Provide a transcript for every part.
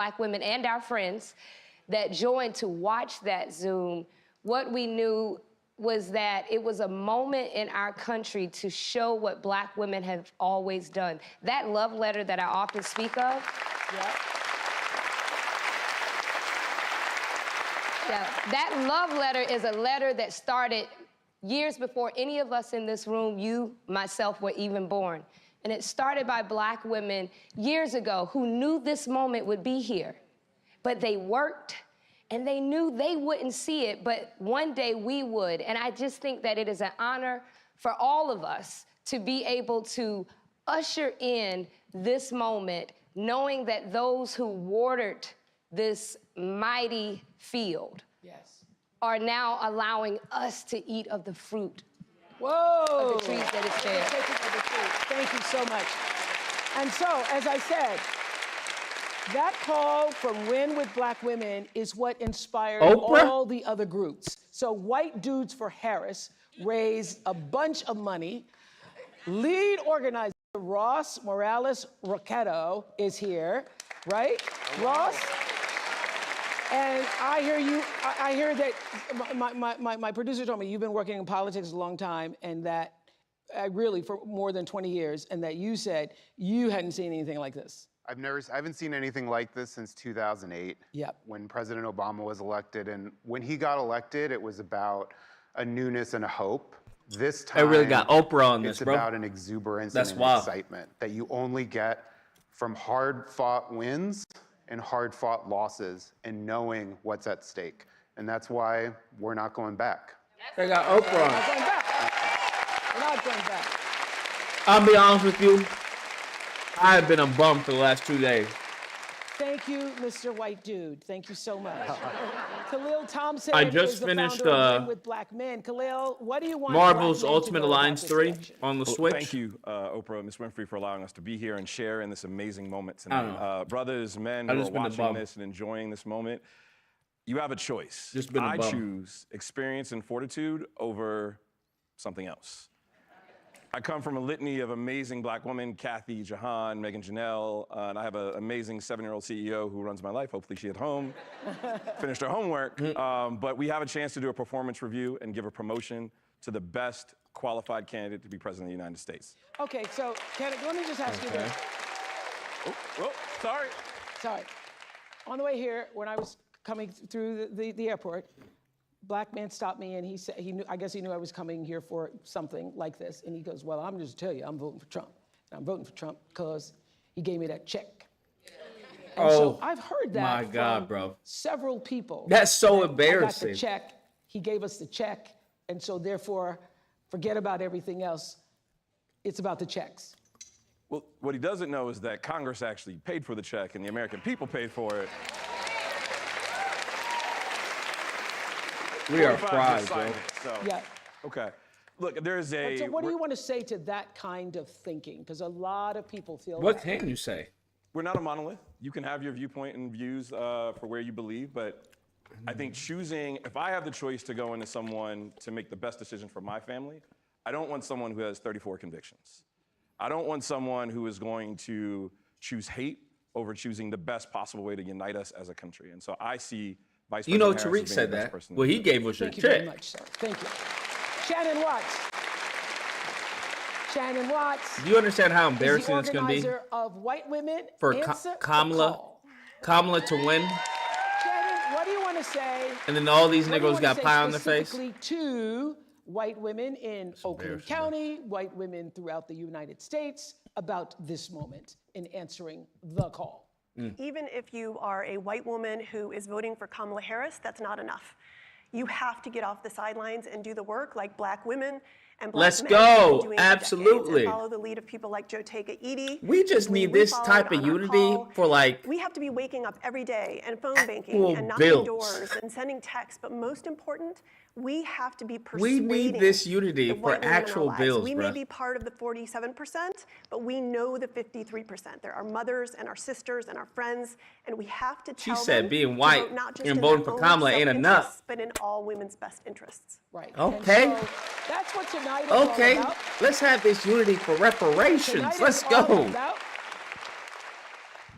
Black women and our friends that joined to watch that Zoom, what we knew was that it was a moment in our country to show what Black women have always done. That love letter that I often speak of. Yeah. That love letter is a letter that started years before any of us in this room, you, myself, were even born. And it started by Black women years ago who knew this moment would be here. But they worked, and they knew they wouldn't see it, but one day we would. And I just think that it is an honor for all of us to be able to usher in this moment, knowing that those who watered this mighty field are now allowing us to eat of the fruit. Whoa! Of the trees that is there. Thank you so much. And so, as I said, that call from Win with Black Women is what inspired Oprah? all the other groups. So White Dudes for Harris raised a bunch of money. Lead organizer Ross Morales Roquetto is here, right? Oh, wow. Ross? And I hear that my producer told me you've been working in politics a long time, and that really for more than 20 years, and that you said you hadn't seen anything like this. I haven't seen anything like this since 2008. Yep. When President Obama was elected. And when he got elected, it was about a newness and a hope. This time, I really got Oprah on this, bro. It's about an exuberance That's and an wild. excitement that you only get from hard-fought wins and hard-fought losses and knowing what's at stake. And that's why we're not going back. They got Oprah on. We're not going back. We're not going back. I'll be honest with you. I have been a bum for the last 2 days. Thank you, Mr. White Dude. Thank you so much. Khalil Thompson I just is the finished founder of Win with Black Men. Khalil, what do you want Marvel's Black men to Ultimate know about Alliance this 3 election? on the Well, Switch. thank you, Oprah and Ms. Winfrey, for allowing us to be here and share in this amazing moment tonight. Brothers, men who are watching this and enjoying this moment, you have a choice. Just been a I bum. choose experience and fortitude over something else. I come from a litany of amazing Black women, Kathy, Jahan, Megan Janelle, and I have an amazing 7-year-old CEO who runs my life. Hopefully she at home finished her homework. But we have a chance to do a performance review and give a promotion to the best qualified candidate to be president of the United States. Okay, so let me just ask you this. Oh, sorry. Sorry. On the way here, when I was coming through the airport, Black man stopped me and he said, I guess he knew I was coming here for something like this. And he goes, well, I'm just tell you, I'm voting for Trump. And I'm voting for Trump because he gave me that check. And so I've heard that my God, from bro. several people. That's so that embarrassing. I got the check, he gave us the check, and so therefore, forget about everything else. It's about the checks. Well, what he doesn't know is that Congress actually paid for the check and the American people paid for it. We are fried, bro. So, Yeah. Okay. Look, there's a... So what do you want to say to that kind of thinking? Because a lot of people feel What that. can you say? We're not a monolith. You can have your viewpoint and views for where you believe, but I think choosing, if I have the choice to go into someone to make the best decision for my family, I don't want someone who has 34 convictions. I don't want someone who is going to choose hate over choosing the best possible way to unite us as a country. And so I see Vice President Harris Tariq as being said the best that. person Well, to he do gave us a Thank you very check. much, sir. Thank you. Shannon Watts. Shannon Watts. Do you understand how embarrassing is it's the going to be organizer of White Women for Answer the Kamala to win? Shannon, what do you want to say? And then all these What do you niggas wanna got say pie on their face? specifically to white women in Oakland County, white women throughout the United States about this moment in answering the call? Even if you are a white woman who is voting for Kamala Harris, that's not enough. You have to get off the sidelines and do the work like Black women and Black Let's men go. have been doing for Absolutely. decades, and follow the lead of people like Jotega Edie. We just need this followed type of on our unity call. for like We have to be waking up every day and phone banking actual and knocking bills. doors and sending texts. But most important, we have to be We persuading need this unity the for white women in our actual lives. bills, We bruh. may be part of the 47%, but we know the 53%. They're our mothers and our sisters and our friends, and we have to tell said them being to white vote not just and in voting their for own Kamala ain't enough. self-interests, but in all women's best interests. Right. Okay. And so that's what tonight is all Okay, about. let's have this unity for reparations. Tonight Let's is all go. about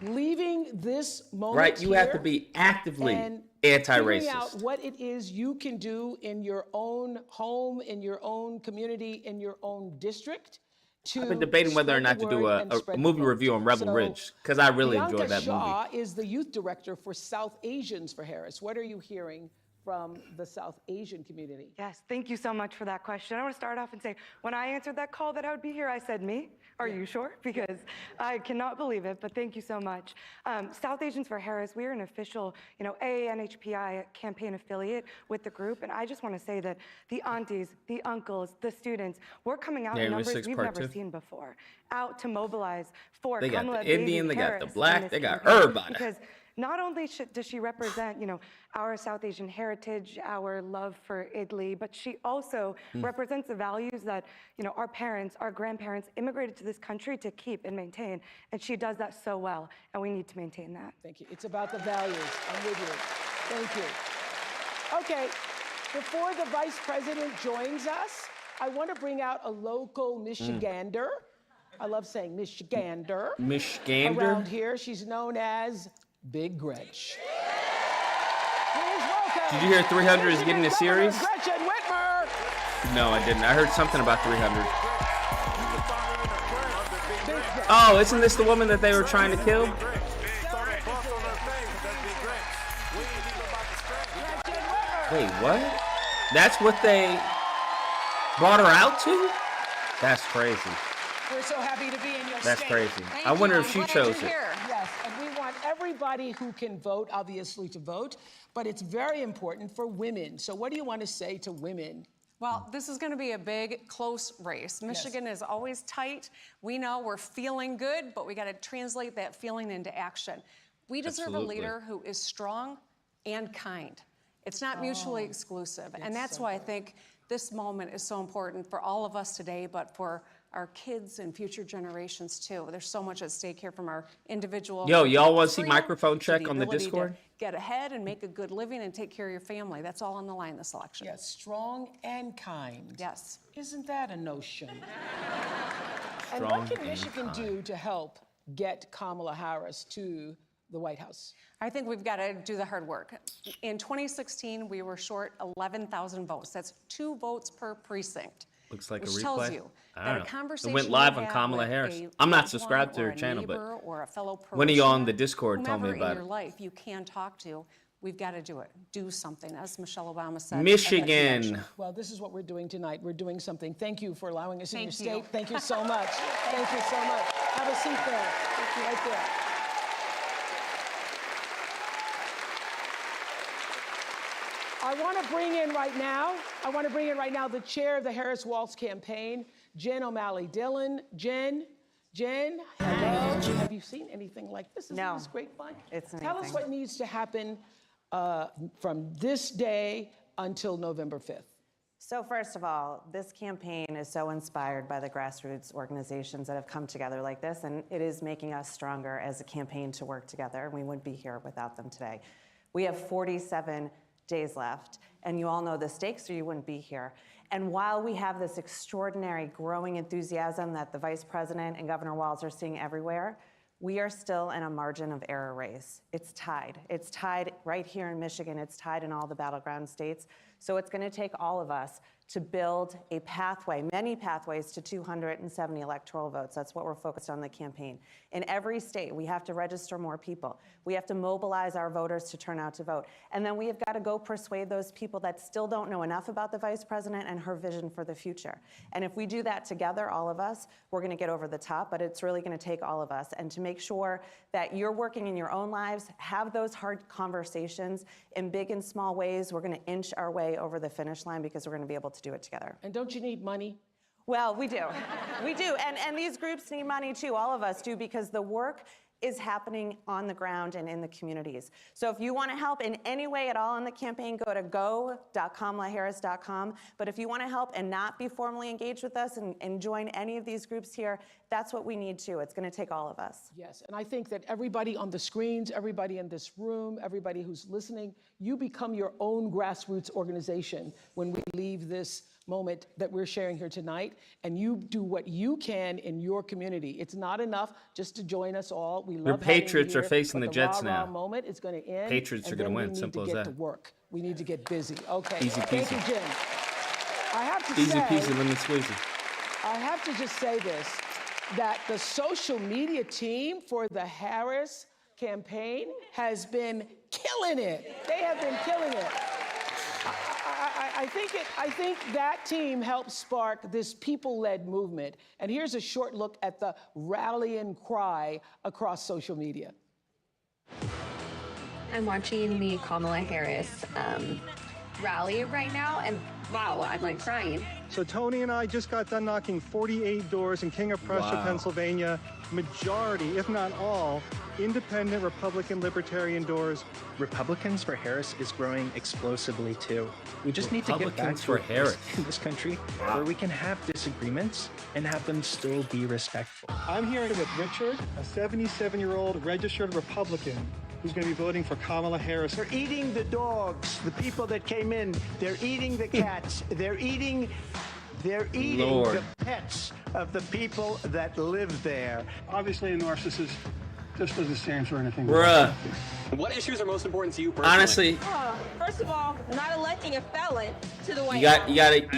leaving this moment Right, you have to here be actively and anti-racist. figuring out what it is you can do in your own home, in your own community, in your own district to I've been debating whether or spread not the to do word a and spread the movie vote. review on Rebel So, Ridge, because I really Bianca enjoyed that Shaw movie. is the youth director for South Asians for Harris. What are you hearing from the South Asian community? Yes, thank you so much for that question. I want to start off and say, when I answered that call that I would be here, I said me. Are you sure? Because I cannot believe it, but thank you so much. South Asians for Harris, we are an official, AANHPI campaign affiliate with the group, and I just want to say that the aunties, the uncles, the students, we're coming out in January numbers 6th, we've part never 2. seen before, out to mobilize for They got Kamala the Indian, Baby they got Harris the black, in this they got campaign. everybody. Because not only does she represent, our South Asian heritage, our love for Italy, but she also represents the values that, our parents, our grandparents immigrated to this country to keep and maintain. And she does that so well, and we need to maintain that. Thank you. It's about the values. I'm with you. Thank you. Okay, before the vice president joins us, I want to bring out a local Michigander. I love saying Michigander. Michigander? Around here, she's known as Big Gretch. Please welcome. Did you hear 300 is getting a series? Gretchen Whitmer. No, I didn't. I heard something about 300. Oh, isn't this the woman that they were trying to kill? Wait, what? That's what they brought her out to? That's crazy. We're so happy to be in your That's state. crazy. I wonder if she chose it. Yes, and we want everybody who can vote, obviously, to vote, but it's very important for women. So what do you want to say to women? Well, this is going to be a big, close race. Michigan is always tight. We know we're feeling good, but we got to translate that feeling into action. We deserve Absolutely. a leader who is strong and kind. It's not mutually exclusive. And that's why I think this moment is so important for all of us today, but for our kids and future generations too. There's so much at stake here from our individual. Yo, y'all want to see freedom microphone to check on the ability to Discord? Get ahead and make a good living and take care of your family. That's all on the line this election. Yes, strong and kind. Yes. Isn't that a notion? And Strong what can and Michigan kind. do to help get Kamala Harris to the White House? I think we've got to do the hard work. In 2016, we were short 11,000 votes. That's 2 votes per precinct. Looks like a which replay. tells you I that don't a know. conversation It went live you on have Kamala with Harris. a I'm not loved subscribed to one her or a channel, but neighbor or a fellow one of you on parishioner, the Discord told me whomever about in your it. life you can talk to, we've got to do it. Do something, as Michelle Obama said. at the Michigan. convention. Well, this is what we're doing tonight. We're doing something. Thank you for allowing us in your Thank you. state. Thank you so much. Thank you so much. Have a seat there. Right there. I want to bring in right now the chair of the Harris Waltz campaign, Jen O'Malley Dillon. Jen, hello. Have you seen anything like this? Isn't No. this great fun? It's Tell us amazing. what needs to happen from this day until November 5th. So first of all, this campaign is so inspired by the grassroots organizations that have come together like this, and it is making us stronger as a campaign to work together. We wouldn't be here without them today. We have 47 days left, and you all know the stakes or you wouldn't be here. And while we have this extraordinary growing enthusiasm that the Vice President and Governor Walz are seeing everywhere, we are still in a margin of error race. It's tied. It's tied right here in Michigan. It's tied in all the battleground states. So it's going to take all of us to build a pathway, many pathways to 270 electoral votes. That's what we're focused on in the campaign. In every state, we have to register more people. We have to mobilize our voters to turn out to vote. And then we have got to go persuade those people that still don't know enough about the Vice President and her vision for the future. And if we do that together, all of us, we're going to get over the top, but it's really going to take all of us. And to make sure that you're working in your own lives, have those hard conversations in big and small ways. We're going to inch our way over the finish line because we're going to be able to do it together. And don't you need money? Well, we do. We do. And these groups need money too. All of us do, because the work is happening on the ground and in the communities. So if you want to help in any way at all in the campaign, go to go.kamalaharris.com. But if you want to help and not be formally engaged with us and join any of these groups here, that's what we need too. It's going to take all of us. Yes, and I think that everybody on the screens, everybody in this room, everybody who's listening, you become your own grassroots organization when we leave this moment that we're sharing here tonight, and you do what you can in your community. It's not enough just to join us all. We The love having you Patriots are here, facing but the Jets rah-rah now. moment is going to end. Patriots are and gonna then win, We simple need as to get that. to work. We need to get busy. Okay. Easy Thank peasy. you, Jim. I have to Easy say, peasy, lemon squeezy. I have to just say this, that the social media team for the Harris campaign has been killing it. They have been killing it. I think that team helped spark this people-led movement. And here's a short look at the rallying cry across social media. I'm watching the Kamala Harris rally right now, and wow, I'm like crying. So Tony and I just got done knocking 48 doors in King of Prussia, Wow. Pennsylvania. Majority, if not all, independent Republican libertarian doors. Republicans for Harris is growing explosively too. We just need to get back Republicans to for a place Harris. in this country where we can have disagreements and have them still be respectful. I'm here with Richard, a 77-year-old registered Republican who's going to be voting for Kamala Harris. They're eating the dogs, the people that came in. They're eating the cats. They're eating Lord. the pets of the people that live there. Obviously, a narcissist just doesn't stand for anything. Bruh. What issues are most important to you personally? Honestly, First of all, not electing a felon to the White you House.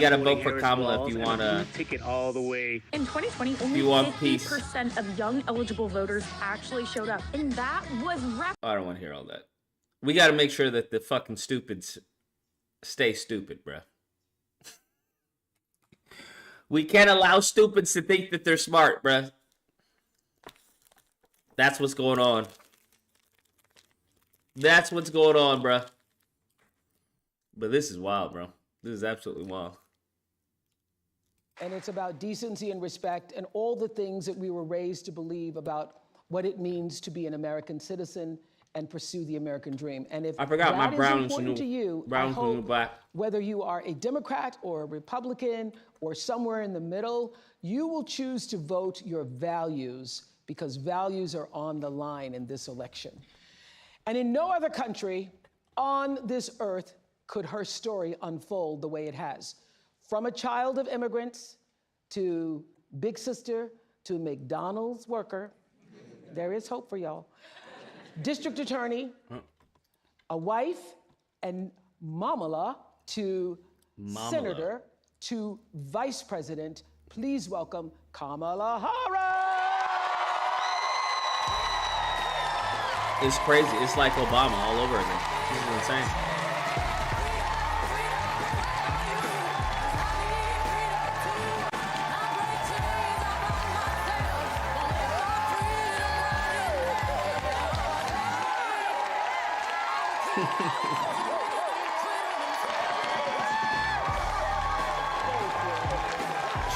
gotta vote for Kamala if you wanna. Take it all the way. In 2020, only You want peace. 50% of young eligible voters actually showed up, and that was I don't want to hear all that. We gotta make sure that the fucking stupids stay stupid, bruh. We can't allow stupids to think that they're smart, bruh. That's what's going on. That's what's going on, bruh. But this is wild, bro. This is absolutely wild. And it's about decency and respect and all the things that we were raised to believe about what it means to be an American citizen and pursue the American dream. And if I forgot my that is brown is important new- to you, brown I is the new hope black. whether you are a Democrat or a Republican or somewhere in the middle, you will choose to vote your values because values are on the line in this election. And in no other country on this earth could her story unfold the way it has. From a child of immigrants to big sister to McDonald's worker, there is hope for y'all. District attorney, a wife, and mamala to senator to vice president. Please welcome Kamala Harris. It's crazy. It's like Obama all over again. This is insane.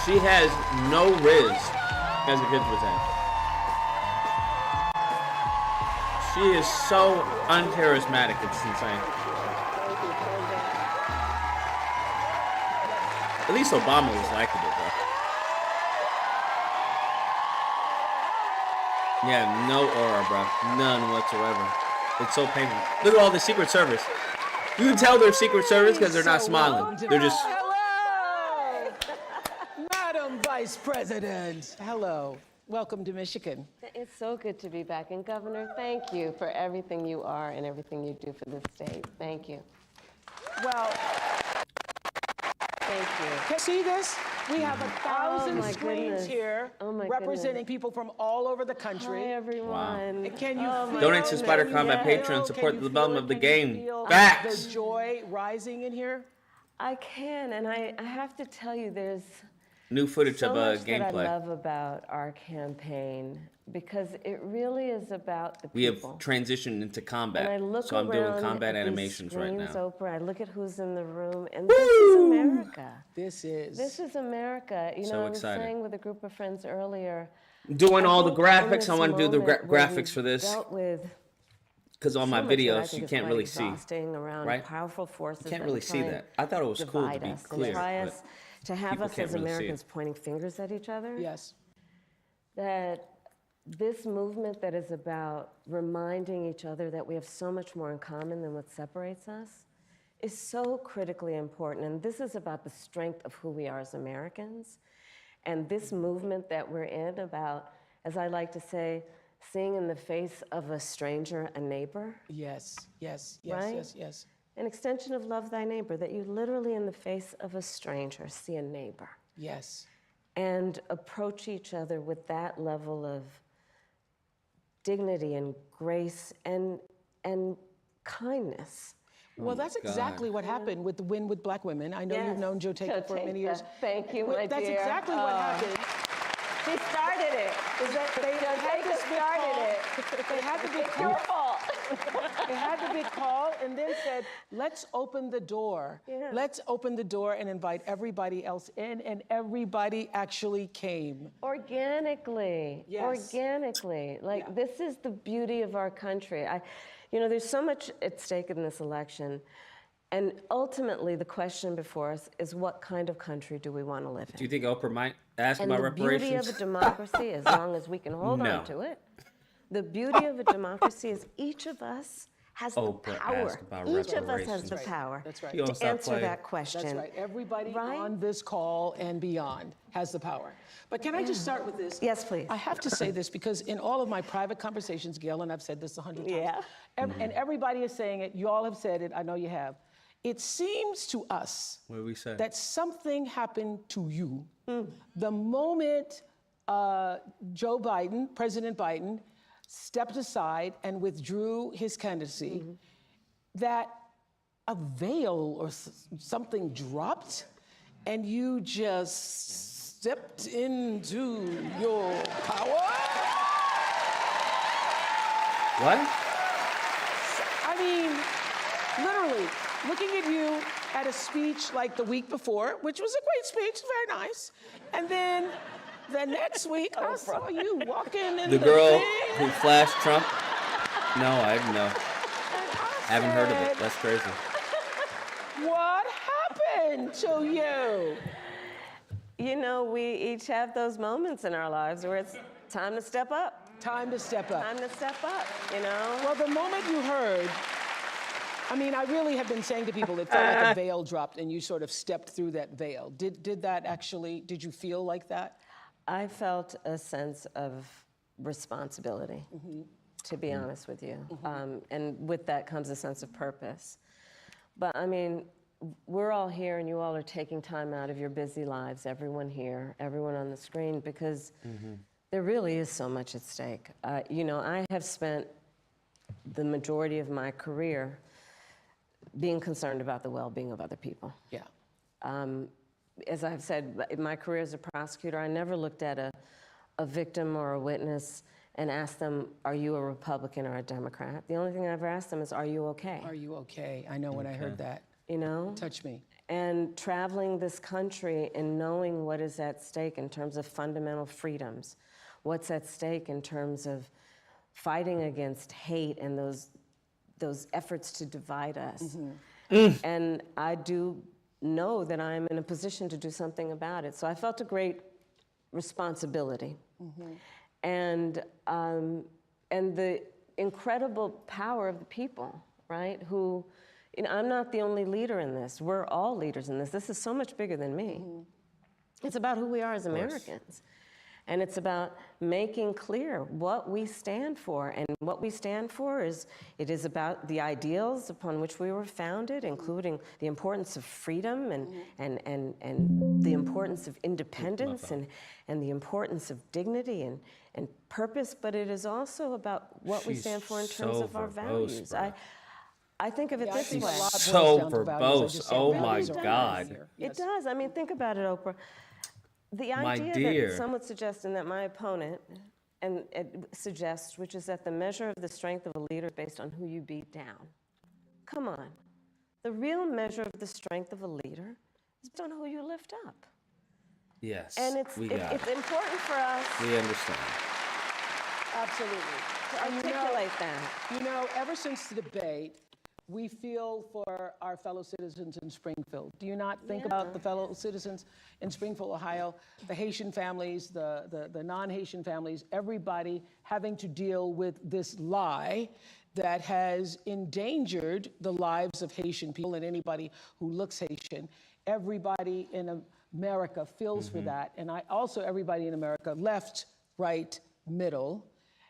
She has no riz, as the kids would say. She is so uncharismatic, it's insane. At least Obama was likable, bro. Yeah, no aura, bro. None whatsoever. It's so painful. Look at all the Secret Service. You can tell they're Secret Service because they're not smiling. They're just... Hello, Madam Vice President. Hello. Welcome to Michigan. It's so good to be back. And Governor, thank you for everything you are and everything you do for this state. Thank you. Well, thank you. Can you see this? We have 1,000 my screens goodness. here Oh my representing people from all over the country. Hi, everyone. Wow. Can you feel Donate to Spider it? Combat Can you Patreon, feel- support can the you development feel of the it? Can you game. feel Facts. The joy rising in here? I can, and I have to tell you, there's New footage so of much that I gameplay. love about our campaign because it really is about the We have people. transitioned into And I combat, look so I'm doing around combat at these animations right screens now. open, I look at who's in the room, and this is America. This is America. You So know, I was excited. saying with a group of friends earlier. Doing I all the think in graphics. this I want to do the moment where graphics we've for this dealt with because on so my much that I videos think you is can't quite really see. exhausting around right? powerful forces You can't that really try see and that. I thought it was cool to divide be us and clear. try but us to have people us can't as really see it. Americans pointing fingers at each other. Yes. That this movement that is about reminding each other that we have so much more in common than what separates us is so critically important. And this is about the strength of who we are as Americans. And this movement that we're in about, as I like to say, seeing in the face of a stranger a neighbor. Yes, yes, Right? yes, yes. An extension of love thy neighbor, that you literally in the face of a stranger see a neighbor. Yes. And approach each other with that level of dignity and grace and kindness. Well, that's exactly what happened with the Win with Black Women. I know you've known Joe Taker for many years. Thank you, my That's dear. exactly what happened. He started it. They had this big call. They had the big call. They had the big call and then said, let's open the door. Yeah. Let's open the door and invite everybody else in, and everybody actually came. Organically. Yes. Organically. Like, this is the beauty of our country. You know, there's so much at stake in this election. And ultimately, the question before us is, what kind of country do we want to live in? Do you think Oprah might ask about reparations? And the beauty of a democracy, as long as we can hold on to it, the beauty of a democracy is each of us has Oprah the power. asked about Each of us has reparations. the power That's right. to answer that question. That's right. Everybody on this call and beyond has the power. But can I just start with this? Yes, please. I have to say this because in all of my private conversations, Gail, and I've said this 100 times, and everybody is saying it, you all have said it, I know you have. It seems to us What did we say? that something happened to you the moment Joe Biden, President Biden, stepped aside and withdrew his candidacy, that a veil or something dropped and you just stepped into your power? What? I mean, literally, looking at you at a speech like the week before, which was a great speech, very nice, and then the next week, I saw you walking in The girl thing. who flashed Trump? No, I didn't know. Haven't heard of it. That's crazy. What happened to you? You know, we each have those moments in our lives where it's time to step up. Time to step up. Time to step up, you know? Well, the moment you heard, I mean, I really have been saying to people, it felt like a veil dropped and you sort of stepped through that veil. Did that actually, did you feel like that? I felt a sense of responsibility, to be honest with you. And with that comes a sense of purpose. But I mean, we're all here and you all are taking time out of your busy lives, everyone here, everyone on the screen, because there really is so much at stake. You know, I have spent the majority of my career being concerned about the well-being of other people. Yeah. As I've said, in my career as a prosecutor, I never looked at a victim or a witness and asked them, are you a Republican or a Democrat? The only thing I ever asked them is, are you okay? Are you okay? I know when I heard that. You know? Touch me. And traveling this country and knowing what is at stake in terms of fundamental freedoms, what's at stake in terms of fighting against hate and those efforts to divide us. And I do know that I'm in a position to do something about it. So I felt a great responsibility. And the incredible power of the people, right? Who, you know, I'm not the only leader in this. We're all leaders in this. This is so much bigger than me. It's about who we are as Americans. And it's about making clear what we stand for. And what we stand for is, it is about the ideals upon which we were founded, including the importance of freedom and the importance of independence and the importance of dignity and purpose. But it is also about what we stand for in terms of our values. I think of it this way. So verbose. Oh my God. It does. I mean, think about it, Oprah. The idea that some would suggest, and that my opponent suggests, which is that the measure of the strength of a leader is based on who you beat down. Come on. The real measure of the strength of a leader is based on who you lift up. Yes, and it's important for us. We understand. Absolutely. To articulate that. You know, ever since the debate, we feel for our fellow citizens in Springfield. Do you not think about the fellow citizens in Springfield, Ohio, the Haitian families, the non-Haitian families, everybody having to deal with this lie that has endangered the lives of Haitian people and anybody who looks Haitian. Everybody in America feels for that. And everybody in America, left, right, middle,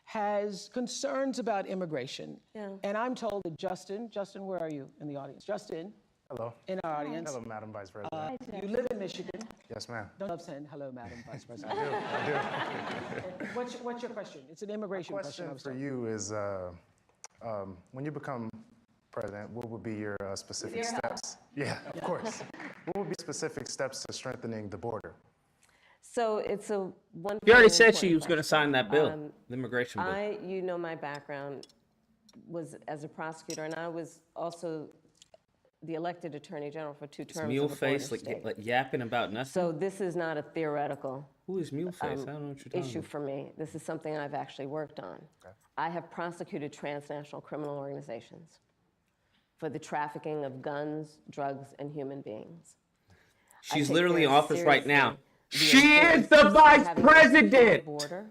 has concerns about immigration. Yeah. And I'm told that Justin, where are you in the audience? Justin, Hello. in our audience. Hello, Madam Vice President. You live in Michigan. Yes, ma'am. Don't love saying hello, Madam Vice President. I do. What's your question? It's an immigration question. My question for you is, when you become president, what would be your specific steps? Yeah, of course. What would be specific steps to strengthening the border? So it's a one. You already said she was going to sign that bill, the immigration bill. You know, my background was as a prosecutor, and I was also the elected attorney general for 2 terms. Mule face, like yapping about nothing. So this is not a theoretical. Who is mule face? I don't know what you're talking issue about. for me. This is something I've actually worked on. Okay. I have prosecuted transnational criminal organizations for the trafficking of guns, drugs, and human beings. She's literally in office right now. She is the vice president. Border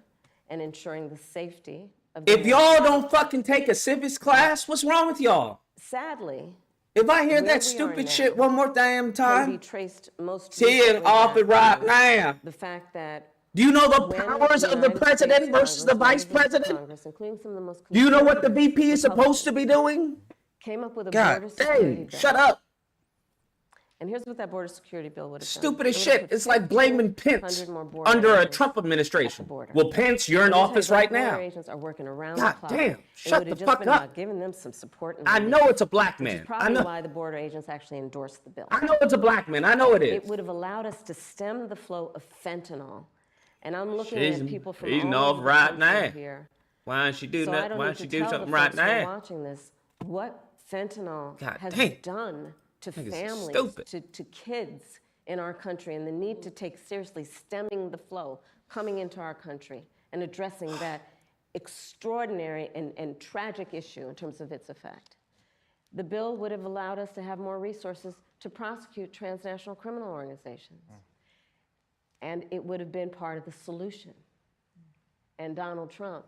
and ensuring the safety of. If y'all don't fucking take a civics class, what's wrong with y'all? Sadly. If I hear where that we stupid are shit now one more damn can be time, traced most she in recently office back right to now. The fact that. Do you know the when powers of the United president States versus the Congress, vice members of president? Congress, including some of the most Do you know what the conservative VP is supposed to be doing? Came up with a God border security dang, bill. shut up. And here's what that border security bill would have done. Stupid as It would have shit. put It's like blaming Pence 1,500 more border under a agents Trump at the administration. border. Well, Pence, you're in Let me tell you, office those right border now. agents are working around God the clock. damn, It shut would have the just fuck been up. about giving them some support. And I relief, know it's a black which man. is I probably know. why the border agents actually endorsed the bill. I know it's a black man. I know it is. It would have allowed us to stem the flow of fentanyl. And I'm looking She's at people from eating all off over the right country now. here. Why don't she do So I nothing? don't Why need don't she to do tell something the right folks who are now? watching this what fentanyl God has damn. done to Niggas is families, stupid. to kids in our country, and the need to take seriously stemming the flow coming into our country and addressing that extraordinary and tragic issue in terms of its effect. The bill would have allowed us to have more resources to prosecute transnational criminal organizations. And it would have been part of the solution. And Donald Trump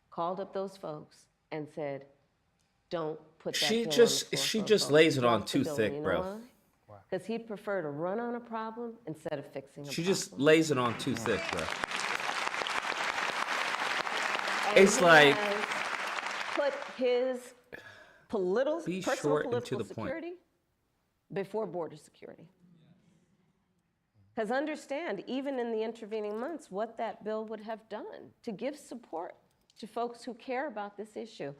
called up those folks and said, don't put that She bill just- on the floor, she folks. just lays it on Drop the too bill. thick, You know bro. why? Because he'd prefer to run on a problem instead of fixing a She problem. just lays it on too thick, bro. And It's he like- has put his personal Be short and to political the point. security before border security. Because understand, even in the intervening months, what that bill would have done to give support to folks who care about this issue.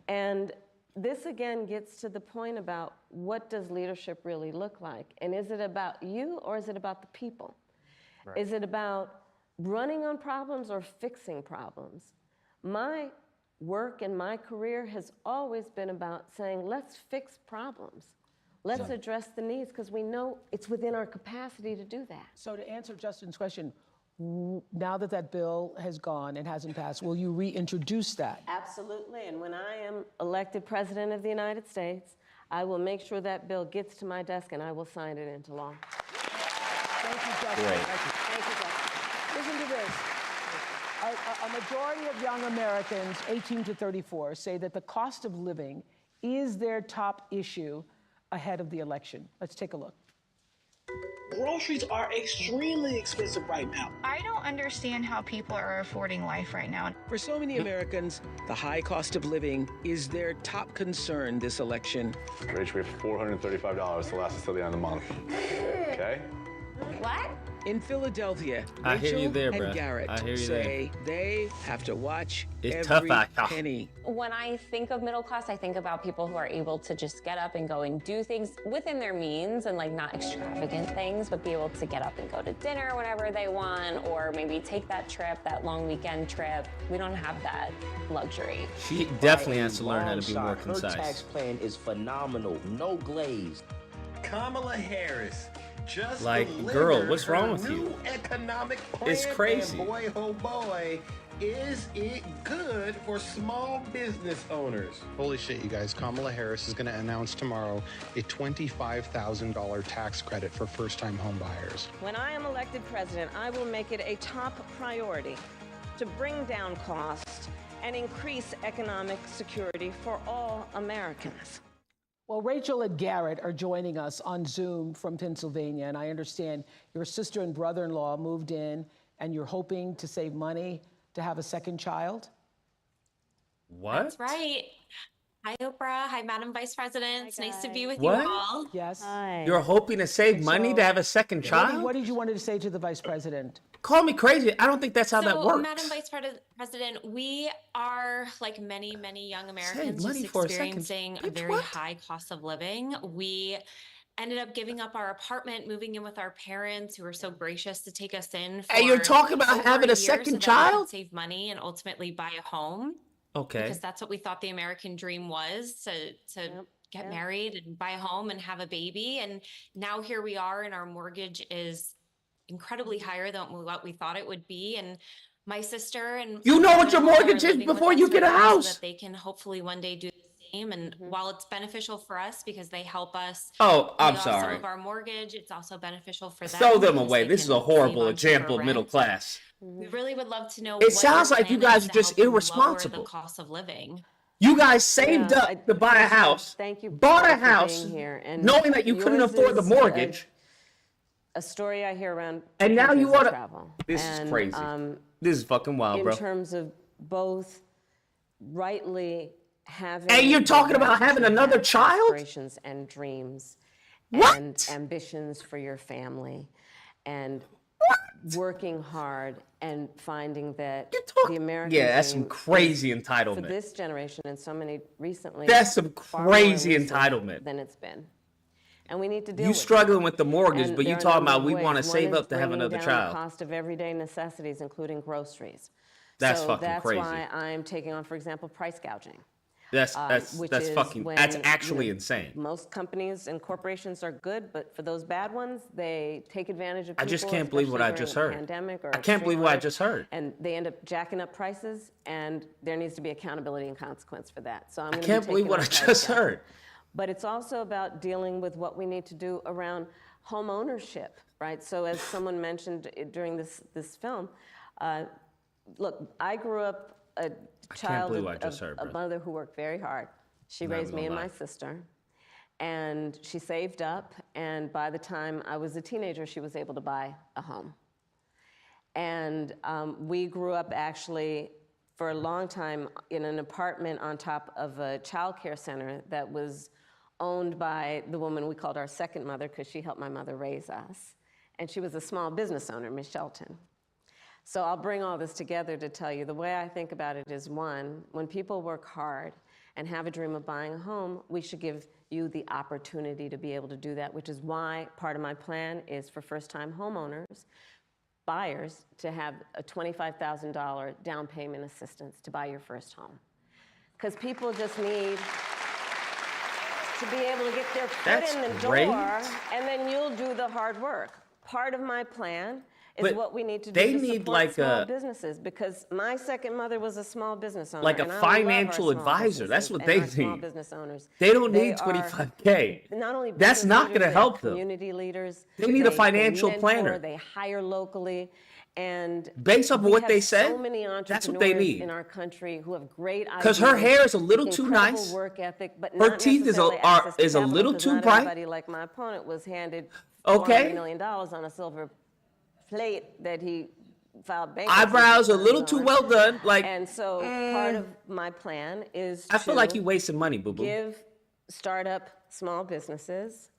And this again gets to the point about what does leadership really look like? And is it about you or is it about the people? Right. Is it about running on problems or fixing problems? My work and my career has always been about saying, let's fix problems. Let's address the needs, because we know it's within our capacity to do that. So to answer Justin's question, now that that bill has gone and hasn't passed, will you reintroduce that? Absolutely, and when I am elected President of the United States, I will make sure that bill gets to my desk and I will sign it into law. Thank you, Justin. Great. Thank you, Justin. Listen to this. A majority of young Americans, 18 to 34, say that the cost of living is their top issue ahead of the election. Let's take a look. Groceries are extremely expensive right now. I don't understand how people are affording life right now. For so many Americans, the high cost of living is their top concern this election. Rach, we have $435 to last us till the end of the month. Okay? What? In Philadelphia, I hear you Rachel there, and bruh. Garrett I hear you say they have to watch It's every tough out here. penny. When I think of middle class, I think about people who are able to just get up and go and do things within their means and like not extravagant things, but be able to get up and go to dinner whenever they want, or maybe take that trip, that long weekend trip. We don't have that luxury. She definitely has to learn how to be more Her concise. tax plan is phenomenal, no glaze. Kamala Harris just Like, delivered girl, what's her wrong with new you? economic plan, It's crazy. And boy, oh boy, is it good for small business owners. Holy shit, you guys. Kamala Harris is going to announce tomorrow a $25,000 tax credit for first-time home buyers. When I am elected president, I will make it a top priority to bring down costs and increase economic security for all Americans. Well, Rachel and Garrett are joining us on Zoom from Pennsylvania, and I understand your sister and brother-in-law moved in, and you're hoping to save money to have a second child? What? That's right. Hi, Oprah. Hi, Madam Vice President. It's nice to be with What? you all. Yes. You're hoping to save money to have a second child? What did you want to say to the Vice President? Call me crazy. I don't think that's how that works. Madam Vice President, we are, like many, many young Americans, money just for a second. experiencing a very high cost of living. We ended up giving up our apartment, moving in with our parents who were so gracious to take us in for Hey, you're talking about over having a year second so that we child? could save money and ultimately buy a home. Okay. Because that's what we thought the American dream was, to get married and buy a home and have a baby. And now here we are, and our mortgage is incredibly higher than what we thought it would be. And my sister and You know what your mother are mortgage is living with before us you get a right now house. so that they can hopefully one day do the same. And while it's beneficial for us because they help us Oh, I'm pay off sorry. some of our mortgage, it's also beneficial for them. Throw them because away. they This is can a horrible save on cheaper example of middle rent. class. We really would love to know. It what sounds your like you plan guys is are to just help lower irresponsible. the cost of living. You guys saved up to buy a house, Thank you bought a for house, being here. And knowing that you couldn't yours afford the is mortgage. A story I hear around. And now you countries want I to. travel. This And, is crazy. This is fucking wild, in bro. terms of both rightly having. And you're the talking about right having to another have child? Aspirations and dreams. What? And ambitions for your family, and working hard and finding that the American Yeah, that's some dream crazy is, for entitlement. this generation and so many recently. That's some far more crazy elusive entitlement. than it's been. And we need to deal You with struggling with the mortgage, And but you there are a talking number about of we ways. want to One save is up to have bringing another down child. The cost of everyday necessities, including groceries. That's so fucking that's crazy. why I'm taking on, for example, price gouging. That's which that's is fucking when, that's you actually know, insane. Most companies and corporations are good, but for those bad ones, they take advantage of I people. just can't believe what I especially just during a heard. Pandemic or I can't believe extreme what I weather, just heard. And they end up jacking up prices, and there needs to be accountability and consequence for that. So I'm I gonna be can't believe taking what on I price just gouging. heard. But it's also about dealing with what we need to do around home ownership, right? So as someone mentioned during this film, look, I grew up a child believe what I just heard, a brother. mother who worked very hard. She Not raised even me and gonna my lie. sister, and she saved up, and by the time I was a teenager, she was able to buy a home. And we grew up actually for a long time in an apartment on top of a child care center that was owned by the woman we called our second mother because she helped my mother raise us. And she was a small business owner, Miss Shelton. So I'll bring all this together to tell you the way I think about it is, one, when people work hard and have a dream of buying a home, we should give you the opportunity to be able to do that, which is why part of my plan is for first-time homeowners, buyers, to have a $25,000 down payment assistance to buy your first home. Because people just need to be able to get their foot That's in the great. door, and then you'll do the hard work. Part of my plan is But what we need to do they to need support like small a- businesses, because my second mother was a small business owner. Like a and I love our financial small advisor. That's businesses what and they our small need. business owners. They don't need are 25K. Not only That's business not leaders, gonna they help are them. community leaders. They need a they financial mentor, planner. They hire locally. And Based off of we what have they so said, many that's what they entrepreneurs need. in our country who have great ideas. Because her hair is a little too incredible nice. work ethic, but Her not teeth is necessarily access to is a capital, little 'cause too not bright. everybody, like my opponent, was handed Okay. $400 million on a silver plate that he filed bankruptcy Eyebrows a little returns too on. well done. Like, And so part of my plan is I feel like to you wasting money, boo boo. give startup small businesses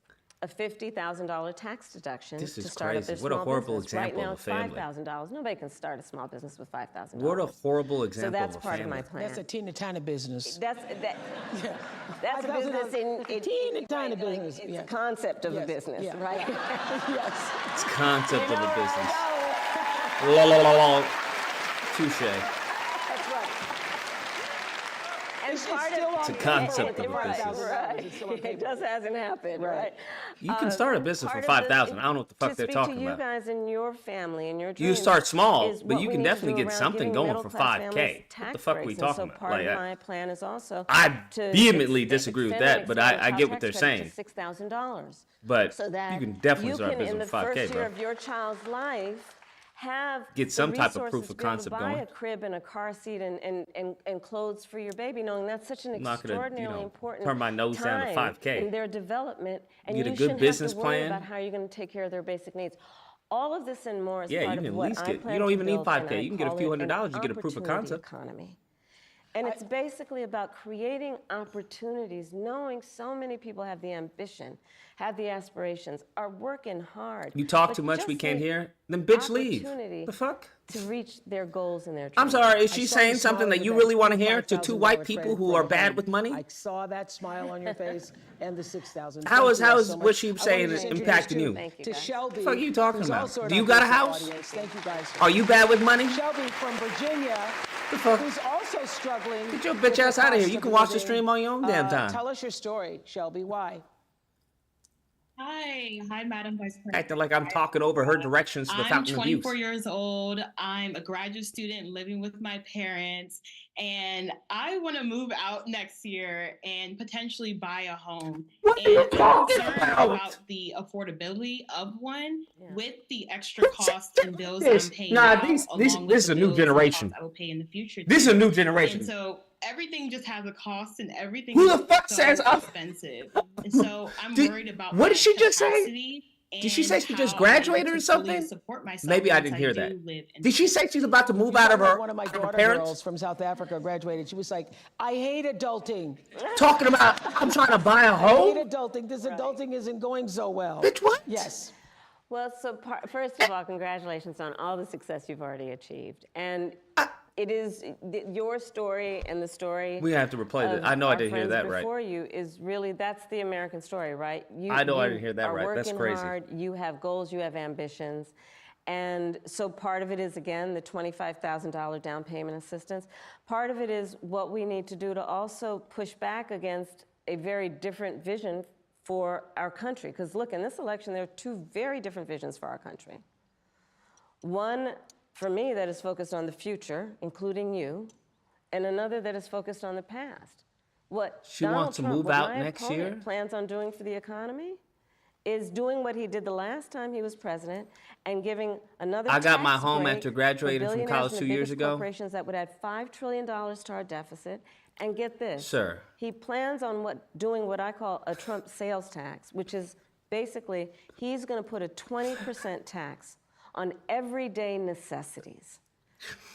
a $50,000 tax deduction This is to start up crazy. their What a small horrible business. example Right now, of a family. it's $5,000. Nobody can start a small business with $5,000. What a horrible example So that's of a part family. of my plan. That's a Tina Turner business. That's a business in teeny tiny business. It's a concept of a business, yeah, right? Yes. It's concept of a business. La la la la. Touche. That's right. And It's part still of on It's a concept of a right, business. right. It's still on It paper. just hasn't happened, right? You can start a business for part of the- $5,000. I don't know what the fuck they're to talking speak to about. you guys and your family and your You dreams start small, is but what you we can need to definitely do get around something giving going for middle-class 5K. families What tax the fuck are we breaks. And talking so about? part Like, of my plan is also I to vehemently disagree with extend that, and but extend I the get child what they're tax credit saying. to $6,000. But So that you can definitely you start a can, business in the with 5K, first year bro. of your child's life, have Get some the type of resources proof of to be able to concept buy going. a crib and a car seat and clothes for your baby, knowing that's such an I'm not gonna, extraordinarily important turn my nose down to time 5K. in their development, and Get a you good shouldn't business have to worry plan. about how you're going to take care of their basic needs. All of this and more is Yeah, part you of can at what least I get. plan You don't to even need build, and 5K. I You can get a call few it an $100s. You get a proof of opportunity concept. economy. And it's basically about creating opportunities, knowing so many people have the ambition, have the aspirations, are working hard. You talk but too much, just we can't need hear. Then bitch leave. opportunity The fuck? to reach their goals and their dreams. I'm sorry, is I she saw you saying something smiling that you at really want to hear to two $25,000 white people who are bad with money? I saw that smile on your face and the 6,000. How is so what she much. I saying wanted to introduce impacting you? To Shelby. What the fuck are you talking who's about? also in Do you our got a virtual house? audience. Thank you guys. Are you bad with money? Shelby from Virginia, The fuck? who's also struggling. Get your with bitch the ass out of here. cost You of can watch the living. stream on your own damn time. Tell us your story, Shelby. Why? Hi, Madam Vice President. Acting like I'm talking over her directions I'm without an abuse. 24 years old. I'm a graduate student living with my parents, and I want to move out next year and potentially buy a home. What are you talking about the affordability of one with the extra costs and bills I'm paying Nah, now, this along with is the a new bills and generation. costs I will pay in the future. This is a too. new generation. And so everything just has a cost, and everything Who the is fuck so says expensive. And so I'm worried about what did my she just say? capacity. Did she say she just how graduated I'm or able to fully something? support myself Maybe I once didn't hear do that. live in Did she say she's about to move out of her, One of my her daughter parents? girls from South Africa graduated. She was like, I hate adulting. Talking about, I'm trying to buy a I hate home? adulting. This adulting isn't going so well. Bitch, what? Yes. Well, so first of all, congratulations on all the success you've already achieved. And it is your story and the story. We have to replay it. I know I didn't hear that right. Before you is really, that's the American story, right? I know I didn't hear that are right. That's working crazy. hard, you have goals, you have ambitions. And so part of it is, again, the $25,000 down payment assistance. Part of it is what we need to do to also push back against a very different vision for our country. Because look, in this election, there are two very different visions for our country. One, for me, that is focused on the future, including you, and another that is focused on the past. What She Donald wants to Trump, move what out my next opponent year? plans on doing for the economy is doing what he did the last time he was president and giving another I got my tax home break after for graduating from billionaires college and 2 the years biggest ago. corporations that would add $5 trillion to our deficit. And get this, Sir. he plans on doing what I call a Trump sales tax, which is basically he's going to put a 20% tax on everyday necessities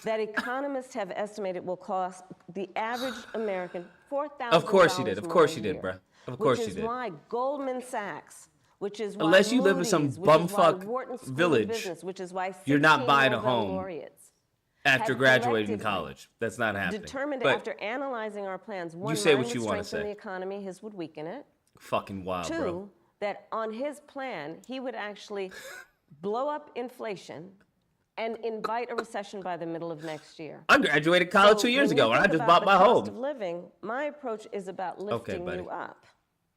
that economists have estimated will cost the average American $4,000. Of course she did. Of more course a she did, year, bruh. Of course she Which did. is why Goldman Sachs, which is why Unless you live in some Moody's, which is why bumfuck Wharton School of village, Business, which is why you're not 16 buying a Nobel home laureates after have graduating collectively college. That's not happening. determined But after analyzing our plans, one, say mine what you would wanna strengthen say. the economy, his would weaken it. fucking wild, Two, bro. that on his plan, he would actually blow up inflation and invite a recession by the middle of next year. I graduated college 2 years when you ago, and I think just about bought my the cost home. of living, my approach is about lifting buddy. you up.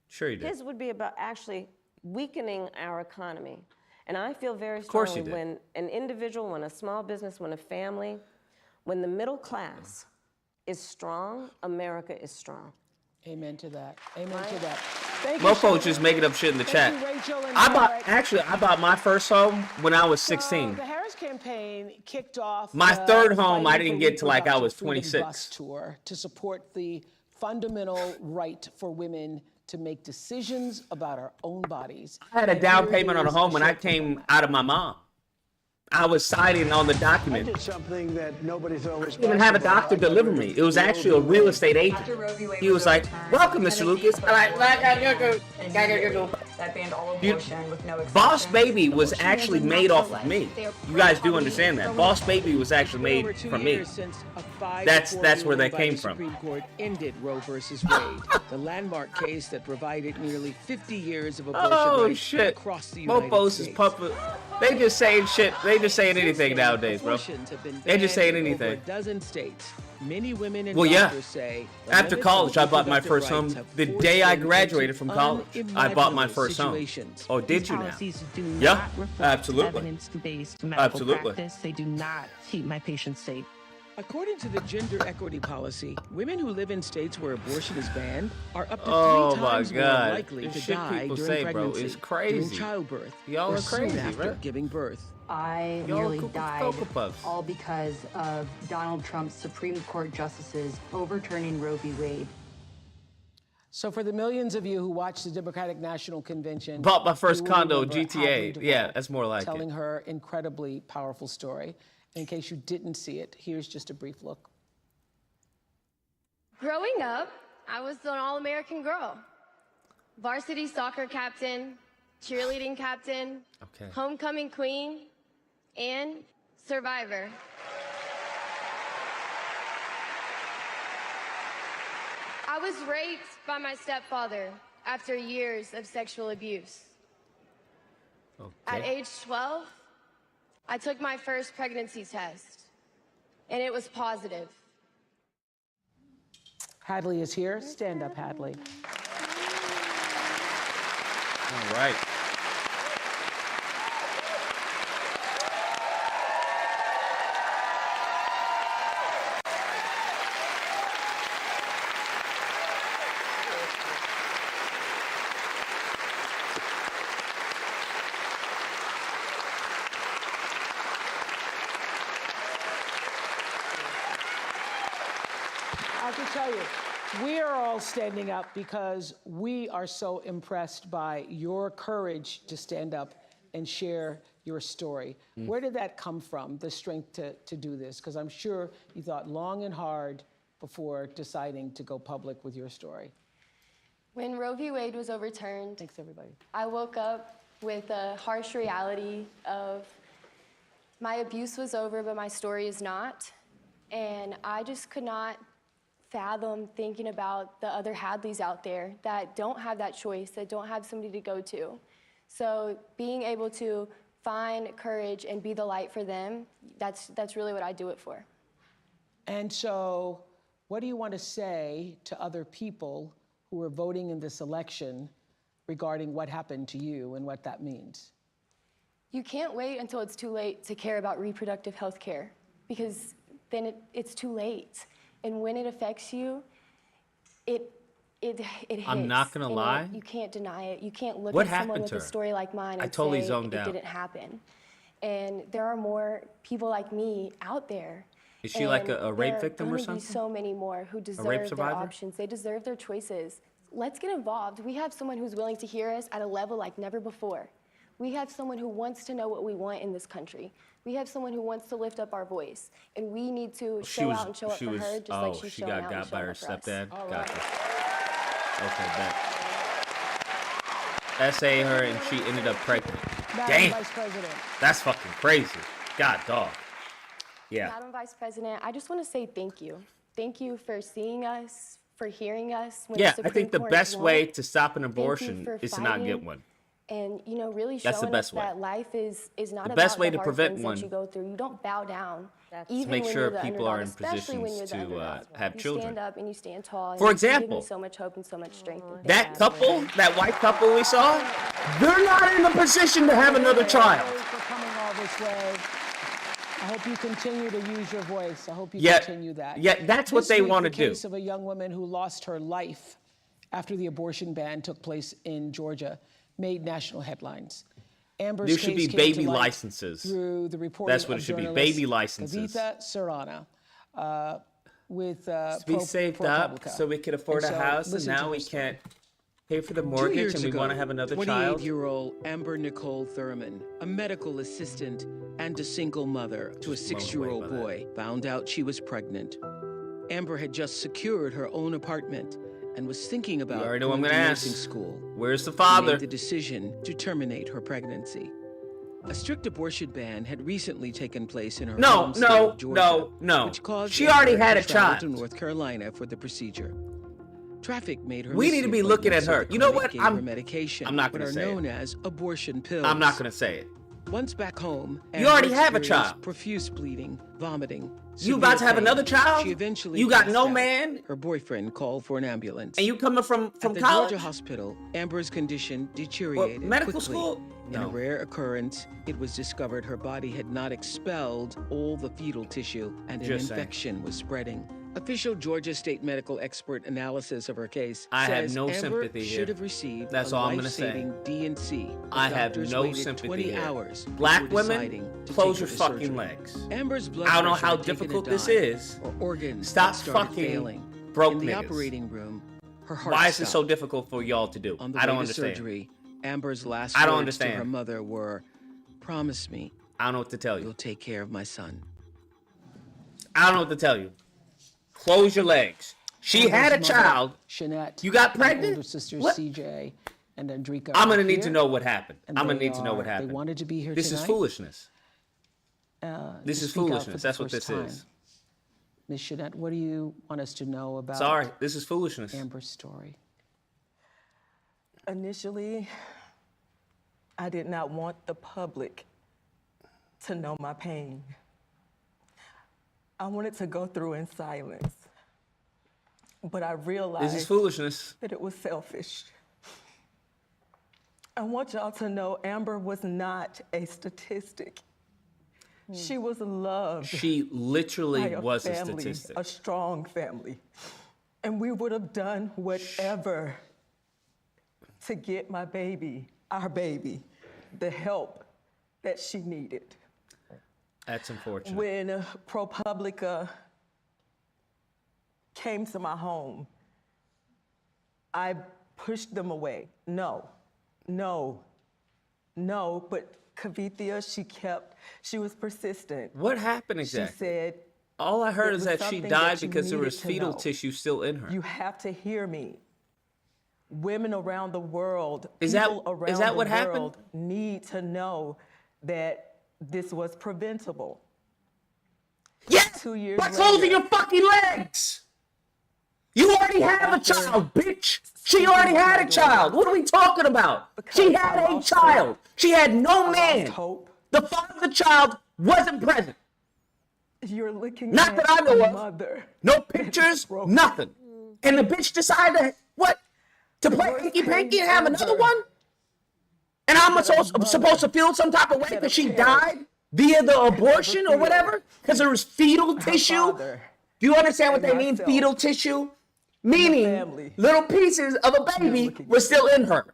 Sure you did. His would be about actually weakening our economy. And I feel very course strongly you did. when an individual, when a small business, when a family, when the middle class is strong, America is strong. Amen to that. Amen to that. Thank you, Mofo's Shelby. just making up shit in the Thank chat. you, Rachel and I Derek. bought my first home when I was 16. The Harris campaign kicked off My the third home I Fighting didn't for get till like I was Reproductive Freedom Bus 26. tour to support the fundamental right for women to make decisions about our own bodies. I had a down payment on a home when I came out of my mom. I was signing on the I document. did something that nobody's always I didn't even have a doctor deliver me. It was actually a real estate agent. He was like, "Welcome, Mr. Lucas." I'm like, That banned all Dude, abortion with no exceptions. Boss Baby was actually made off of me. You guys do understand that. Boss Baby was actually made from me. That's where that came from. Supreme Court ended Roe versus Wade, the landmark case that provided nearly 50 years of abortion Oh rights shit! across the United Mofos is States. puppet. They just saying shit. They just saying anything nowadays, bro. Abortions have been They just banned saying in over anything. a dozen states. Many women and Well, yeah. doctors say the After limits college, on I bought my reproductive first home. rights have The forced day I women graduated into from college, I bought my unimaginable first home. situations. Oh, did These you now? policies do Yeah, not reflect absolutely. evidence-based medical Absolutely. practice. They do not keep my patients safe. According to the gender equity policy, women who live in states where abortion is banned are up to Oh 3 my times more God. likely This to shit die people during say, bro, pregnancy, is crazy. during childbirth, Y'all or are crazy, soon after right? giving birth. I Y'all nearly Cocoa died, Puffs. all because of Donald Trump's Supreme Court justices overturning Roe v. Wade. So for the millions of you who watched the Democratic National Convention, Bought my first you will condo, remember GTA. Adley Yeah, Duvall that's more like telling it. her incredibly powerful story. In case you didn't see it, here's just a brief look. Growing up, I was an all-American girl. Varsity soccer captain, cheerleading captain, homecoming queen, and survivor. I was raped by my stepfather after years of sexual abuse. At age 12, I took my first pregnancy test, and it was positive. Hadley is here. Stand up, Hadley. All right. I can tell you, we are all standing up because we are so impressed by your courage to stand up and share your story. Where did that come from, the strength to do this? Because I'm sure you thought long and hard before deciding to go public with your story. When Roe v. Wade was overturned, thanks everybody. I woke up with a harsh reality of my abuse was over, but my story is not. And I just could not fathom thinking about the other Hadleys out there that don't have that choice, that don't have somebody to go to. So being able to find courage and be the light for them, that's really what I do it for. And so what do you want to say to other people who are voting in this election regarding what happened to you and what that means? You can't wait until it's too late to care about reproductive health care, because then it's too late. And when it affects you, it hits. I'm not gonna lie. You can't deny it. You can't look What at someone happened with to a her? story like mine and I totally say zoned it out. didn't happen. And there are more people like me out there. Is she like And a rape there are victim or gonna be something? so many more who deserve their survivor? options. They deserve their choices. Let's get involved. We have someone who's willing to hear us at a level like never before. We have someone who wants to know what we want in this country. We have someone who wants to lift up our voice. And we need to show out and show up for her just like she's she showing got out and got by showing her up for us. stepdad. All Gotcha. right. Okay, bet. SA her and she ended up pregnant. Madam Damn. Vice President. That's fucking crazy. God dog. Yeah. Madam Vice President, I just want to say thank you. Thank you for seeing us, for hearing us. When Yeah, the I think Supreme the Court best way won't. to stop an Thank you abortion for is to not get fighting. one. And really That's the showing best us way. that life is not The about best way the to hard prevent things one that you go through. You don't bow down, even make when sure you're the people are underdog, in especially when positions you're the to underdog. have you children. stand up and you stand tall. And For you example, give me so much hope and so much strength. and That thank you. couple, that white couple we saw, they're not in a position to have another child. Thank you for coming all this way. I hope you continue to use your voice. I hope you Yeah, continue that. yeah, that's what This they week, wanna the do. case of a young woman who lost her life after the abortion ban took place in Georgia made national headlines. Amber's There should case be came to baby light licenses. through the reporting That's what of it should be, journalist baby licenses. Kavitha Sarana, with We saved up ProPublica. so we could afford And a so house, and listen to now her we story. can't pay for the 2 mortgage, years and we ago, want to have another child. 28-year-old Amber Nicole Thurman, a medical assistant and a single mother to a Just blown away 6-year-old by that. boy, found out she was pregnant. Amber had just secured her own apartment and was thinking about already know what I'm going to gonna nursing ask. school. Where's the She father? made the decision to terminate her pregnancy. A strict abortion ban had recently taken place in her home state of Georgia, which caused She already Amber had to a travel child. to North Carolina for the procedure. Traffic made her. We miss need to the be looking appointment, at her. so the You know clinic what? gave her medication, I'm not what gonna are say it. known as abortion pills. I'm not gonna say it. Once back home, You already Amber have a experienced child. Profuse bleeding, vomiting. You about to severe have pain. another child? She eventually You got passed no out. man? Her boyfriend called for an ambulance. And you coming from At the college? Georgia hospital, Amber's condition deteriorated medical quickly. school? In a No. rare occurrence, it was discovered her body had not expelled all the fetal tissue, and an Just saying. infection was spreading. Official Georgia state medical expert analysis of her case I have says no Amber sympathy should here. have received That's a all I'm gonna say. life-saving D&C. but I have doctors no waited sympathy 20 here. hours Black before women, deciding to close take your her to fucking surgery. legs. Amber's blood I don't know pressure how had taken a difficult this dive. is. Her organs Stop had started fucking failing. broke In the niggas. operating room, Her heart Why is it so stopped. difficult for y'all to do? On the I don't way to understand. surgery, Amber's last I don't words to her understand. mother were, "Promise me I don't know what to tell you. you'll take care of my son." I don't know what to tell you. Close your legs. She Amber's had a mother, child. Shanette. You got and pregnant? older sisters What? CJ and Andrika. I'm gonna are need to here, know what happened. and I'm gonna they need to know what are- happened. They wanted to be here This tonight. is foolishness. This to is speak out for foolishness. the That's what first this time. is. Ms. Shanette, what do you want us to know about Sorry, this is foolishness. Amber's story? Initially, I did not want the public to know my pain. I wanted to go through in silence, but I realized This is foolishness. that it was selfish. I want y'all to know Amber was not a statistic. She was loved. She literally by a was a family, statistic. a strong family. And we would have done whatever to get my baby, our baby, the help that she needed. That's unfortunate. When ProPublica came to my home, I pushed them away. No, but Kavithia, she was persistent. What happened She exactly? said, All I heard "It is was that she something died that you because there needed was to fetal know. tissue still in her. You have to hear me. Women around the world, Is that- people around is that the what happened? world need to know that this was preventable. Yes, 2 years by later, closing your fucking legs. You already have a child, bitch. She already had a child. What are we talking about? She had a child. She had no man. The father of the child wasn't present. You're looking Not at that I know a of. mother. No pictures, nothing. And the bitch decided what? To play Pinky Pinky and have another one? And I'm supposed to feel some type of way because she died via the abortion or whatever? Because there was fetal tissue? Do you understand what they mean, fetal tissue? Meaning little pieces of a baby were still in her.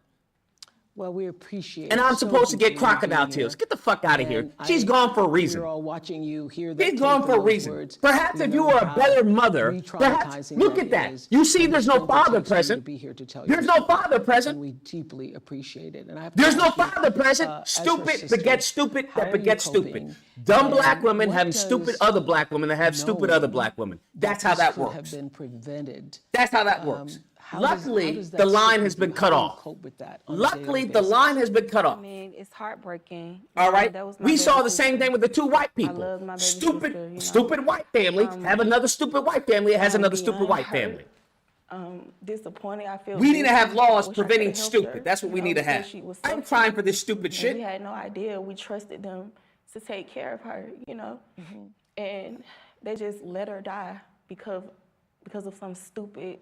Well, we appreciate. And I'm so supposed to get appreciate you crocodile being tears. here. Get the fuck out of here. And She's gone for a reason. We're all watching you hear that. She's gone tape for a and those reason. words. Perhaps We if you know were a how better mother, perhaps re-traumatizing look at that. is. You see, And there's it no still father takes you to present. be here to tell There's your no story. father present. And we deeply appreciate it. And I have to There's no ask you, father present. as her Stupid sister, begets stupid how that are you begets coping? stupid. Dumb And black women what having does stupid other black women that have stupid other black women. That's how this that could works. have been prevented. That's how that works. How Luckily, does that the line sit has with been you? cut How do you off. cope with that on a Luckily, daily the basis? line has been cut off. I mean, it's heartbreaking. All right. That was my We baby saw the sister. same thing with the two white people. love my baby Stupid, sister, you know. stupid white family have another stupid white family that has another stupid beyond white hurt, family. Disappointed. I feel We need to have guilty. I laws wish I preventing could've helped stupid. her, That's what we need to because have. she was I'm suffering. trying for this stupid And shit. we had no idea. We trusted them to take care of her, you know, and they just let her die because of some stupid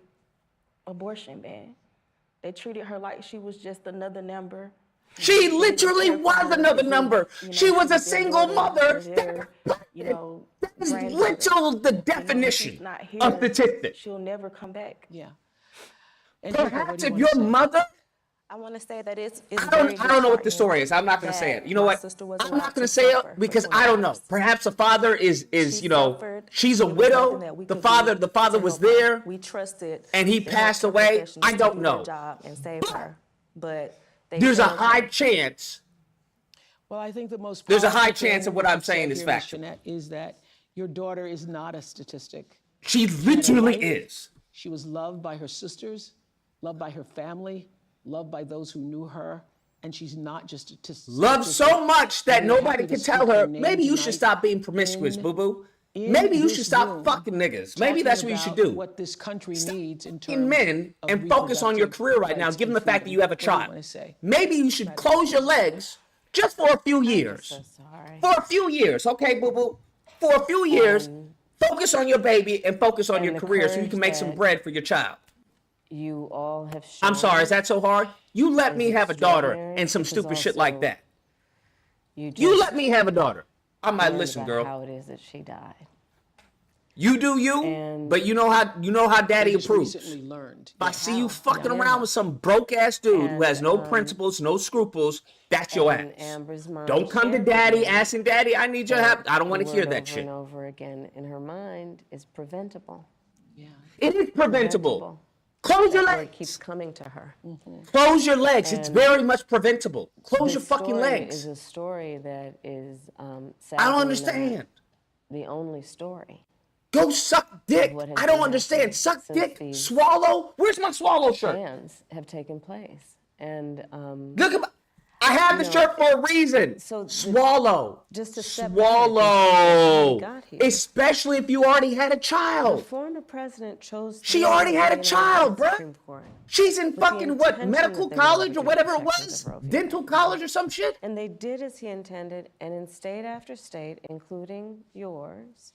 abortion ban. They treated her like she was just another number. She literally was another number. She was a single mother. You know, That is granddaughter. literal the You know, definition she's not of here, statistic. She'll never come back. Yeah. Perhaps if your mother, I want to say that it's I don't know what the story is. I'm not going to say it. You know what? I'm not going to say it because I don't know. Perhaps the father is you know, she's a widow. The father was there. We trusted, and he passed away. I don't know. Job and save her, but There's a high chance. Well, I think the most There's a high powerful chance of thing what you I'm said saying is here, factual. Jeanette, is that your daughter is not a statistic. She had a literally life. is. She was loved by her sisters, loved by her family, loved by those who knew her, and she's not just a statistic. Loved so much that And we're nobody happy can to tell speak her, your name maybe you should tonight stop being promiscuous, in- boo-boo. in Maybe you this should stop room, fucking niggas. Maybe that's what you should talking do. about What this country needs in Fucking terms men of and focus on your reproductive career right now, rights given and the fact that freedom. you have a What do you child. wanna say? Maybe you should close your legs just for a few years. For a few years, okay, boo-boo? For a few years, focus on your baby and focus on and your the career so you courage can make some that bread for your child. You all have shown. I'm sorry, is that so hard? You let me have a daughter extraordinary and some because stupid shit like also that. You You let me have a daughter. I might learned listen, about girl. How it is that she died. You do you, but you know how daddy Just approves. recently learned. If I see you fucking around with some broke ass dude who has no principles, no scruples, that's your ass. And Amber's mom Don't come to shared daddy with me asking daddy, I need your help. I don't want the to hear word that over shit. and over again in her mind is preventable. It is preventable. Close your that legs. keeps coming to her. Close your legs. It's And very much preventable. Close your this fucking story legs. is a story that is sadly I don't understand. not the only story. Go suck dick. What has I don't been understand. happening Suck since dick. these Swallow. Where's my swallow shirt? bans have taken place. And Look at my, I have the shirt for a reason. Swallow. Just to step Swallow. back, got here. Especially if you already had a The child. former president chose. She already had a child, bruh. bruh. She's in fucking what, medical college or whatever it was? Dental college or some shit? And they did as he intended, and in state after state, including yours,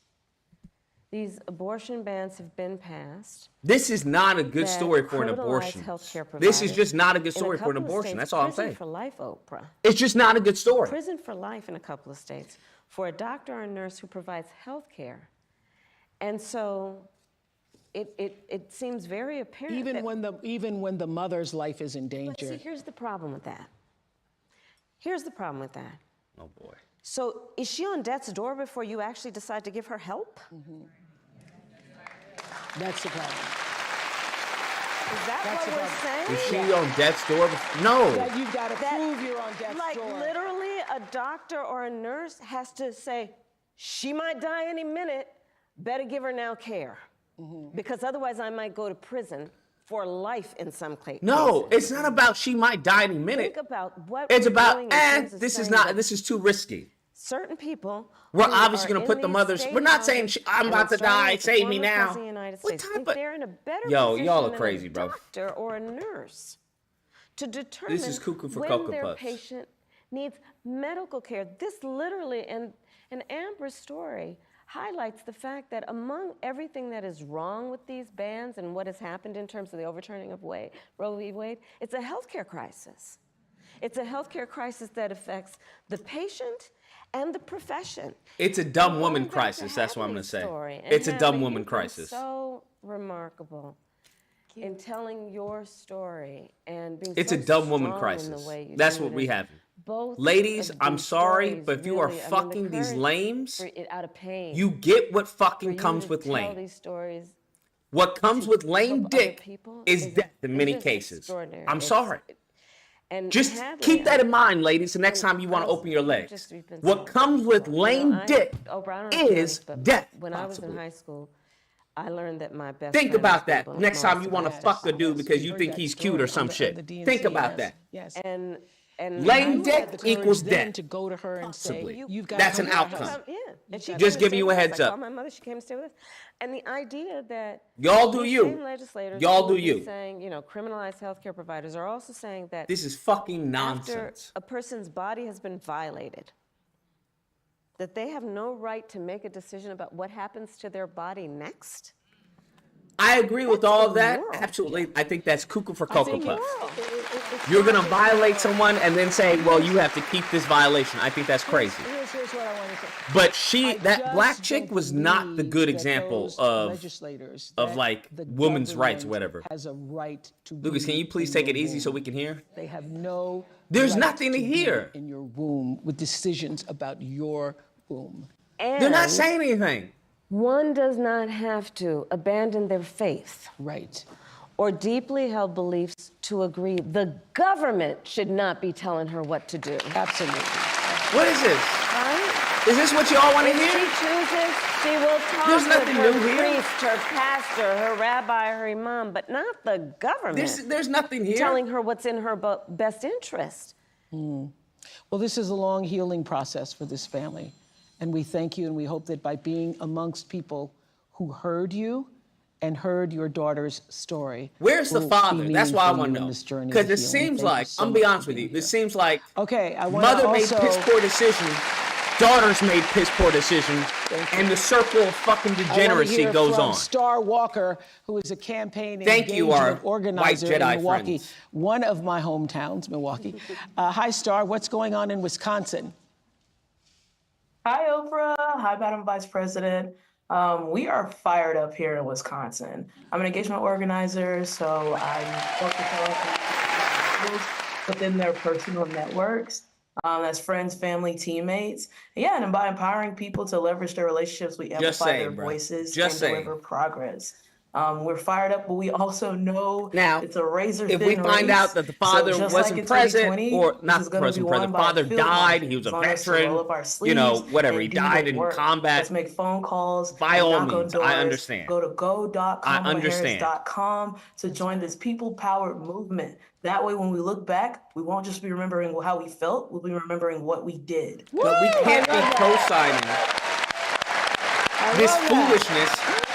these abortion bans have been passed. This is not a good that story for an criminalize abortion. healthcare This is providers. just not a good In story for an couple of abortion. states, That's all I'm prison saying. for life, Oprah. It's just not a good story. Prison for life in a couple of states for a doctor or nurse who provides health care. And so it seems very apparent Even when the mother's life is in But danger. see, here's the problem with that. Here's the problem with that. Oh boy. So is she on death's door before you actually decide to give her help? That's the problem. Is that That's what the we're problem. saying? Is she on death's door? No. That you've got to prove you're on death's Like door. literally a doctor or a nurse has to say, she might die any minute, better give her now care. Because otherwise I might go to prison for life in some cases. No, it's not about she might die any minute. Think about what It's we're about, doing in terms of this is saying not, that this is too risky. certain people. We're who obviously are going to in put the these mothers, state we're not saying houses, I'm and about to starting die, with the save me former now. president of the United States, think they're in a better Yo, position y'all are than crazy, a bro. doctor or a nurse to determine This is cuckoo for when Cocoa their Puffs. patient needs medical care. This literally, and Amber's story highlights the fact that among everything that is wrong with these bans and what has happened in terms of the overturning of Roe v. Wade, it's a healthcare crisis. It's a healthcare crisis that affects the patient and the profession. It's a dumb woman crisis, that's what I'm going to say. It's a dumb woman crisis. So remarkable in telling your story and being It's so a dumb woman strong in crisis. the way you That's do what it. we have. Both Ladies, of I'm these sorry, stories but if you are really, the fucking these courage lames, for it out of pain, you get what for fucking you comes to with tell lame. these stories What comes with lame help other dick people is is- death in it's many just cases. extraordinary. I'm It's- sorry. And Just Hadley, keep that I- in mind, ladies, the next and time you want to I was- open your legs. just- we've been What saying comes this with before. You know, lame I- dick Oprah, I don't know if you know is this, but death. When I was in possibly. high school, I learned that my best Think friend about was that. being Next time you molested want to by fuck a stepfather. dude because you think he's cute or some shit. Think about that. Yes. And Lame You dick had the courage equals then death. to go to her and Possibly. say, you've got That's to an come to our outcome. house. Yeah, and she Just came and giving stayed you a with us. heads I up. called my mother, she came and stayed with us. And the idea that Y'all do these you. same legislators Y'all who do will be you. saying, criminalize healthcare providers are also saying that This is fucking after nonsense. a person's body has been violated, that they have no right to make a decision about what happens to their body next. I agree with all of that. Absolutely. I think that's cuckoo for Cocoa Puffs. You're going to violate someone and then say, well, you have to keep this violation. I think that's crazy. Here's what I want to say. But that black just chick don't was not the good that example those of legislators, of that like the women's rights or government whatever. Has a right to Lucas, can be you please in take your it easy so womb. we can hear? They have no. There's right nothing to be hear. in your womb with decisions about your womb. They're not saying anything. One does not have to abandon their faith. Right. Or deeply held beliefs to agree the government should not be telling her what to do. Absolutely. What is this? Right? Is this what you all want to If hear? she chooses, she will talk There's with nothing her new here. priest, her pastor, her rabbi, her imam, but not the government. There's nothing here. Telling her what's in her best interest. Well, this is a long healing process for this family. And we thank you and we hope that by being amongst people who heard you and heard your daughter's story. Where's the will be father? That's what I meaningful want in to know. this journey Because of it healing. seems Thank you like, so I'm much be for honest with being you, this here. seems like okay, I want mother to made also, piss poor decisions, daughters made piss poor decisions, and the circle of fucking I wanna degeneracy hear goes from on. Star Walker, who is a campaign Thank you, our engagement organizer white Jedi in Milwaukee, friends. one of my hometowns, Milwaukee. Hi, Star. What's going on in Wisconsin? Hi, Oprah. Hi, Madam Vice President. We are fired up here in Wisconsin. I'm an engagement organizer, so I focus on within their personal networks as friends, family, teammates. Yeah, and by empowering people to leverage their relationships, we amplify their voices and deliver progress. We're fired up, but we also know Now, it's a razor thin if we find race. out that the father So just wasn't like in present, 2020, or this not is the gonna be present, won by a father field died, marshal. he was a It's on us to roll veteran, up our you know, sleeves whatever, and he do the died in work. combat. Let's make phone calls. By and all knock on means, doors. I understand. Go to understand. go.kamalaharris.com to join this people-powered movement. That way, when we look back, we won't just be remembering how we felt. We'll be remembering what we did. But we can't be co-signing this foolishness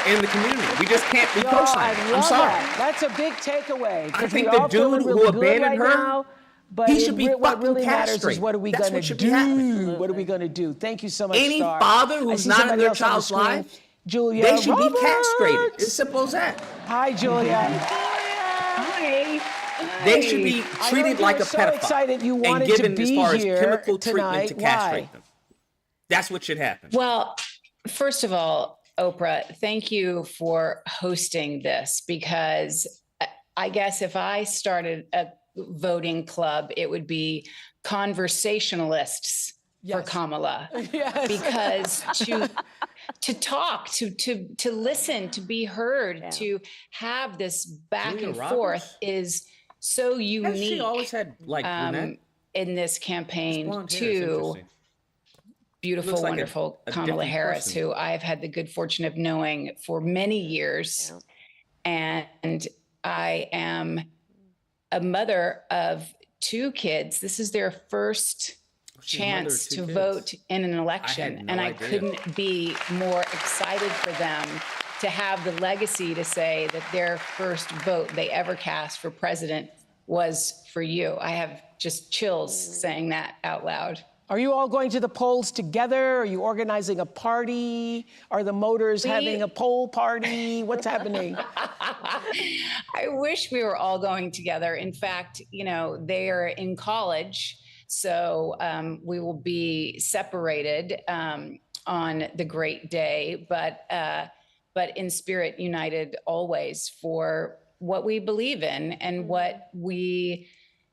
in the community. We just can't be co-signing. I'm sorry. That's a big takeaway. I 'cause think we're the all feeling dude really who good abandoned right her, now, but he should be what fucking really matters is castrated. what are we That's going what to should be happening. do? What are we going to do? Thank you so much, Any Star. father I who's see not in somebody their else on the child's screen. life, Julia they should be Roberts. castrated. It's simple as that. Hi, Julia. Hi. They should be I treated heard like you a were so pedophile excited you and wanted given to as be far as here chemical treatment tonight. to castrate Why? them. That's what should happen. Well, first of all, Oprah, thank you for hosting this, because I guess if I started a voting club, it would be conversationalists for Kamala. Yes. Because to talk, to listen, to be heard, to have this back Julia and Roberts? forth is so unique. Has she always had like brunette? In this campaign blonde hair is to interesting. beautiful, Looks like wonderful a Kamala different Harris, person. who I've had the good fortune of knowing for many years. And I am a mother of 2 kids. This is their first She's a mother of chance 2 to kids. vote in an election. no And I idea. couldn't be more excited for them to have the legacy to say that their first vote they ever cast for president was for you. I have just chills saying that out loud. Are you all going to the polls together? Are you organizing a party? Are the Motors having a poll party? What's happening? I wish we were all going together. In fact, you know, they are in college, so we will be separated on the great day, but in spirit united always for what we believe in and what we,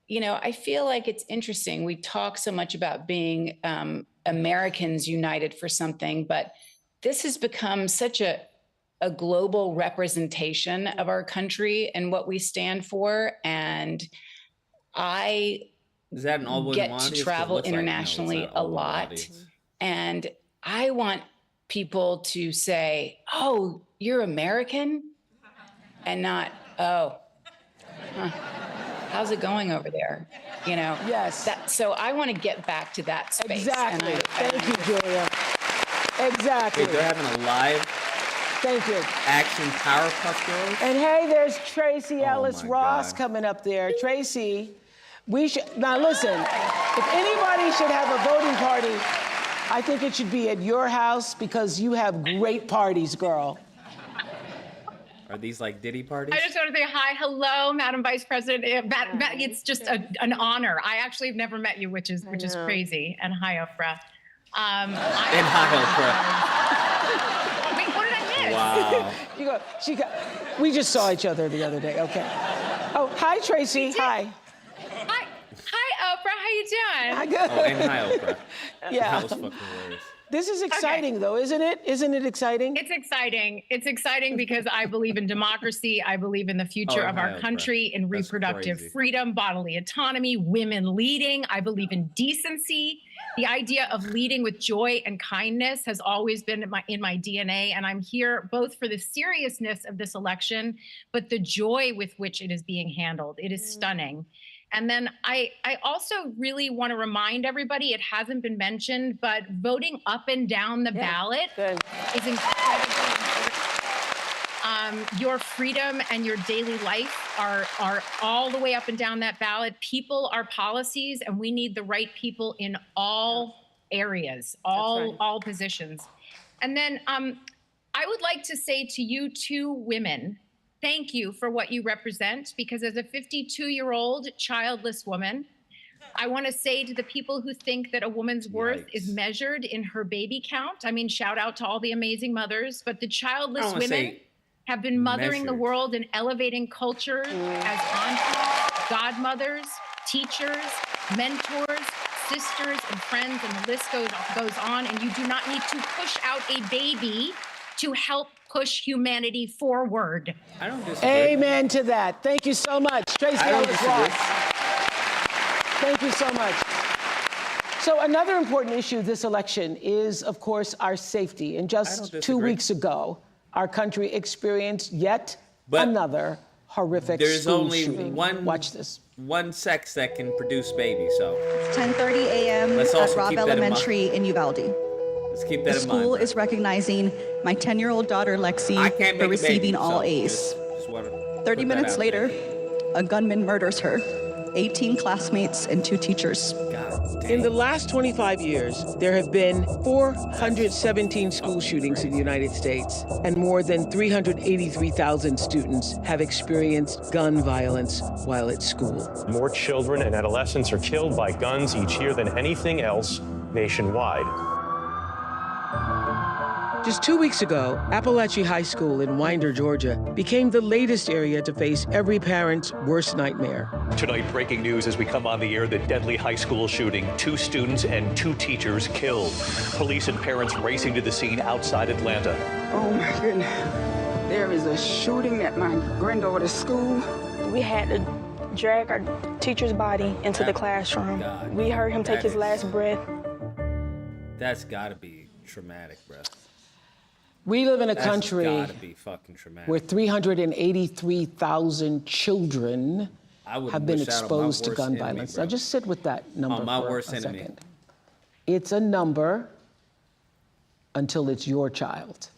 you know, I feel like it's interesting. We talk so much about being Americans united for something, but this has become such a global representation of our country and what we stand for. And I Is that an all-women get audience? to 'Cause it travel looks like, no, it's internationally not a all-women lot. audience. And I want people to say, oh, you're American? And not, oh, huh, how's it going over there? You know? Yes. So I want to get back to that space. Exactly. And Thank you, Julia. Exactly. Wait, they're having a live Thank you. action Powerpuff Girls? And hey, there's Tracy Ellis my Ross God. coming up there. Tracy, we should, now listen, if anybody should have a voting party, I think it should be at your house because you have great parties, girl. Are these like Diddy parties? I just want to say hi, hello, Madam Vice President. It's just an honor. I actually have never met you, which is crazy. And hi, Oprah. And hi, Wait, what did I miss? Wow. We just saw each other the other day, okay. Oh, hi, Tracy, hi. Hi, Oprah. How you doing? Hi, good. Oh, and hi, Oprah. Yeah. That was fucking hilarious. This is exciting, though, isn't it? Isn't it exciting? It's exciting. It's exciting because I believe in democracy. I believe in the future of our country, in reproductive freedom, bodily autonomy, women leading. I believe in decency. The idea of leading with joy and kindness has always been in my DNA. And I'm here both for the seriousness of this election, but the joy with which it is being handled. It is stunning. And then I also really want to remind everybody, it hasn't been mentioned, but voting up and down the ballot is incredibly important. Your freedom and your daily life are all the way up and down that ballot. People are policies, and we need the right people in all areas, all positions. And then I would like to say to you 2 women, thank you for what you represent, because as a 52-year-old childless woman, I want to say to the people who think that a woman's worth is measured in her baby count. I mean, shout out to all the amazing mothers, but the childless women have been mothering the world and elevating culture as aunties, godmothers, teachers, mentors, sisters, and friends, and the list goes on. And you do not need to push out a baby to help push humanity forward. I don't disagree. Amen to that. Thank you so much. Tracy I don't Ellis disagree. Ross. Thank you so much. So another important issue this election is, of course, our safety. And just 2 weeks ago, our country experienced yet another horrific There's school only shooting. Watch this. one sex that can produce babies, so. It's 10:30 a.m. Let's at also Robb keep that in mind. Elementary in Uvalde. Let's keep The that in mind. school is recognizing my 10-year-old daughter, Lexi, I can't for make a receiving baby, all so A's. just wanna 30 put that minutes out later, there. a gunman murders her, 18 classmates and 2 teachers. In the last 25 years, there have been 417 school shootings in the United States, and more than 383,000 students have experienced gun violence while at school. More children and adolescents are killed by guns each year than anything else nationwide. Just 2 weeks ago, Appalachia High School in Winder, Georgia, became the latest area to face every parent's worst nightmare. Tonight, breaking news as we come on the air, the deadly high school shooting, 2 students and 2 teachers killed. Police and parents racing to the scene outside Atlanta. Oh my goodness. There is a shooting at my granddaughter's school. We had to drag our teacher's body into the classroom. We heard him take his last breath. That's gotta be traumatic, bro. We live in a That's country gotta be fucking traumatic. where 383,000 children I wouldn't have been wish that on my exposed to worst gun enemy, violence. bro. Now just sit with that number On my for worst a enemy. second. It's a number until it's your child.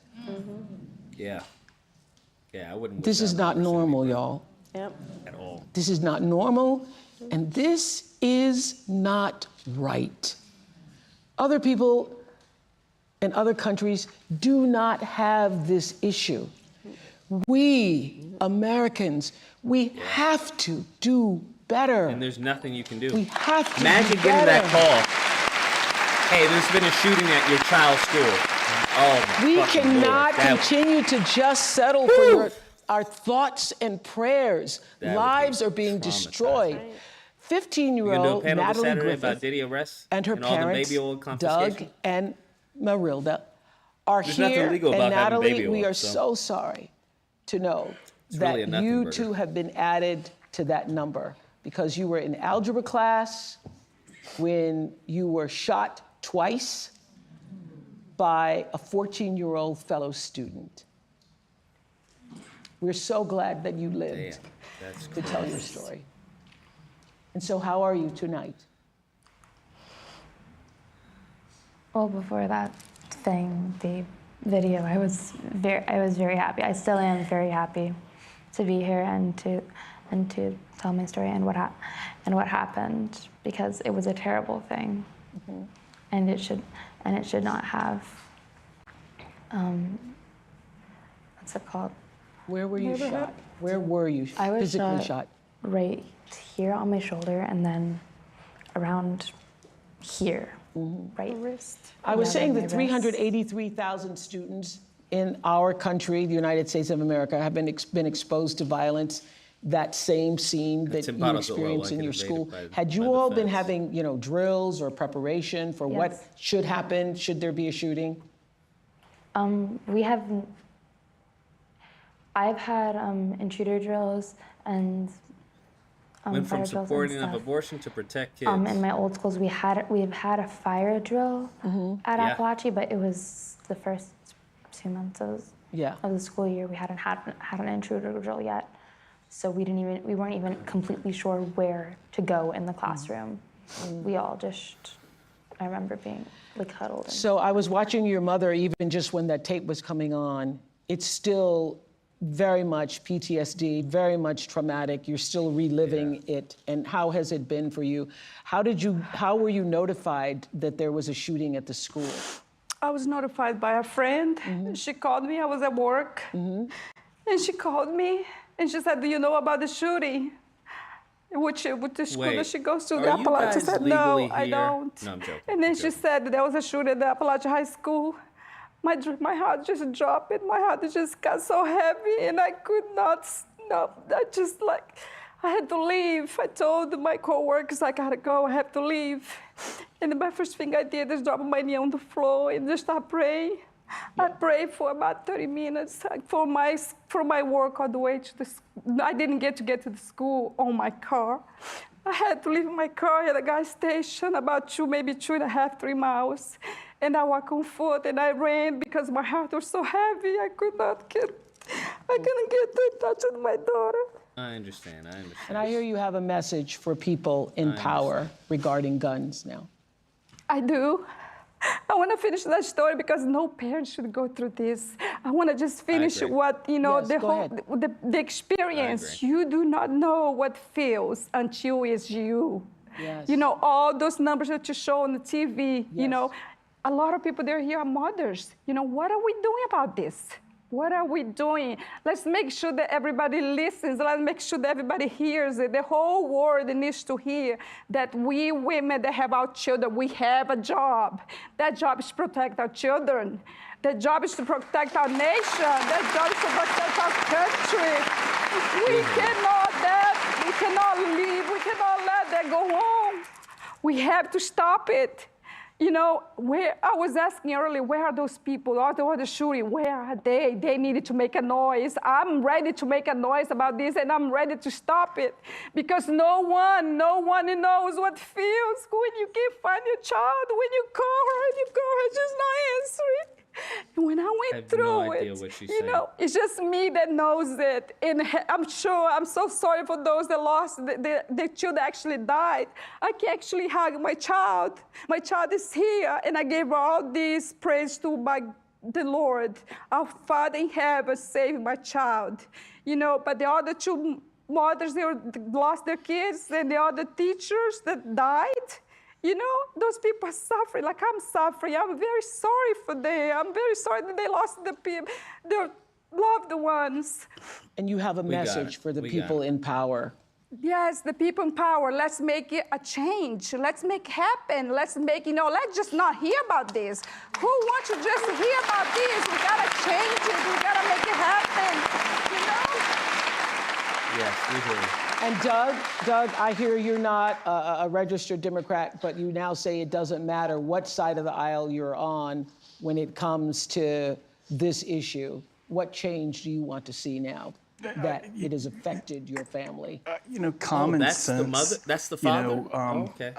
Yeah. Yeah, I wouldn't wish This that is on my not worst normal, enemy, y'all. bro, at all. This is not normal, and this is not right. Other people in other countries do not have this issue. We, Americans, we have to do better. And there's nothing you can do. We have to Imagine do getting that better. call. Hey, there's been a shooting at your child's school. Oh, my We fucking cannot Lord. That- continue to just settle for our thoughts and prayers. That would Lives be are being traumatizing. destroyed. You gonna do a 15-year-old panel this Natalie Saturday about Griffith Diddy arrests and her and all the parents, baby oil Doug confiscation? and Marilda, are There's here. nothing legal and about having Natalie, baby we oil, are so sorry to know It's that really a nothing you burger. two have been added to that number because you were in algebra class when you were shot twice by a 14-year-old fellow student. We're so glad that you lived That's to tell your story. And so how are you tonight? Well, before that thing, the video, I was very happy. I still am very happy to be here and to tell my story and what happened, because it was a terrible thing, and it should not have. What's it called? Where were you shot? Where were you I was physically shot? Right here on my shoulder, and then around here, right wrist. I was Yeah, saying my that wrist. 383,000 students in our country, the United States of America, have been exposed to violence. That same scene that Tim you Bottles of oil experienced like in your invaded school. by Had the you all been feds. having, drills or preparation for what Yes. should happen should there be a shooting? We have. I've had intruder drills and Went from fire drills and supporting of stuff. abortion to protect kids. In my old schools, we've had a fire drill at Yeah. Appalachia, but it was the first 2 months of Yeah. the school year. We hadn't had an intruder drill yet, so we weren't even completely sure where to go in the classroom. We all just, I remember being like huddled. So I was watching your mother, even just when that tape was coming on. It's still very much PTSD, very much traumatic. You're still reliving it. And how has it been for you? How were you notified that there was a shooting at the school? I was notified by a friend. She called me. I was at work. And she called me and she said, "Do you know about the shooting?" Which with the school Wait, that she goes to, are the you Appalachia. I guys said, "No, legally I here?" don't." No, I'm joking. And then she said there was a shooting at the Appalachia High School. My heart just dropped. My heart just got so heavy, and I could not stop. I had to leave. I told my coworkers, I gotta go. I have to leave. And my first thing I did is drop my knee on the floor and just start praying. I prayed for about 30 minutes for my work all the way to the I didn't get to the school on my car. I had to leave my car at a gas station about maybe 2.5, 3 miles. And I walked on foot and I ran because my heart was so heavy. I couldn't get in touch with my daughter. I understand. And I hear you have a message for people in power regarding guns now. I do. I want to finish that story because no parent should go through this. I want to just finish what, Yes, the experience. You do not know what feels until it's you. Yes. You know, all those numbers that you show on the TV, you know, a lot of people there here are mothers. You know, what are we doing about this? What are we doing? Let's make sure that everybody listens. Let's make sure that everybody hears it. The whole world needs to hear that we women that have our children, we have a job. That job is to protect our children. That job is to protect our nation. That job is to protect our country. We cannot leave. We cannot let that go on. We have to stop it. You know, I was asking earlier, where are those people? All the shooting, where are they? They needed to make a noise. I'm ready to make a noise about this, and I'm ready to stop it. Because no one knows what feels when you can't find your child, when you call her and you call her, she's not answering. And when I went through it, know, it's just me that knows it. And I'm sure, I'm so sorry for those that lost, the child actually died. I can actually hug my child. My child is here, and I gave all this praise to the Lord. Our Father in heaven saved my child. You know, but the other two mothers, they lost their kids, and the other teachers that died. You know, those people are suffering like I'm suffering. I'm very sorry for them. I'm very sorry that they lost their loved ones. And you have a message for the people in power. Yes, the people in power. Let's make it a change. Let's make it happen. Let's make, let's just not hear about this. Who wants to just hear about this? We gotta change it. We gotta make it happen. Yes, we hear you. And Doug, I hear you're not a registered Democrat, but you now say it doesn't matter what side of the aisle you're on when it comes to this issue. What change do you want to see now that it has affected your family? Common that's sense. The mother, that's the father? Okay.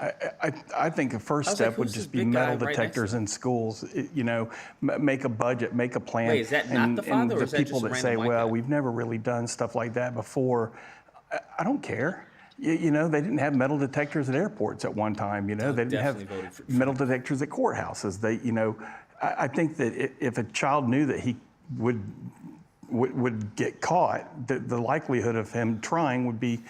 I think a first step would just be metal detectors in schools. Make a budget, make a plan. Wait, is that not the father, or is that people just that say, random white guy? we've never really done stuff like that before. I don't care. They didn't have metal detectors at airports at one time. They didn't have metal detectors at courthouses. I think that if a child knew that he would get caught, the likelihood of him trying would be,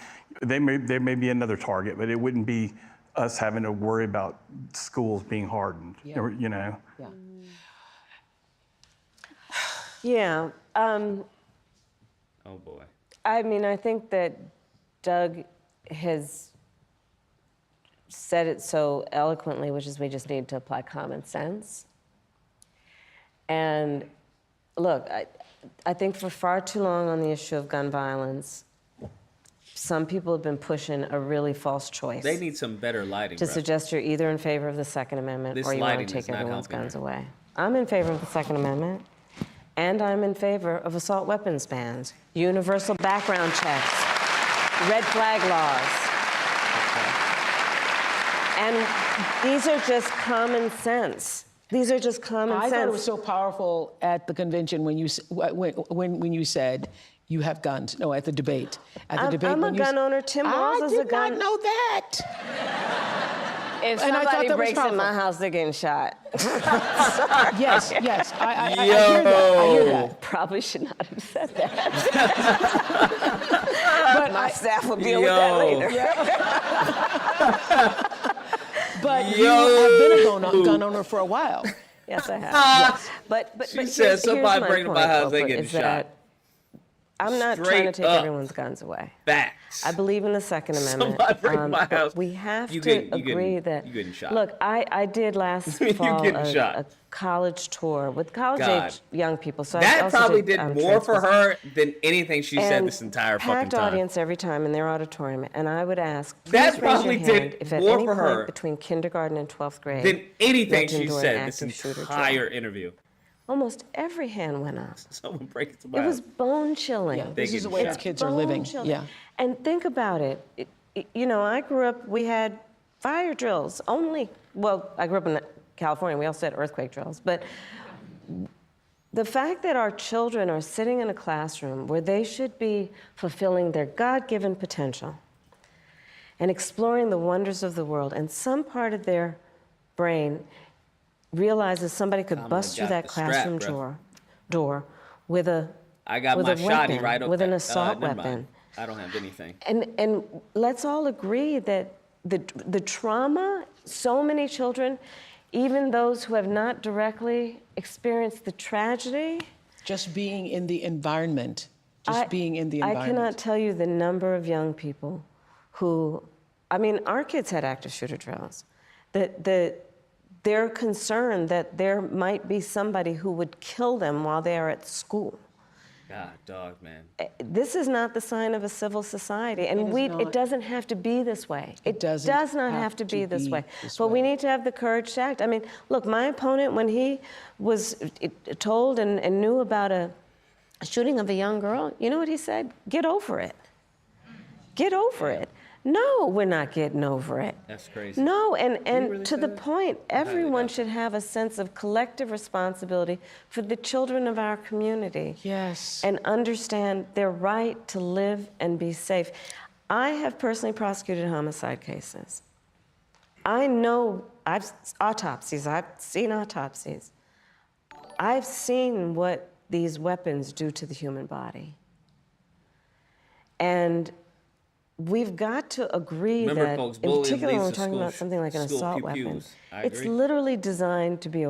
there may be another target, but it wouldn't be us having to worry about schools being hardened. Yeah. Yeah. Oh boy. I mean, I think that Doug has said it so eloquently, which is we just need to apply common sense. And look, I think for far too long on the issue of gun violence, some people have been pushing a really false choice. They need some better lighting. To suggest you're either in favor of the Second Amendment or you want to take everyone's guns away. I'm in favor of the Second Amendment. And I'm in favor of assault weapons bans, universal background checks, red flag laws. And these are just common sense. These are just common sense. I thought it was so powerful at the convention when you said you have guns. No, at the debate. At the debate, I'm a gun owner. Tim Walz is a gun. I did not know that. If somebody breaks in my house, they're getting shot. Yes. I hear that. Probably should not have said that. But my staff will deal with that later. But you have been a gun owner for a while. Yes, I have. Yes. But she said somebody bring to my house, they get shot. I'm not trying to take everyone's guns away. Facts. I believe in the Second Amendment. Somebody bring to my house. We have to agree that. You getting shot. Look, I did last fall a college tour with college-age young people. So that probably did more for her than anything she said this entire fucking packed time. audience every time in their auditorium, and I would ask, that please probably raise your hand did if at more any for point her between kindergarten and 12th grade than anything you she endured said an this active shooter entire drill. interview. almost every hand went up. Someone break it to It was bone chilling. Yeah, this is the way our kids are living. Yeah. And think about it. You know, I grew up, we had fire drills only. Well, I grew up in California. We also had earthquake drills. But the fact that our children are sitting in a classroom where they should be fulfilling their God-given potential and exploring the wonders of the world, and some part of their brain realizes somebody could bust through that classroom door with a I got with my a shoddy weapon, right up with an there. assault Never weapon. mind. I don't have anything. And let's all agree that the trauma, so many children, even those who have not directly experienced the tragedy. Just being in the environment, being in the environment. I cannot tell you the number of young people who, I mean, our kids had active shooter drills. They're concerned that there might be somebody who would kill them while they are at school. God, dog, man. This is not the sign of a civil society, and it doesn't have to be this way. It does not have to be this way. But we need to have the courage to act. I mean, look, my opponent, when he was told and knew about a shooting of a young girl, you know what he said? Get over it. Get over it. No, we're not getting over it. That's crazy. No, and really to the point, everyone should have a sense of collective responsibility for the children of our community. Yes. And understand their right to live and be safe. I have personally prosecuted homicide cases. I know, I've seen autopsies. I've seen what these weapons do to the human body. And we've got to agree Remember, that, folks, in bullying particular when we're leads to talking about something like an assault weapon, pew-pews. I it's agree. literally designed to be a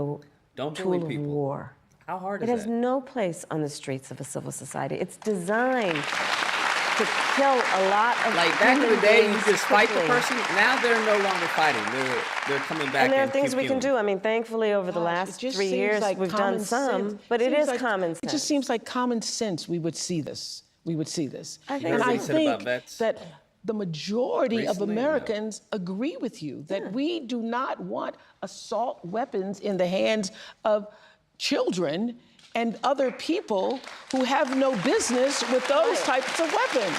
Don't tool bully of people. war. How hard It is has that? no place on the streets of a civil society. It's designed to kill a lot of Like back in the human day, you beings just fight the quickly. person. Now they're no longer fighting. They're coming back. And there are things we pew-pewing. can do. I mean, thankfully, over the last 3 years, we've done some, but it is common sense. It just seems like common sense we would see this. We would see this. I think And so. I You said about think vets that the majority of recently? No. Americans agree with you that we do not want assault weapons in the hands of children and other people who have no business with those types of weapons.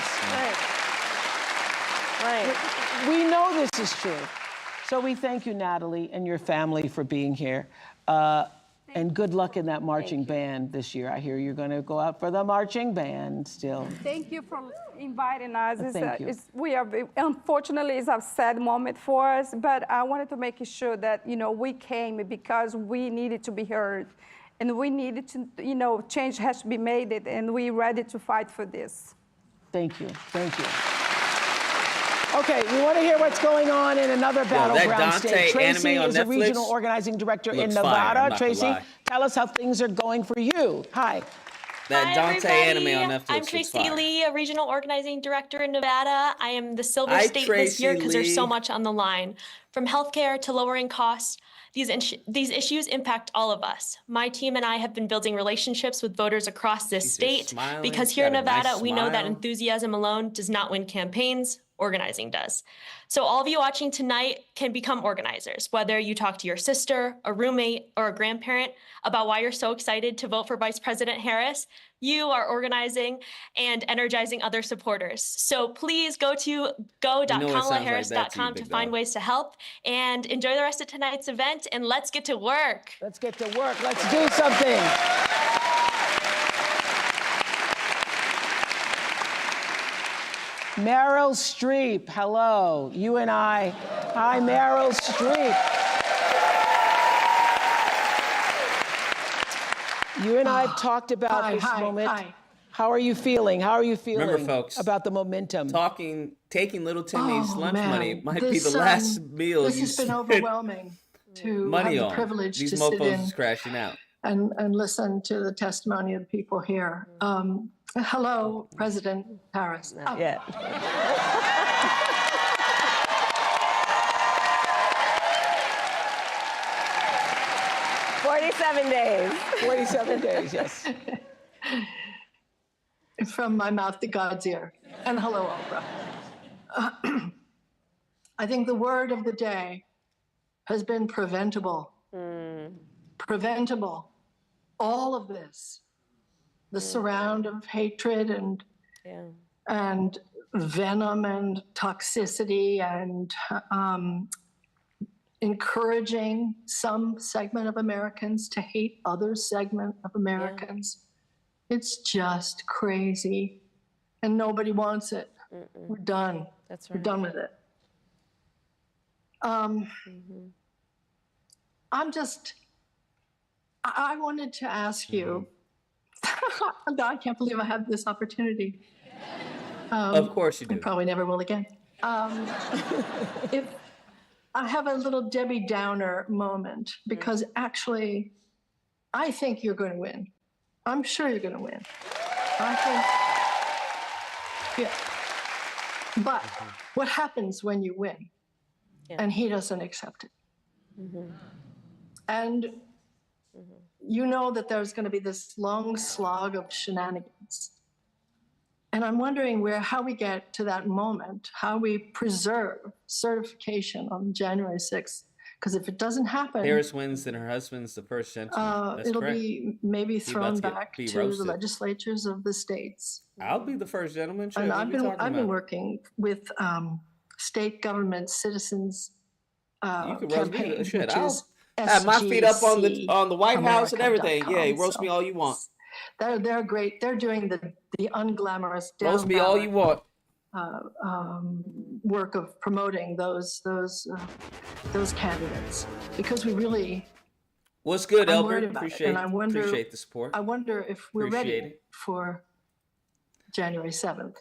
Right. We know this is true. So we thank you, Natalie, and your family for being here. And good luck in that marching band this year. I hear you're going to go out for the marching band still. Thank you for inviting us. Thank you. Unfortunately, it's a sad moment for us, but I wanted to make sure that, we came because we needed to be heard. And we needed to, change has to be made, and we're ready to fight for this. Thank you. Thank you. Okay, we want to hear what's going on in another battleground state. Tracy is a regional organizing director in Nevada. Tracy, tell us how things are going for you. Hi. That Dante anime on Netflix. I'm Tracy Lee, a regional organizing director in Nevada. I am the Silver State this year because there's so much on the line. From healthcare to lowering costs, these issues impact all of us. My team and I have been building relationships with voters across this state because here in Nevada, we know that enthusiasm alone does not win campaigns. Organizing does. So all of you watching tonight can become organizers, whether you talk to your sister, a roommate, or a grandparent about why you're so excited to vote for Vice President Harris. You are organizing and energizing other supporters. So please go to go.kamalaharris.com to find ways to help and enjoy the rest of tonight's event, and let's get to work. Let's get to work. Let's do something. Meryl Streep, hello. You and I. Hi, Meryl Streep. You and I have talked about this moment. Hi. How are you feeling? How are you feeling Remember, folks, about the momentum? Taking little Timmy's lunch money might be the last meal this you has been spend overwhelming to money have the on. privilege These to sit mofos in is crashing out. and listen to the testimony of the people here. Hello, President Harris. Not yet. "47 days. 47 days, yes. From my mouth to God's ear. And hello, Oprah. I think the word of the day has been preventable. Preventable. all of this, the surround of hatred and venom and toxicity and encouraging some segment of Americans to hate other segment of Americans. It's just crazy, and nobody wants it. We're done. That's right. We're done with it. I wanted to ask you, I can't believe I have this opportunity. Of course you do. I probably never will again. If I have a little Debbie Downer moment, because actually, I think you're going to win. I'm sure you're going to win. I think, yeah. But what happens when you win? And he doesn't accept it. And you know that there's going to be this long slog of shenanigans. And I'm wondering how we get to that moment, how we preserve certification on January 6th. Because if it doesn't happen, Harris wins and her husband's the first gentleman. That's it'll correct. be maybe thrown back to the roasted. legislatures of the states. I'll be the first gentleman. Sure, And what I've are we talking been about? working with state government citizens You can roast me. campaign, Shit, which I'll is have my feet up on the White House and everything. SGCAmerica.com. Yeah, roast me all you want. They're great. They're doing the unglamorous Roast me all you want. work of promoting those candidates, because we really. What's good, I'm Albert? worried about it, and I wonder, Appreciate the support. I wonder if we're Appreciate ready it. for January 7th,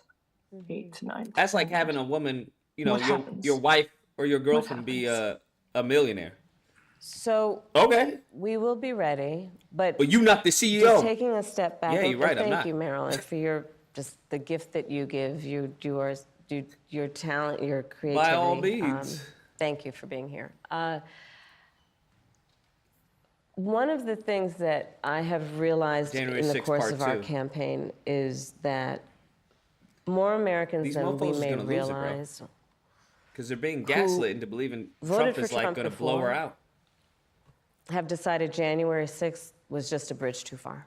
8th, 9th. That's like having a woman, What happens? your wife or your girlfriend be a millionaire. So Okay. we will be ready, but But you not the CEO. just taking a step back. Yeah, you're right, I'm Thank not. you, Marilyn, for just the gift that you give, your talent, your creativity. By all means. Thank you for being here. One of the things that I have realized January in the 6th, course part of our 2. campaign is that more Americans These than we mofos is may gonna lose it, bro. realize Because they're being gaslit into believing voted Trump is for like Trump going to blow her before. out. have decided January 6th was just a bridge too far.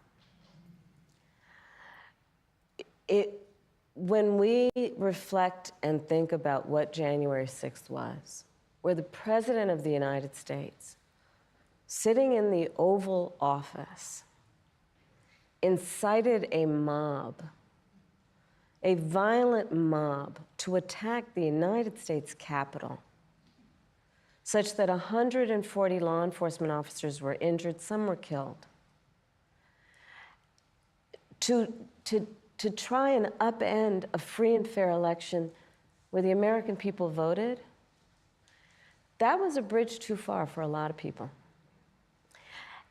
When we reflect and think about what January 6th was, where the President of the United States, sitting in the Oval Office, incited a mob, a violent mob, to attack the United States Capitol, such that 140 law enforcement officers were injured, some were killed. To try and upend a free and fair election where the American people voted, that was a bridge too far for a lot of people.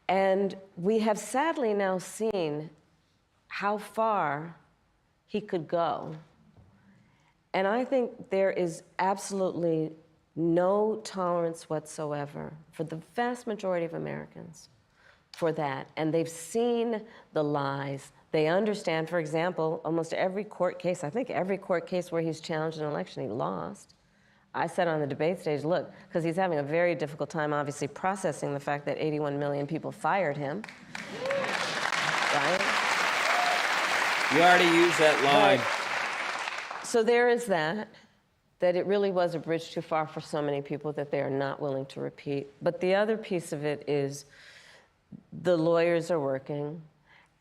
And we have sadly now seen how far he could go. And I think there is absolutely no tolerance whatsoever for the vast majority of Americans for that. And they've seen the lies. They understand, for example, almost every court case, I think every court case where he's challenged an election, he lost. I said on the debate stage, look, because he's having a very difficult time, obviously, processing the fact that 81 million people fired him, right? You already used that line. So there is that it really was a bridge too far for so many people that they are not willing to repeat. But the other piece of it is the lawyers are working.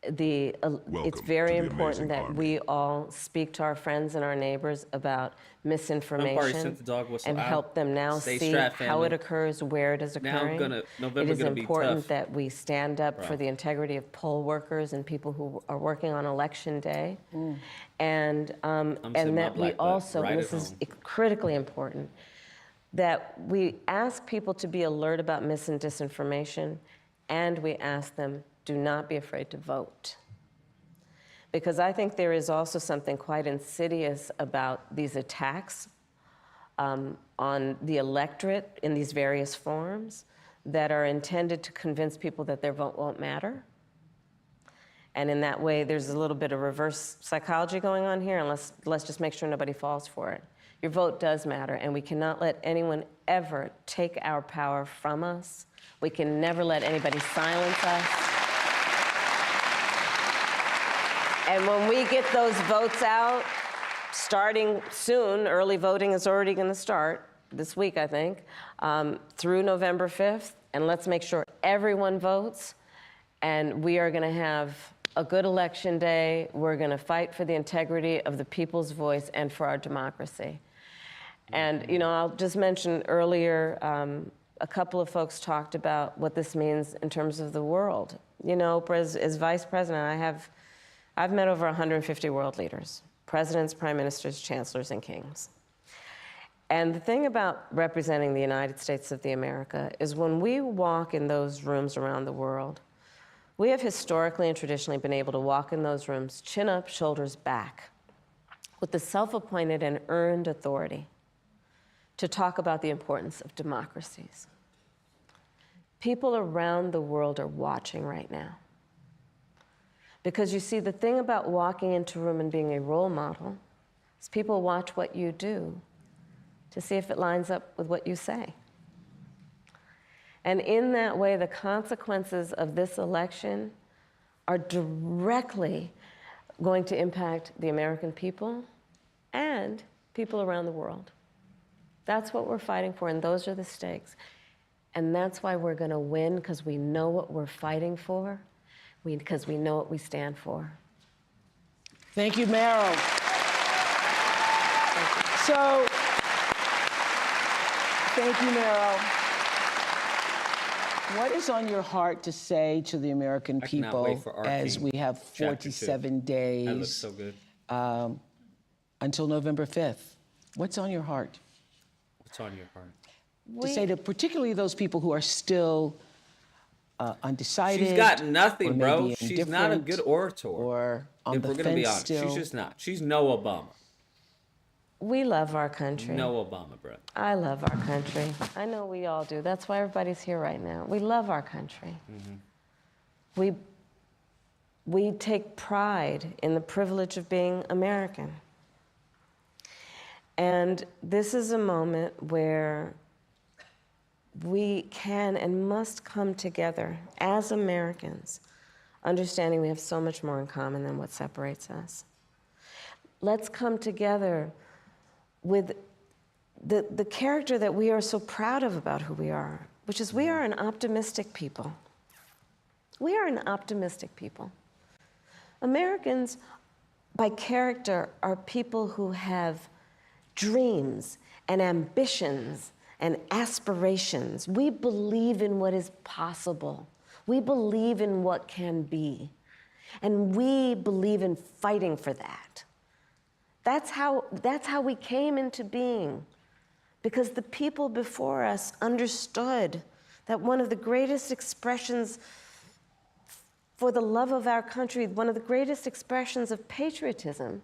It's very important that we all speak to our friends and our neighbors about misinformation and help them now see how it occurs, where it is occurring. It is important that we stand up for the integrity of poll workers and people who are working on election day. And that we also, and this is critically important, that we ask people to be alert about mis and disinformation, and we ask them, do not be afraid to vote. Because I think there is also something quite insidious about these attacks on the electorate in these various forms that are intended to convince people that their vote won't matter. And in that way, there's a little bit of reverse psychology going on here, and let's just make sure nobody falls for it. Your vote does matter, and we cannot let anyone ever take our power from us. We can never let anybody silence us. And when we get those votes out, starting soon, early voting is already going to start this week, I think, through November 5th. And let's make sure everyone votes. And we are going to have a good election day. We're going to fight for the integrity of the people's voice and for our democracy. And, you know, I'll just mention earlier, a couple of folks talked about what this means in terms of the world. You know, as vice president, I've met over 150 world leaders, presidents, prime ministers, chancellors, and kings. And the thing about representing the United States of America is when we walk in those rooms around the world, we have historically and traditionally been able to walk in those rooms, chin up, shoulders back, with the self-appointed and earned authority to talk about the importance of democracies. People around the world are watching right now. Because you see, the thing about walking into a room and being a role model is people watch what you do to see if it lines up with what you say. And in that way, the consequences of this election are directly going to impact the American people and people around the world. That's what we're fighting for, and those are the stakes. And that's why we're going to win, because we know what we're fighting for, because we know what we stand for. Thank you, Meryl. So, thank you, Meryl. What is on your heart to say to the American people as we have 47 days that looks so good. Until November 5th? What's on your heart? What's on your heart? To say to particularly those people who are still undecided. She's got nothing, bro. She's not a indifferent, good orator. Or on if the we're gonna be fence honest, still. she's just not. She's no Obama. We love our country. No Obama, bro. I love our country. I know we all do. That's why everybody's here right now. We love our country. Mm-hmm. We take pride in the privilege of being American. And this is a moment where we can and must come together as Americans, understanding we have so much more in common than what separates us. Let's come together with the character that we are so proud of about who we are, which is we are an optimistic people. We are an optimistic people. Americans, by character, are people who have dreams and ambitions and aspirations. We believe in what is possible. We believe in what can be. And we believe in fighting for that. That's how we came into being, because the people before us understood that one of the greatest expressions for the love of our country, one of the greatest expressions of patriotism,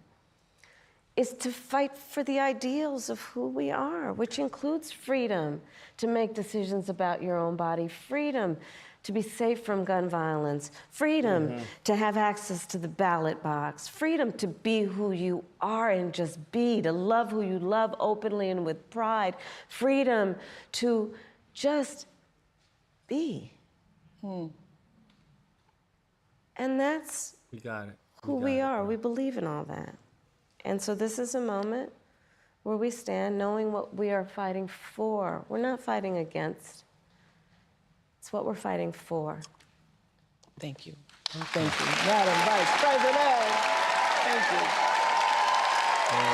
is to fight for the ideals of who we are, which includes freedom to make decisions about your own body, freedom to be safe from gun violence, freedom to have access to the ballot box, freedom to be who you are and just be, to love who you love openly and with pride, freedom to just be. And that's We got it. who we are. We believe in all that. And so this is a moment where we stand knowing what we are fighting for. We're not fighting against. It's what we're fighting for. Thank you. Thank you, Madam Vice President. Thank you.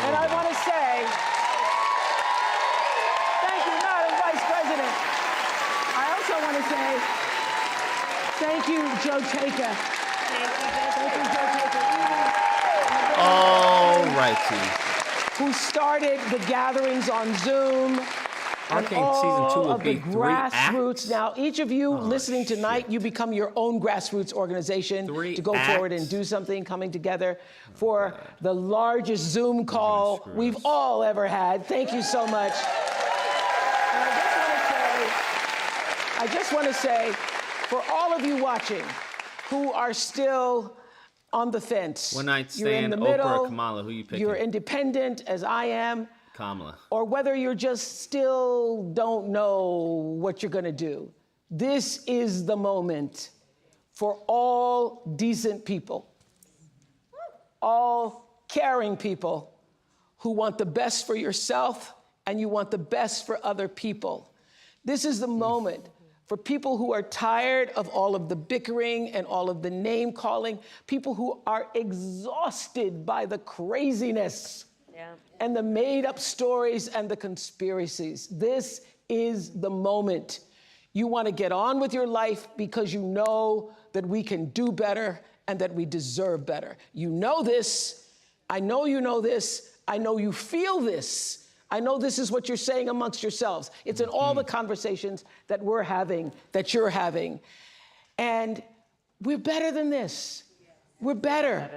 And I want to say, thank you, Madam Vice President. I also want to say, thank you, Joe Taker. Thank you, Joe Taker. All righty. Who started the gatherings on Zoom. Arcane Season 2 will be 3 grassroots. Now, each of you listening tonight, you become your own grassroots organization to go forward and do something, coming together for the largest Zoom call we've all ever had. Thank you so much. And I just want to say, for all of you watching who are still on the fence, One night you're in stand, the Oprah middle, or Kamala, who you picking? you're independent as I am, Kamala. or whether you're just still don't know what you're going to do. This is the moment for all decent people all caring people who want the best for yourself and you want the best for other people. This is the moment for people who are tired of all of the bickering and all of the name calling, people who are exhausted by the craziness and the made up stories and the conspiracies. This is the moment. You want to get on with your life because you know that we can do better and that we deserve better. You know this. I know you know this. I know you feel this. I know this is what you're saying amongst yourselves. It's in all the conversations that we're having, that you're having. And we're better than this. We're better.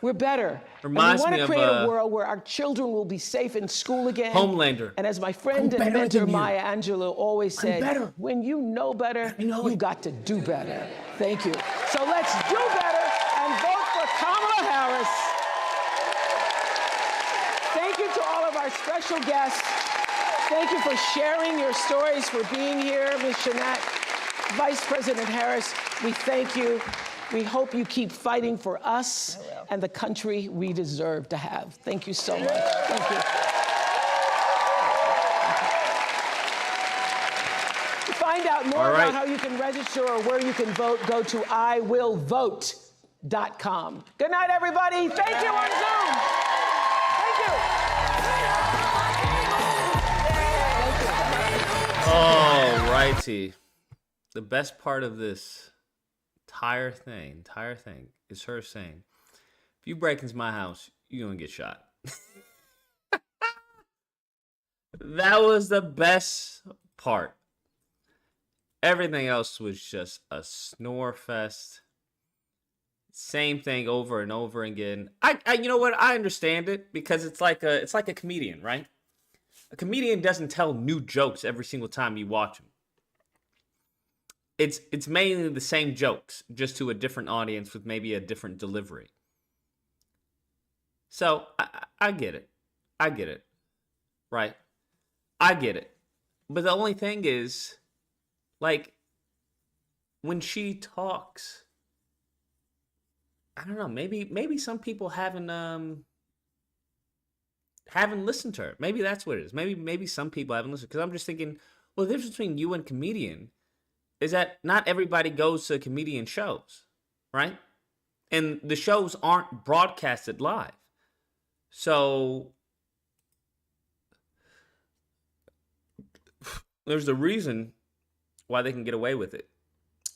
We're better. Reminds and we me want of to create a world where our children will be safe in school again. Homelander. And as my friend and mentor Maya Angelou always said, when you know better, you got to do better. Thank you. So let's do better and vote for Kamala Harris. Thank you to all of our special guests. Thank you for sharing your stories, for being here, Ms. Shanat. Vice President Harris, we thank you. We hope you keep fighting for us and the country we deserve to have. Thank you so much. Thank you. To find out more about how you can register or where you can vote, go to iwillvote.com. Good night, everybody. Thank you on Zoom. Thank you. All righty. The best part of this entire thing is her saying, if you break into my house, you're going to get shot. That was the best part. Everything else was just a snore fest. Same thing over and over again. I you know what? I understand it because it's like a comedian, right? A comedian doesn't tell new jokes every single time you watch him. It's mainly the same jokes, just to a different audience with maybe a different delivery. So I get it. I get it. Right? I get it. But the only thing is, like, when she talks, I don't know, maybe some people haven't listened to her. Maybe that's what it is. Maybe some people haven't listened. Because I'm just thinking, well, the difference between you and comedian is that not everybody goes to comedian shows, right? And the shows aren't broadcasted live. So there's a reason why they can get away with it.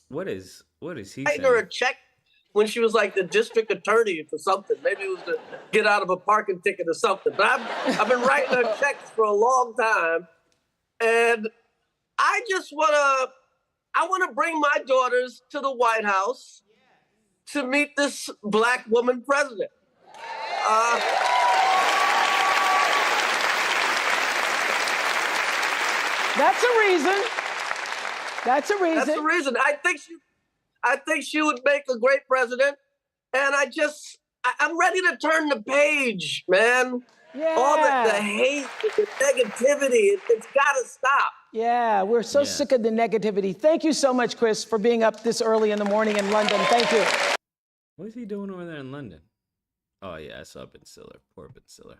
What is he saying? Her a check when she was like the district attorney for something. Maybe it was to get out of a parking ticket or something. But I've been writing her checks for a long time. And I just want to bring my daughters to the White House to meet this black woman president. That's a reason. That's a reason. That's a reason. I think she would make a great president. And I'm ready to turn the page, man. Yeah. All the hate, the negativity, it's got to stop. Yeah, we're so sick of the negativity. Thank you so much, Chris, for being up this early in the morning in London. Thank you. What is he doing over there in London? Oh, yeah, I saw Ben Stiller. Poor Ben Stiller.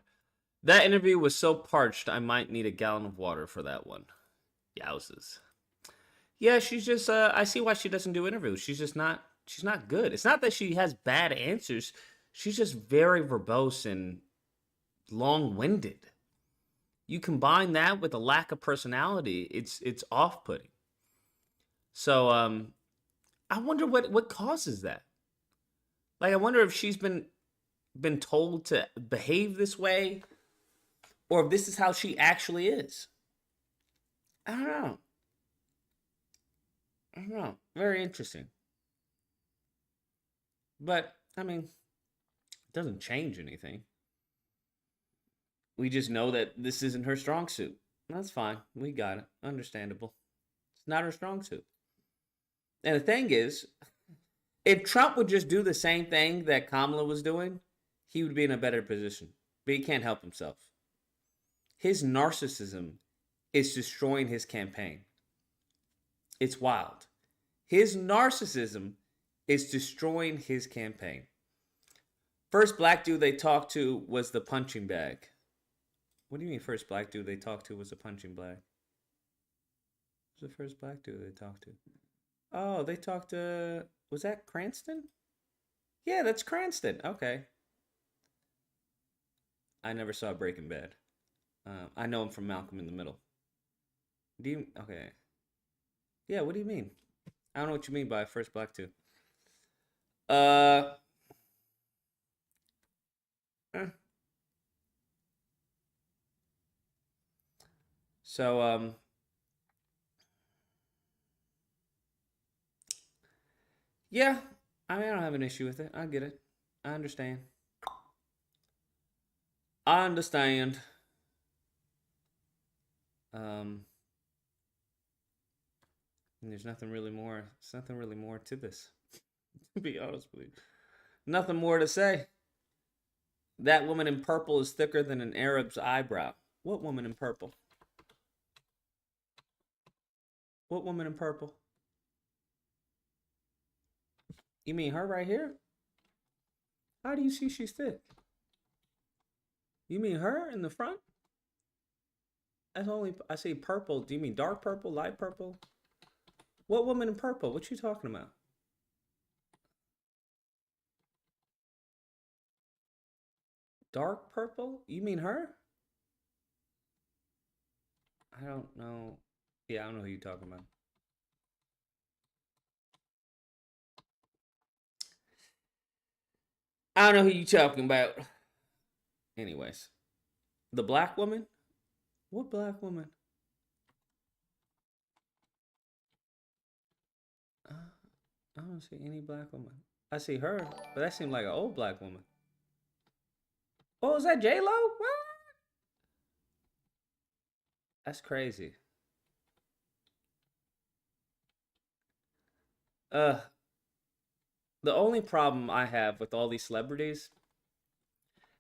That interview was so parched, I might need a gallon of water for that one. Yowzes. Yeah, she's just, I see why she doesn't do interviews. She's not good. It's not that she has bad answers. She's just very verbose and long-winded. You combine that with a lack of personality, it's off-putting. So, I wonder what causes that. Like, I wonder if she's been told to behave this way, or if this is how she actually is. I don't know. Very interesting. But, I mean, it doesn't change anything. We just know that this isn't her strong suit. That's fine. We got it. Understandable. It's not her strong suit. And the thing is, if Trump would just do the same thing that Kamala was doing, he would be in a better position. But he can't help himself. His narcissism is destroying his campaign. It's wild. His narcissism is destroying his campaign. First black dude they talked to was the punching bag. What do you mean first black dude they talked to was a punching bag? Who's the first black dude they talked to? Oh, they talked to... Was that Cranston? Yeah, that's Cranston. Okay. I never saw Breaking Bad. I know him from Malcolm in the Middle. Do you... Okay. Yeah, what do you mean? I don't know what you mean by first black dude. So, yeah, I mean, I don't have an issue with it. I get it. I understand. I understand. And there's nothing really more. There's nothing really more to this. To be honest with you, nothing more to say. That woman in purple is thicker than an Arab's eyebrow. What woman in purple? What woman in purple? You mean her right here? How do you see she's thick? You mean her in the front? That's only, I say purple. Do you mean dark purple, light purple? What woman in purple? What you talking about? Dark purple? You mean her? I don't know. Yeah, I don't know who you're talking about. I don't know who you're talking about. Anyways. The black woman? What black woman? I don't see any black woman. I see her, but that seemed like an old black woman. Oh, is that J-Lo? What? That's crazy. The only problem I have with all these celebrities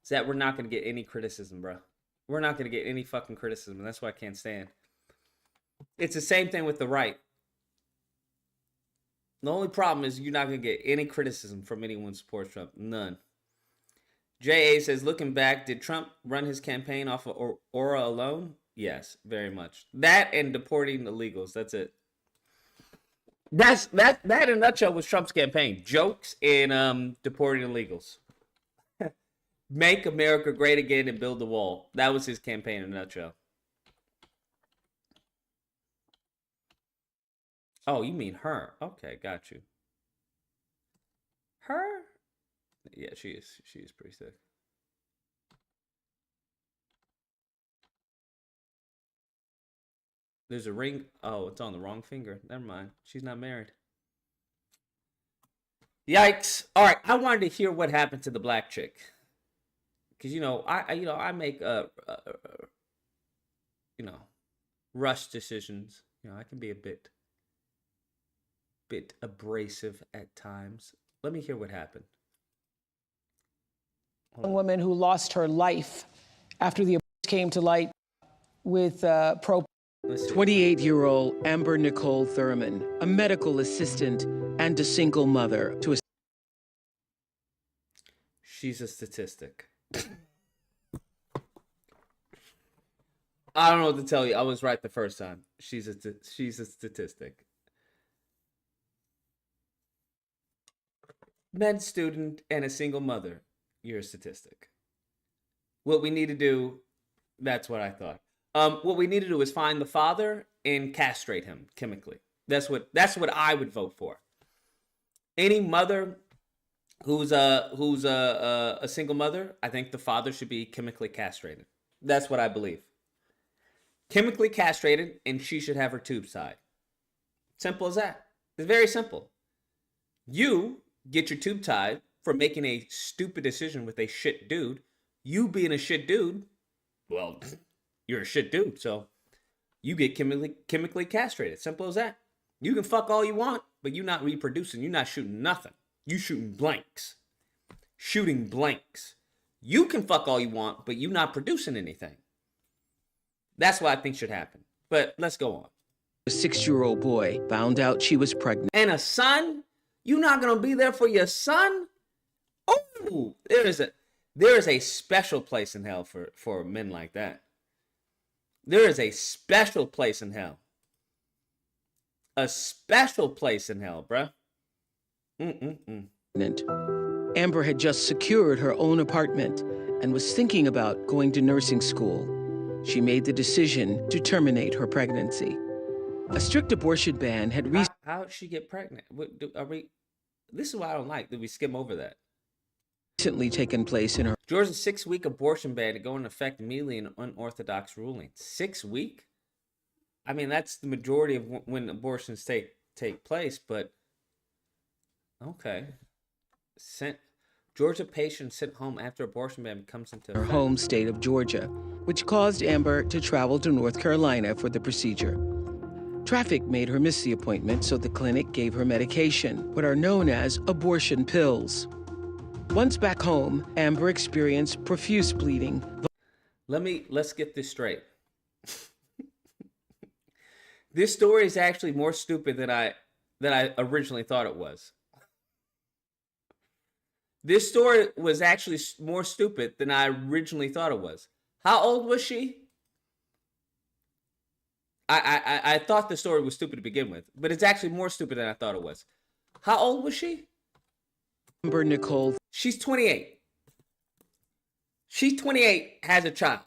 is that we're not going to get any criticism, bro. We're not going to get any fucking criticism, and that's why I can't stand. It's the same thing with the right. The only problem is you're not going to get any criticism from anyone who supports Trump. None. J.A. says, looking back, did Trump run his campaign off of aura alone? Yes, very much. That and deporting illegals. That's it. That in a nutshell was Trump's campaign. Jokes and deporting illegals. Make America great again and build the wall. That was his campaign in a nutshell. Oh, you mean her? Okay, got you. Her? Yeah, she is pretty sick. There's a ring. Oh, it's on the wrong finger. Never mind. She's not married. Yikes. All right, I wanted to hear what happened to the black chick. Cuz I make rush decisions. I can be a bit abrasive at times. Let me hear what happened. A woman who lost her life after the abuse came to light with 28-year-old Amber Nicole Thurman, a medical assistant and a single mother to a... She's a statistic. I don't know what to tell you. I was right the first time. She's a statistic. Med student and a single mother. You're a statistic. What we need to do, that's what I thought. What we need to do is find the father and castrate him chemically. That's what I would vote for. Any mother who's a single mother, I think the father should be chemically castrated. That's what I believe. Chemically castrated, and she should have her tubes tied. Simple as that. It's very simple. You get your tube tied for making a stupid decision with a shit dude. You being a shit dude, well, you're a shit dude, so you get chemically castrated. Simple as that. You can fuck all you want, but you're not reproducing. You're not shooting nothing. You shooting blanks. Shooting blanks. You can fuck all you want, but you're not producing anything. That's what I think should happen. But let's go on. A 6-year-old boy found out she was pregnant. And a son? You're not going to be there for your son? Oh, there is a special place in hell for men like that. There is a special place in hell. A special place in hell, bruh. Amber had just secured her own apartment and was thinking about going to nursing school. She made the decision to terminate her pregnancy. A strict abortion ban had How'd she get pregnant? This is what I don't like. Did we skim over that? recently taken place in her Georgia's 6-week abortion ban to go into effect immediately in an unorthodox ruling. 6 week? I mean, that's the majority of when abortions take place, but okay. Georgia patient sent home after abortion ban comes into her effect. home state of Georgia, which caused Amber to travel to North Carolina for the procedure. Traffic made her miss the appointment, so the clinic gave her medication, what are known as abortion pills. Once back home, Amber experienced profuse bleeding. Let's get this straight. This story is actually more stupid than I originally thought it was. This story was actually more stupid than I originally thought it was. How old was she? I thought the story was stupid to begin with, but it's actually more stupid than I thought it was. How old was she? Amber Nicole. She's 28. She's 28, has a child.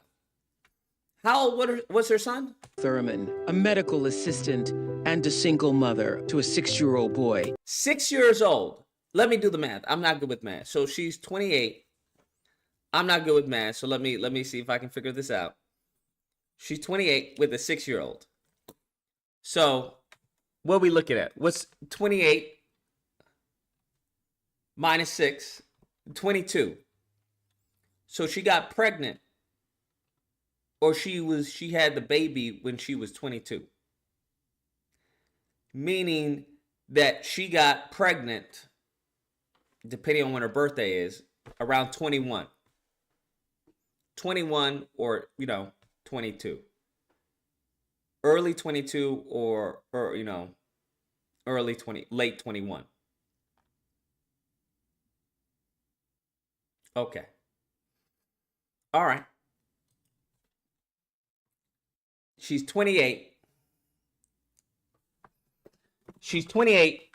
How old was her son? Thurman, a medical assistant and a single mother to a 6-year-old boy. 6 years old. Let me do the math. I'm not good with math. So she's 28. I'm not good with math. So let me see if I can figure this out. She's 28 with a 6-year-old. So what are we looking at? What's 28 minus 6? 22. So she got pregnant, or she had the baby when she was 22. Meaning that she got pregnant, depending on when her birthday is, around 21. 21 or, 22. Early 22 or early 20, late 21. Okay. All right. She's 28. She's 28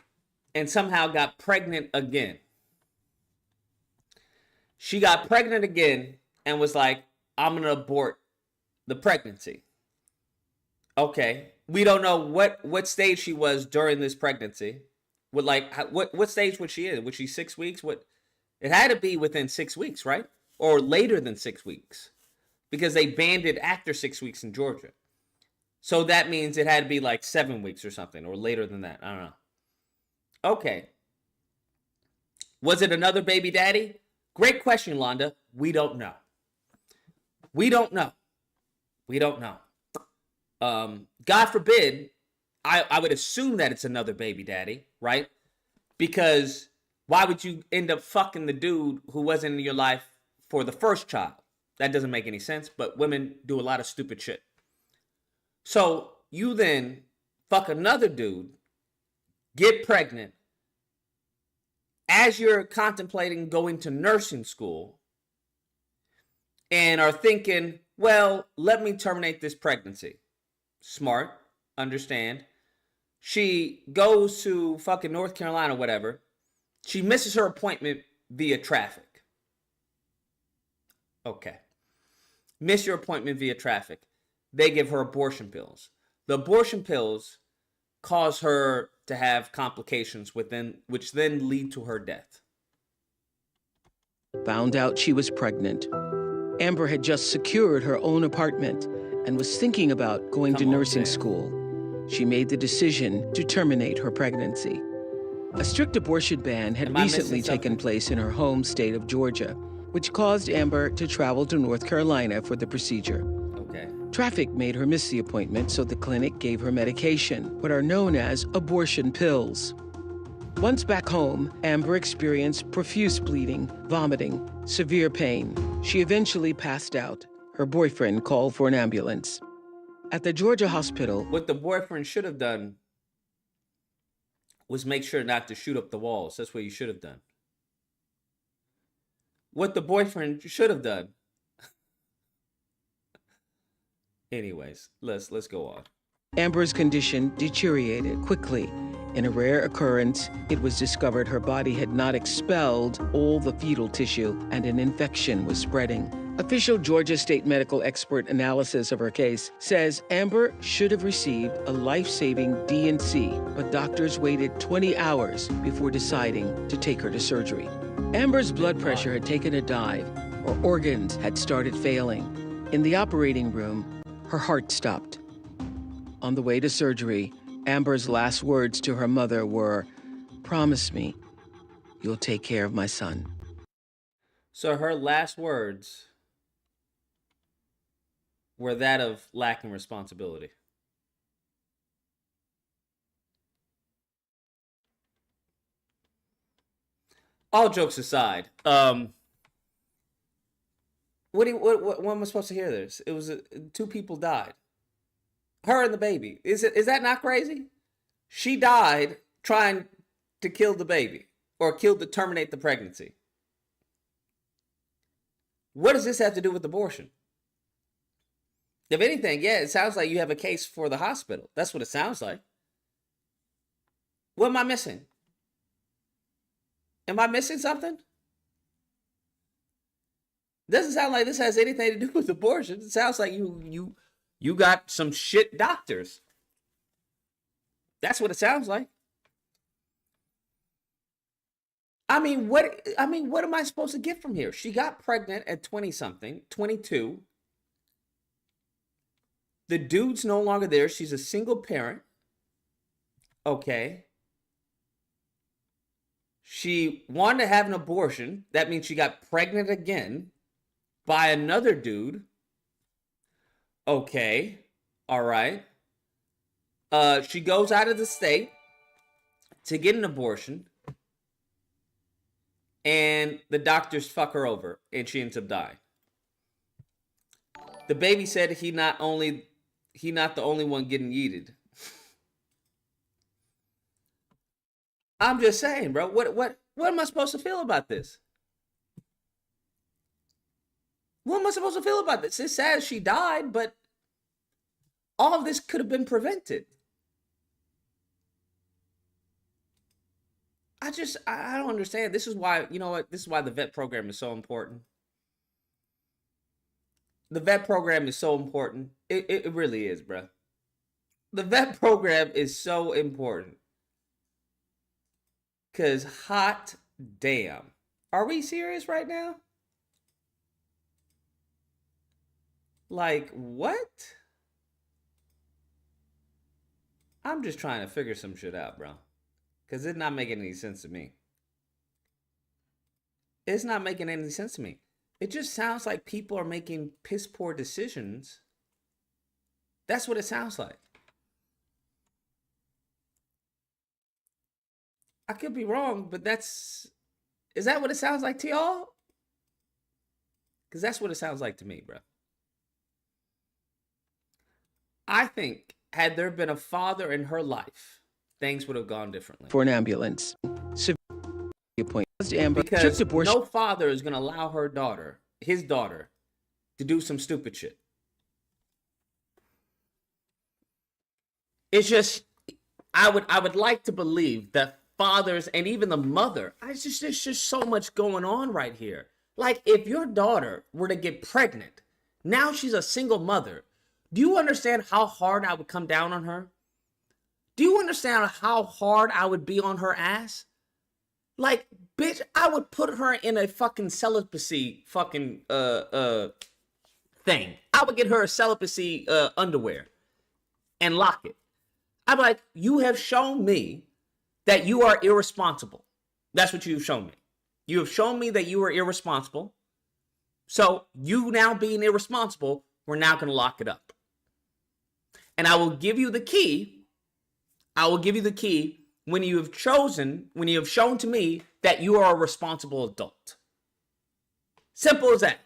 and somehow got pregnant again. She got pregnant again and was like, I'm going to abort the pregnancy. Okay. We don't know what stage she was during this pregnancy. What stage was she in? Was she 6 weeks? It had to be within 6 weeks, right? Or later than 6 weeks, because they banned it after 6 weeks in Georgia. So that means it had to be like 7 weeks or something, or later than that. I don't know. Okay. Was it another baby daddy? Great question, Londa. We don't know. We don't know. We don't know. God forbid, I would assume that it's another baby daddy, right? Because why would you end up fucking the dude who wasn't in your life for the first child? That doesn't make any sense, but women do a lot of stupid shit. So you then fuck another dude, get pregnant, as you're contemplating going to nursing school, and are thinking, well, let me terminate this pregnancy. Smart, understand. She goes to fucking North Carolina, whatever. She misses her appointment via traffic. Okay. Miss your appointment via traffic. They give her abortion pills. The abortion pills cause her to have complications which then lead to her death. Found out she was pregnant. Amber had just secured her own apartment and was thinking about going to nursing school. She made the decision to terminate her pregnancy. A strict abortion ban had recently taken place in her home state of Georgia, which caused Amber to travel to North Carolina for the procedure. Okay. Traffic made her miss the appointment, so the clinic gave her medication, what are known as abortion pills. Once back home, Amber experienced profuse bleeding, vomiting, severe pain. She eventually passed out. Her boyfriend called for an ambulance. At the Georgia hospital, what the boyfriend should have done was make sure not to shoot up the walls. That's what you should have done. what the boyfriend should have done. Anyways, let's go on. Amber's condition deteriorated quickly. In a rare occurrence, it was discovered her body had not expelled all the fetal tissue and an infection was spreading. Official Georgia State medical expert analysis of her case says Amber should have received a life-saving D&C, but doctors waited 20 hours before deciding to take her to surgery. Amber's blood pressure had taken a dive, her organs had started failing. In the operating room, her heart stopped. On the way to surgery, Amber's last words to her mother were, "Promise me you'll take care of my son." So her last words were that of lacking responsibility. All jokes aside, what am I supposed to hear this? It was two people died. Her and the baby. Is that not crazy? She died trying to kill the baby or terminate the pregnancy. What does this have to do with abortion? If anything, yeah, it sounds like you have a case for the hospital. That's what it sounds like. What am I missing? Am I missing something? Doesn't sound like this has anything to do with abortion. It sounds like you got some shit doctors. That's what it sounds like. I mean, what am I supposed to get from here? She got pregnant at 20-something, 22. The dude's no longer there. She's a single parent. Okay. She wanted to have an abortion. That means she got pregnant again by another dude. Okay. All right. She goes out of the state to get an abortion. And the doctors fuck her over. And she ends up dying. The baby said he not the only one getting yeeted. I'm just saying, bro. What am I supposed to feel about this? What am I supposed to feel about this? It's sad she died, but all of this could have been prevented. I don't understand. This is why, you know what? This is why the vet program is so important. The vet program is so important. It really is, bro. The vet program is so important. Because hot damn. Are we serious right now? Like, what? I'm just trying to figure some shit out, bro. Because it's not making any sense to me. It's not making any sense to me. It just sounds like people are making piss poor decisions. That's what it sounds like. I could be wrong, but is that what it sounds like to y'all? Because that's what it sounds like to me, bro. I think had there been a father in her life, things would have gone differently. For an ambulance. Amber because no father is going to allow his daughter, to do some stupid shit. It's just, I would like to believe that fathers and even the mother, there's just so much going on right here. Like, if your daughter were to get pregnant, now she's a single mother. Do you understand how hard I would come down on her? Do you understand how hard I would be on her ass? Like, bitch, I would put her in a fucking celibacy fucking thing. I would get her a celibacy underwear and lock it. I'd be like, you have shown me that you are irresponsible. That's what you've shown me. You have shown me that you are irresponsible. So you now being irresponsible, we're now going to lock it up. And I will give you the key. I will give you the key when you have shown to me that you are a responsible adult. Simple as that.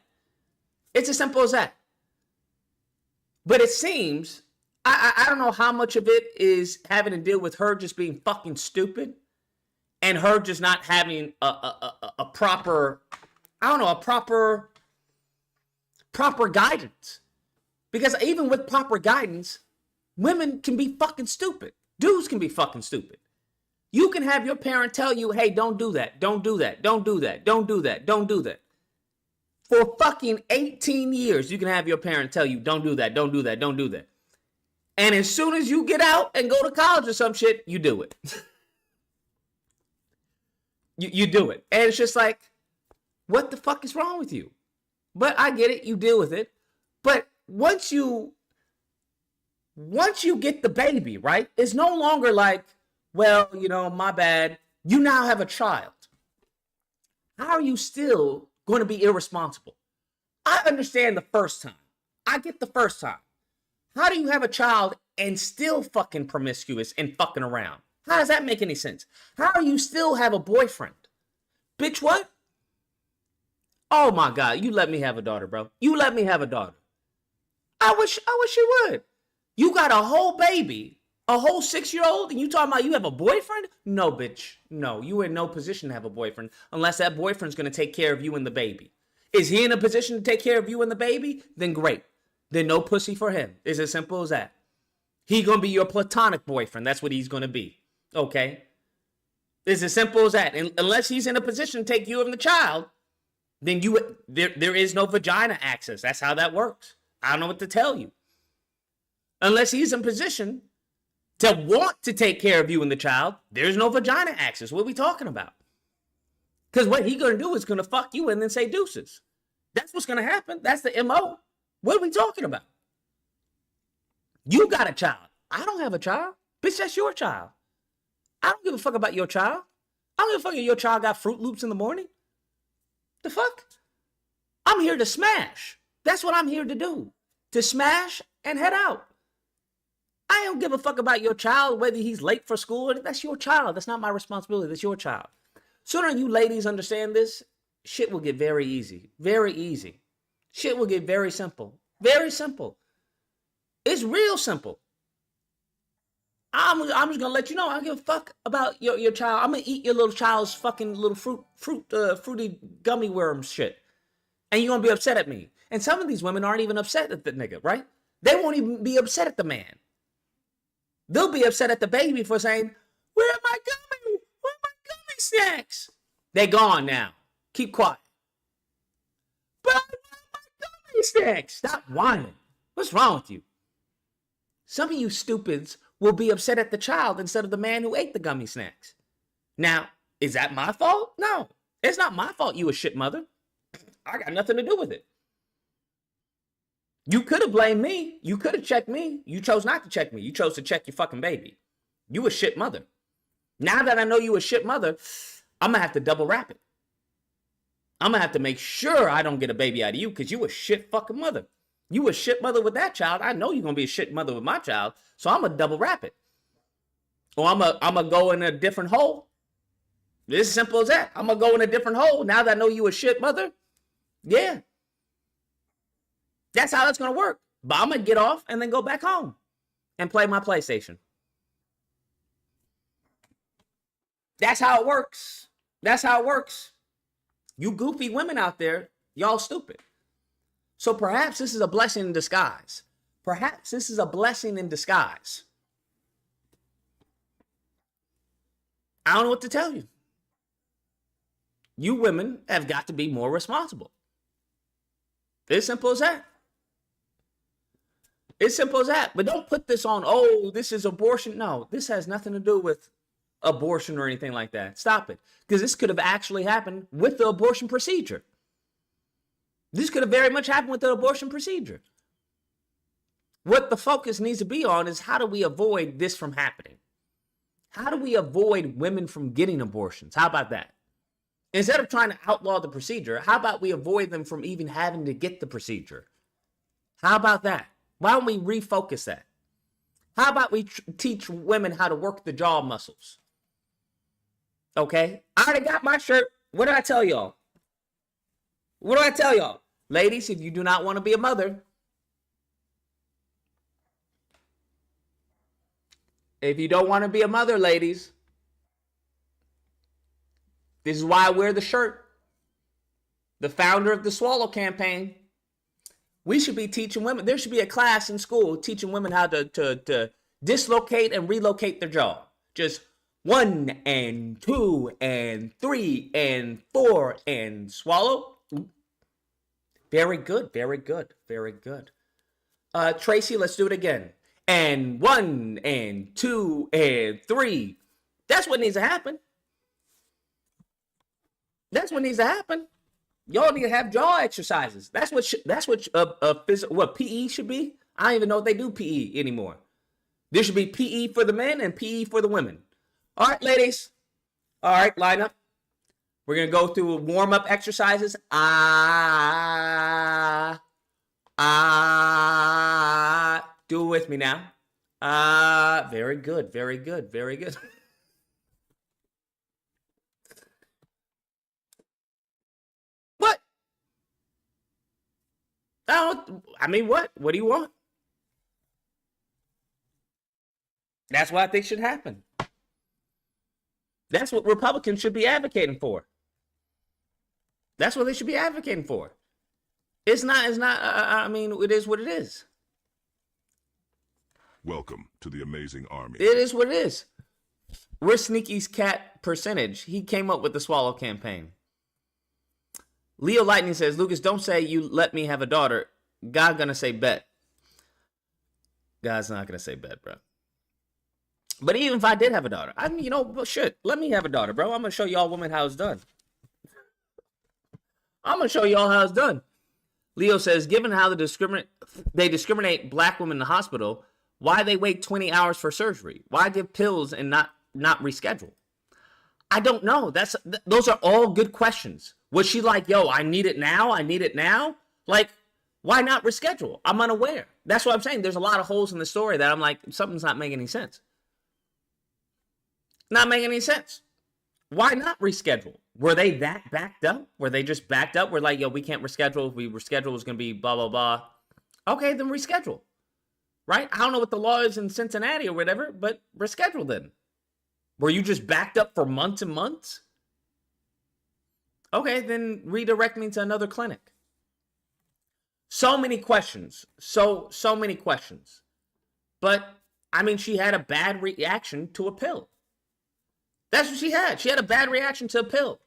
It's as simple as that. But it seems, I don't know how much of it is having to deal with her just being fucking stupid and her just not having a proper I don't know, a proper guidance. Because even with proper guidance, women can be fucking stupid. Dudes can be fucking stupid. You can have your parent tell you, hey, don't do that, don't do that, don't do that, don't do that, don't do that. For fucking 18 years, you can have your parent tell you, don't do that, don't do that, don't do that. And as soon as you get out and go to college or some shit, you do it. you do it. And it's just like, what the fuck is wrong with you? But I get it, you deal with it. But once you get the baby, right? It's no longer like, well, you know, my bad. You now have a child. How are you still going to be irresponsible? I understand the first time. I get the first time. How do you have a child and still fucking promiscuous and fucking around? How does that make any sense? How do you still have a boyfriend? Bitch, what? Oh my God, you let me have a daughter, bro. You let me have a daughter. I wish you would. You got a whole baby, a whole 6-year-old, and you talking about you have a boyfriend? No, bitch. No, you are in no position to have a boyfriend unless that boyfriend's going to take care of you and the baby. Is he in a position to take care of you and the baby? Then great. Then no pussy for him. It's as simple as that. He's going to be your platonic boyfriend. That's what he's going to be. Okay? It's as simple as that. And unless he's in a position to take you and the child, then there is no vagina access. That's how that works. I don't know what to tell you. Unless he's in position to want to take care of you and the child, there's no vagina access. What are we talking about? Because what he's going to do is going to fuck you and then say deuces. That's what's going to happen. That's the MO. What are we talking about? You got a child. I don't have a child. Bitch, that's your child. I don't give a fuck about your child. I don't give a fuck if your child got Fruit Loops in the morning. The fuck? I'm here to smash. That's what I'm here to do. To smash and head out. I don't give a fuck about your child, whether he's late for school. That's your child. That's not my responsibility. That's your child. Sooner you ladies understand this, shit will get very easy. Very easy. Shit will get very simple. Very simple. It's real simple. I'm just gonna let you know I don't give a fuck about your child. I'm gonna eat your little child's fucking little fruity gummy worms shit. And you're gonna be upset at me. And some of these women aren't even upset at the nigga, right? They won't even be upset at the man. They'll be upset at the baby for saying, where are my gummy snacks? They're gone now. Keep quiet. But I want my gummy snacks. Stop whining. What's wrong with you? Some of you stupids will be upset at the child instead of the man who ate the gummy snacks. Now, is that my fault? No. It's not my fault you a shit mother. I got nothing to do with it. You could have blamed me. You could have checked me. You chose not to check me. You chose to check your fucking baby. You a shit mother. Now that I know you a shit mother, I'm going to have to double wrap it. I'm going to have to make sure I don't get a baby out of you because you a shit fucking mother. You a shit mother with that child. I know you're going to be a shit mother with my child. So I'm going to double wrap it. Or I'm going to go in a different hole. It's as simple as that. I'm going to go in a different hole now that I know you a shit mother. Yeah. That's how that's going to work. But I'm going to get off and then go back home and play my PlayStation. That's how it works. That's how it works. You goofy women out there, y'all stupid. So perhaps this is a blessing in disguise. Perhaps this is a blessing in disguise. I don't know what to tell you. You women have got to be more responsible. It's simple as that. It's simple as that. But don't put this on, oh, this is abortion. No, this has nothing to do with abortion or anything like that. Stop it. Because this could have actually happened with the abortion procedure. This could have very much happened with the abortion procedure. What the focus needs to be on is how do we avoid this from happening? How do we avoid women from getting abortions? How about that? Instead of trying to outlaw the procedure, how about we avoid them from even having to get the procedure? How about that? Why don't we refocus that? How about we teach women how to work the jaw muscles? Okay? I already got my shirt. What did I tell y'all? What do I tell y'all? Ladies, if you do not want to be a mother, if you don't want to be a mother, ladies, this is why I wear the shirt. the founder of the Swallow campaign. We should be teaching women. There should be a class in school teaching women how to dislocate and relocate their jaw. Just 1 and 2 and 3 and 4 and swallow. Very good, very good, very good. Tracy, let's do it again. And 1 and 2 and 3. That's what needs to happen. That's what needs to happen. Y'all need to have jaw exercises. That's what PE should be. I don't even know if they do PE anymore. There should be PE for the men and PE for the women. All right, ladies. All right, line up. We're going to go through warm-up exercises. Do it with me now. Very good, very good, very good. What? I mean, what? What do you want? That's what I think should happen. That's what Republicans should be advocating for. That's what they should be advocating for. It's not, I mean, it is what it is. Welcome to the amazing army. It is what it is. We're Sneaky's cat percentage. He came up with the Swallow campaign. Leo Lightning says, Lucas, don't say you let me have a daughter. God gonna say bet. God's not gonna say bet, bro. But even if I did have a daughter, I mean, shit, let me have a daughter, bro. I'm gonna show y'all women how it's done. I'm gonna show y'all how it's done. Leo says, given how they discriminate black women in the hospital, why they wait 20 hours for surgery? Why give pills and not reschedule? I don't know. Those are all good questions. Was she like, yo, I need it now? I need it now? Like, why not reschedule? I'm unaware. That's what I'm saying. There's a lot of holes in the story that I'm like, something's not making any sense. Not making any sense. Why not reschedule? Were they that backed up? Were they just backed up? We're like, yo, we can't reschedule. If we reschedule, it's going to be blah, blah, blah. Okay, then reschedule. Right? I don't know what the law is in Cincinnati or whatever, but reschedule then. Were you just backed up for months and months? Okay, then redirect me to another clinic. So many questions. So many questions. But, I mean, she had a bad reaction to a pill. That's what she had. She had a bad reaction to a pill.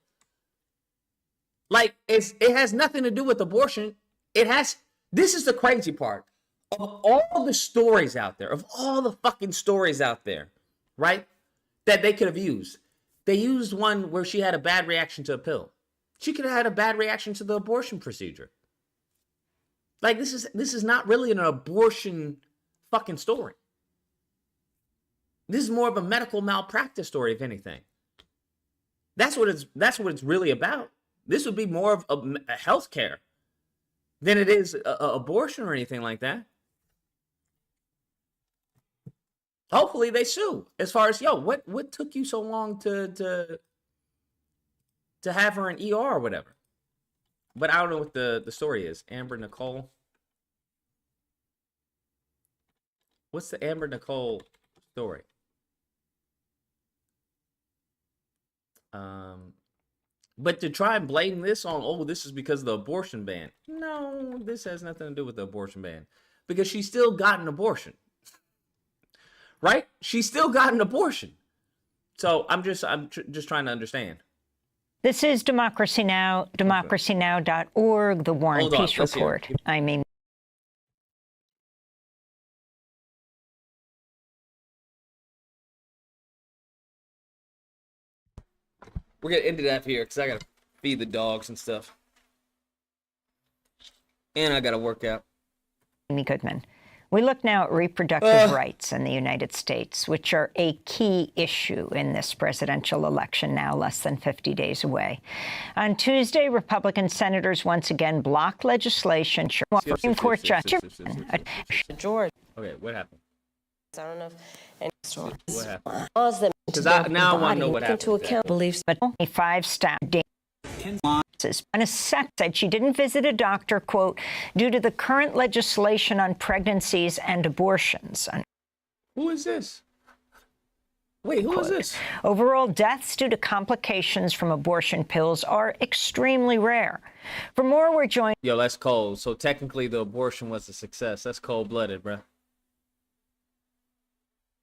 Like, it has nothing to do with abortion. This is the crazy part. Of all the stories out there, of all the fucking stories out there, right, that they could have used, they used one where she had a bad reaction to a pill. She could have had a bad reaction to the abortion procedure. Like, this is not really an abortion fucking story. This is more of a medical malpractice story, if anything. That's what it's really about. This would be more of a healthcare than it is a abortion or anything like that. Hopefully they sue. As far as, yo, what took you so long to have her in ER or whatever? But I don't know what the story is. Amber Nicole. What's the Amber Nicole story? But to try and blame this on, oh, this is because of the abortion ban. No, this has nothing to do with the abortion ban. Because she still got an abortion. Right? She still got an abortion. So I'm just trying to understand. This is Democracy Now!, democracynow.org, the War and Peace Report. I mean, we're going to end it up here because I got to feed the dogs and stuff. And I got to work out. Amy Goodman. We look now at reproductive rights in the United States, which are a key issue in this presidential election, now less than 50 days away. On Tuesday, Republican senators once again blocked legislation. Supreme Court Judge George. Okay, what happened? I don't know if any What happened? laws that Now I want to know what happened. into account beliefs, but only 5 staff. A sec said she didn't visit a doctor, quote, due to the current legislation on pregnancies and abortions. Who is this? Wait, who is this? Overall, deaths due to complications from abortion pills are extremely rare. For more, we're joined. Yo, that's cold. So technically, the abortion was a success. That's cold-blooded, bro.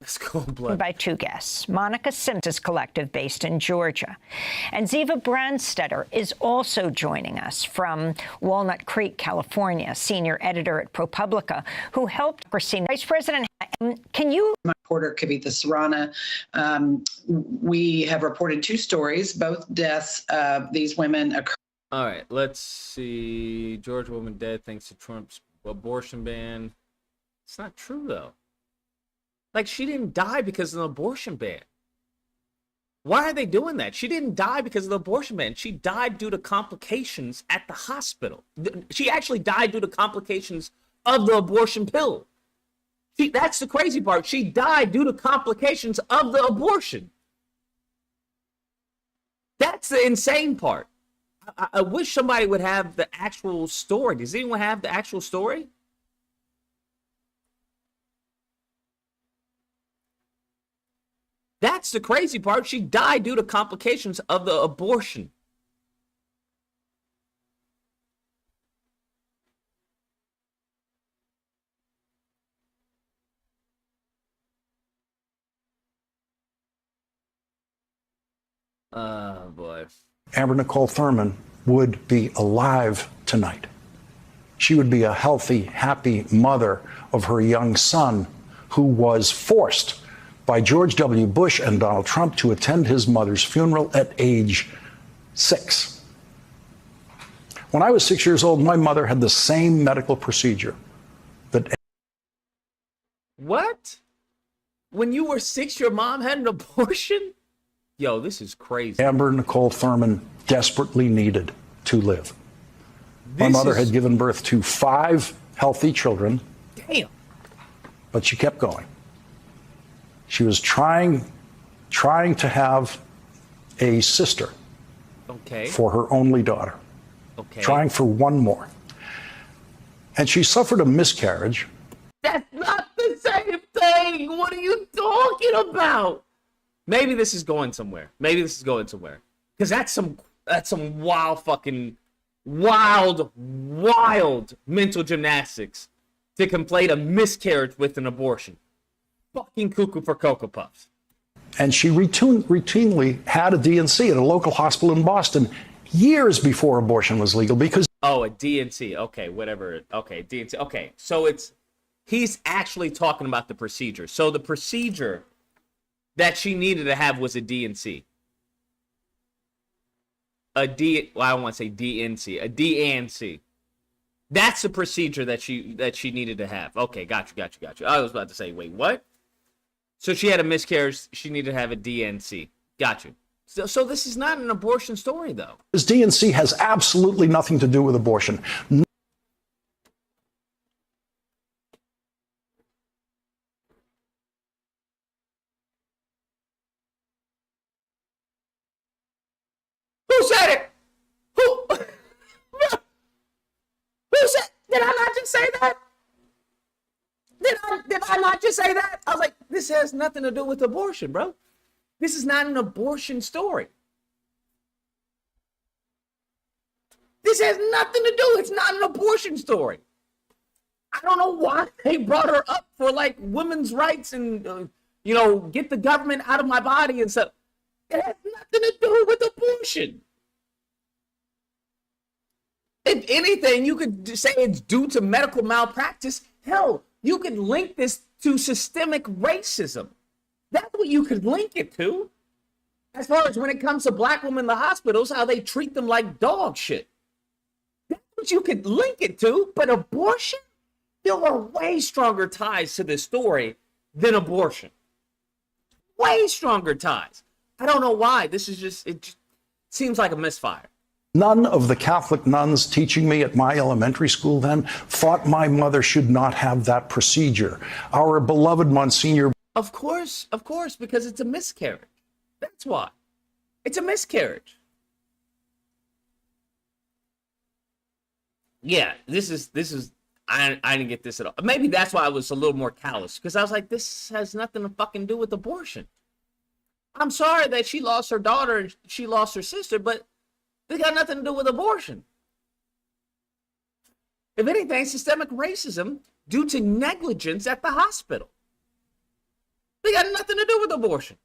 That's cold-blooded. By two guests. Monica Simpson's collective based in Georgia. And Ziva Brandstetter is also joining us from Walnut Creek, California, senior editor at ProPublica, who helped Vice President. Can you? My reporter, Kavitha Sarana, we have reported 2 stories, both deaths of these women occurred. All right, let's see. Georgia woman dead thanks to Trump's abortion ban. It's not true, though. Like, she didn't die because of the abortion ban. Why are they doing that? She didn't die because of the abortion ban. She died due to complications at the hospital. She actually died due to complications of the abortion pill. See, that's the crazy part. She died due to complications of the abortion. That's the insane part. I wish somebody would have the actual story. Does anyone have the actual story? That's the crazy part. She died due to complications of the abortion. Oh, boy. Amber Nicole Thurman would be alive tonight. She would be a healthy, happy mother of her young son who was forced by George W. Bush and Donald Trump to attend his mother's funeral at age 6. When I was 6 years old, my mother had the same medical procedure that. What? When you were 6, your mom had an abortion? Yo, this is crazy. Amber Nicole Thurman desperately needed to live. My mother had given birth to 5 healthy children. Damn. But she kept going. She was trying to have a sister. Okay. For her only daughter. Okay. Trying for one more. And she suffered a miscarriage. That's not the same thing. What are you talking about? Maybe this is going somewhere. Because that's some wild mental gymnastics to conflate a miscarriage with an abortion. Fucking cuckoo for Cocoa Puffs. And she routinely had a DNC at a local hospital in Boston years before abortion was legal because. Oh, a DNC. Okay, whatever. Okay, DNC. Okay, so he's actually talking about the procedure. So the procedure that she needed to have was a DNC. I don't want to say DNC. A DNC. That's the procedure that she needed to have. Okay, got you. I was about to say, wait, what? So she had a miscarriage. She needed to have a DNC. Got you. So this is not an abortion story, though. This DNC has absolutely nothing to do with abortion. Who said it? Who said? Did I not just say that? Did I not just say that? I was like, this has nothing to do with abortion, bro. This is not an abortion story. This has nothing to do. It's not an abortion story. I don't know why they brought her up for like women's rights and get the government out of my body and stuff. It has nothing to do with abortion. If anything, you could say it's due to medical malpractice. Hell, you could link this to systemic racism. That's what you could link it to. As far as when it comes to black women in the hospitals, how they treat them like dog shit. That's what you could link it to. But abortion? There are way stronger ties to this story than abortion. Way stronger ties. I don't know why. It just seems like a misfire. None of the Catholic nuns teaching me at my elementary school then thought my mother should not have that procedure. Our beloved Monsignor. Of course, because it's a miscarriage. That's why. It's a miscarriage. Yeah, this is I didn't get this at all. Maybe that's why I was a little more callous, because I was like, this has nothing to fucking do with abortion. I'm sorry that she lost her daughter and she lost her sister, but they got nothing to do with abortion. If anything, systemic racism due to negligence at the hospital. They got nothing to do with abortion.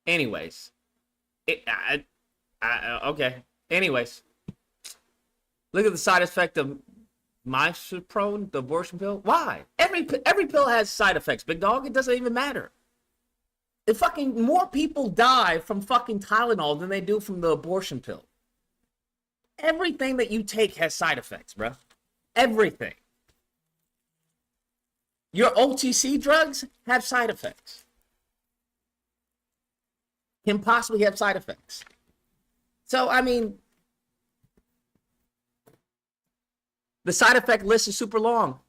Anyways, okay. Anyways, look at the side effect of misoprostol, the abortion pill. Why? Every pill has side effects, big dog. It doesn't even matter. If fucking more people die from fucking Tylenol than they do from the abortion pill. Everything that you take has side effects, bro. Everything. Your OTC drugs have side effects. Can possibly have side effects. So, I mean, the side effect list is super long.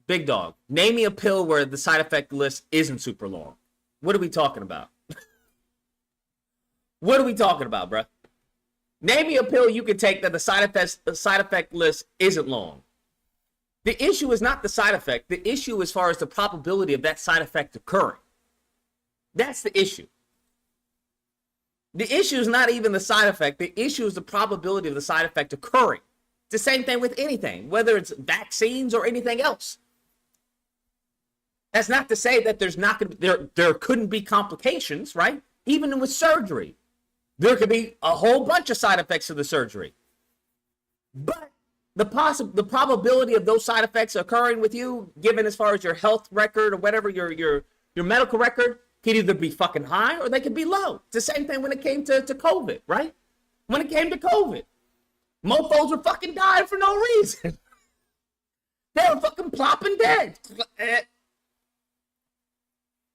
Big dog. Name me a pill where the side effect list isn't super long. What are we talking about? What are we talking about, bro? Name me a pill you can take that the side effect list isn't long. The issue is not the side effect. The issue as far as the probability of that side effect occurring. That's the issue. The issue is not even the side effect. The issue is the probability of the side effect occurring. It's the same thing with anything, whether it's vaccines or anything else. That's not to say that there's not going to there couldn't be complications, right? Even with surgery, there could be a whole bunch of side effects of the surgery. But the probability of those side effects occurring with you, given as far as your health record or whatever, your medical record, could either be fucking high or they could be low. It's the same thing when it came to COVID, right? When it came to COVID, mofos were fucking dying for no reason. They were fucking plopping dead.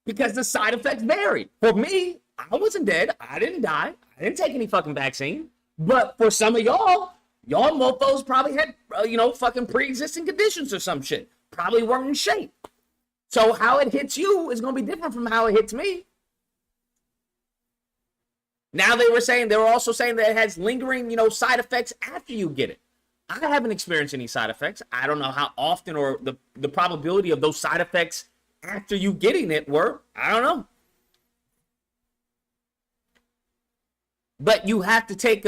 Because the side effects varied. For me, I wasn't dead. I didn't die. I didn't take any fucking vaccine. But for some of y'all mofos probably had, fucking pre-existing conditions or some shit. Probably weren't in shape. So how it hits you is going to be different from how it hits me. Now they were also saying that it has lingering, side effects after you get it. I haven't experienced any side effects. I don't know how often or the probability of those side effects after you getting it were. I don't know. But you have to take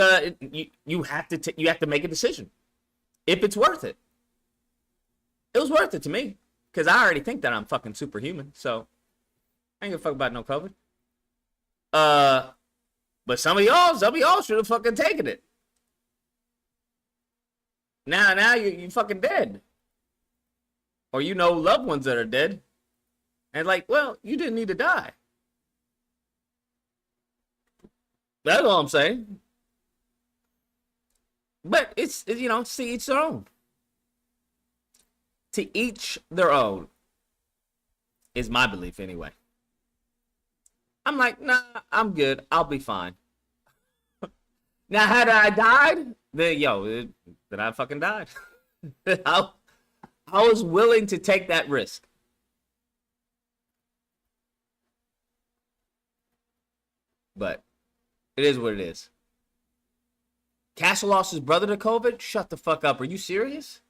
you have to make a decision if it's worth it. It was worth it to me because I already think that I'm fucking superhuman. So I ain't gonna fuck about no COVID. But some of y'all should have fucking taken it. Now you fucking dead, or loved ones that are dead, and well, you didn't need to die. That's all I'm saying. But it's to each their own. To each their own is my belief anyway. I'm like, nah, I'm good. I'll be fine. Now, had I died, then I fucking died. I was willing to take that risk. But it is what it is. Castle lost his brother to COVID? Shut the fuck up. Are you serious?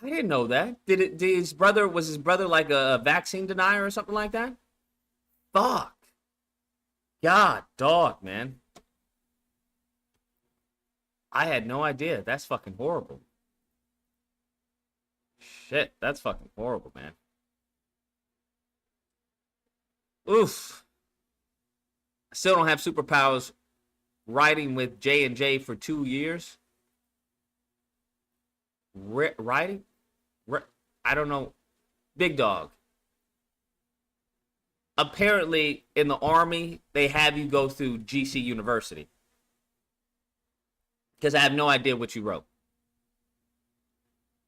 I didn't know that. Was his brother like a vaccine denier or something like that? Fuck. God, dog, man. I had no idea. That's fucking horrible. Shit, that's fucking horrible, man. Oof. I still don't have superpowers. Writing with J&J for 2 years. Writing? I don't know. Big dog. Apparently, in the Army, they have you go through GC University. Because I have no idea what you wrote.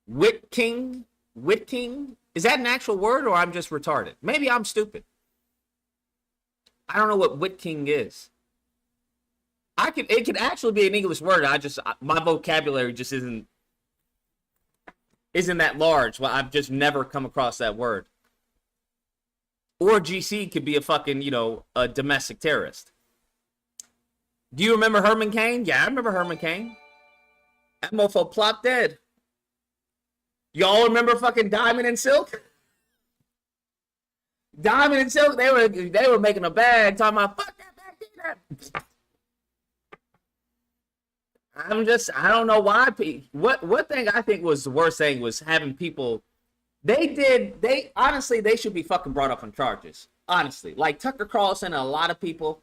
Whitking? Is that an actual word or I'm just retarded? Maybe I'm stupid. I don't know what Whitking is. It could actually be an English word. My vocabulary just isn't that large. Well, I've just never come across that word. Or GC could be a fucking, a domestic terrorist. Do you remember Herman Cain? Yeah, I remember Herman Cain. That mofo plopped dead. Y'all remember fucking Diamond and Silk? Diamond and Silk, they were making a bag talking about fuck that vaccine. I don't know why. What thing I think was the worst thing was having people. Honestly, they should be fucking brought up on charges. Honestly, like Tucker Carlson and a lot of people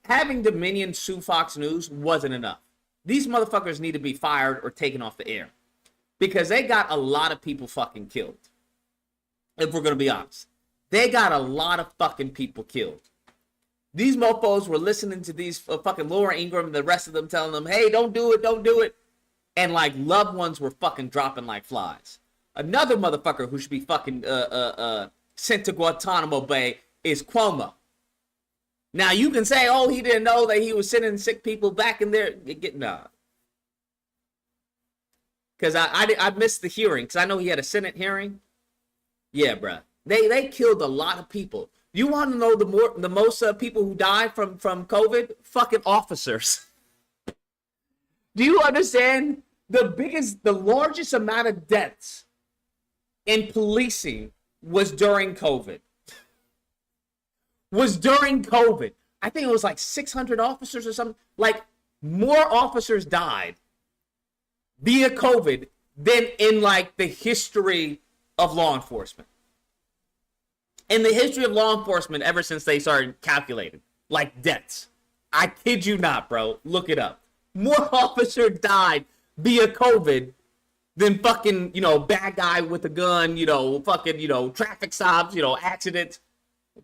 having Dominion sue Fox News wasn't enough. These motherfuckers need to be fired or taken off the air because they got a lot of people fucking killed. If we're gonna be honest, they got a lot of fucking people killed. These mofos were listening to these fucking Laura Ingraham and the rest of them telling them, hey, don't do it. And like loved ones were fucking dropping like flies. Another motherfucker who should be fucking sent to Guantanamo Bay is Cuomo. Now you can say, oh, he didn't know that he was sending sick people back in there. Nah. Because I missed the hearing, because I know he had a Senate hearing. Yeah, bruh. They killed a lot of people. You want to know the most people who died from COVID? Fucking officers. Do you understand the largest amount of deaths in policing was during COVID? I think it was like 600 officers or something. Like more officers died via COVID than in like the history of law enforcement. In the history of law enforcement, ever since they started calculating, like deaths. I kid you not, bro. Look it up. More officers died via COVID than fucking, bad guy with a gun, fucking, traffic stops, accidents.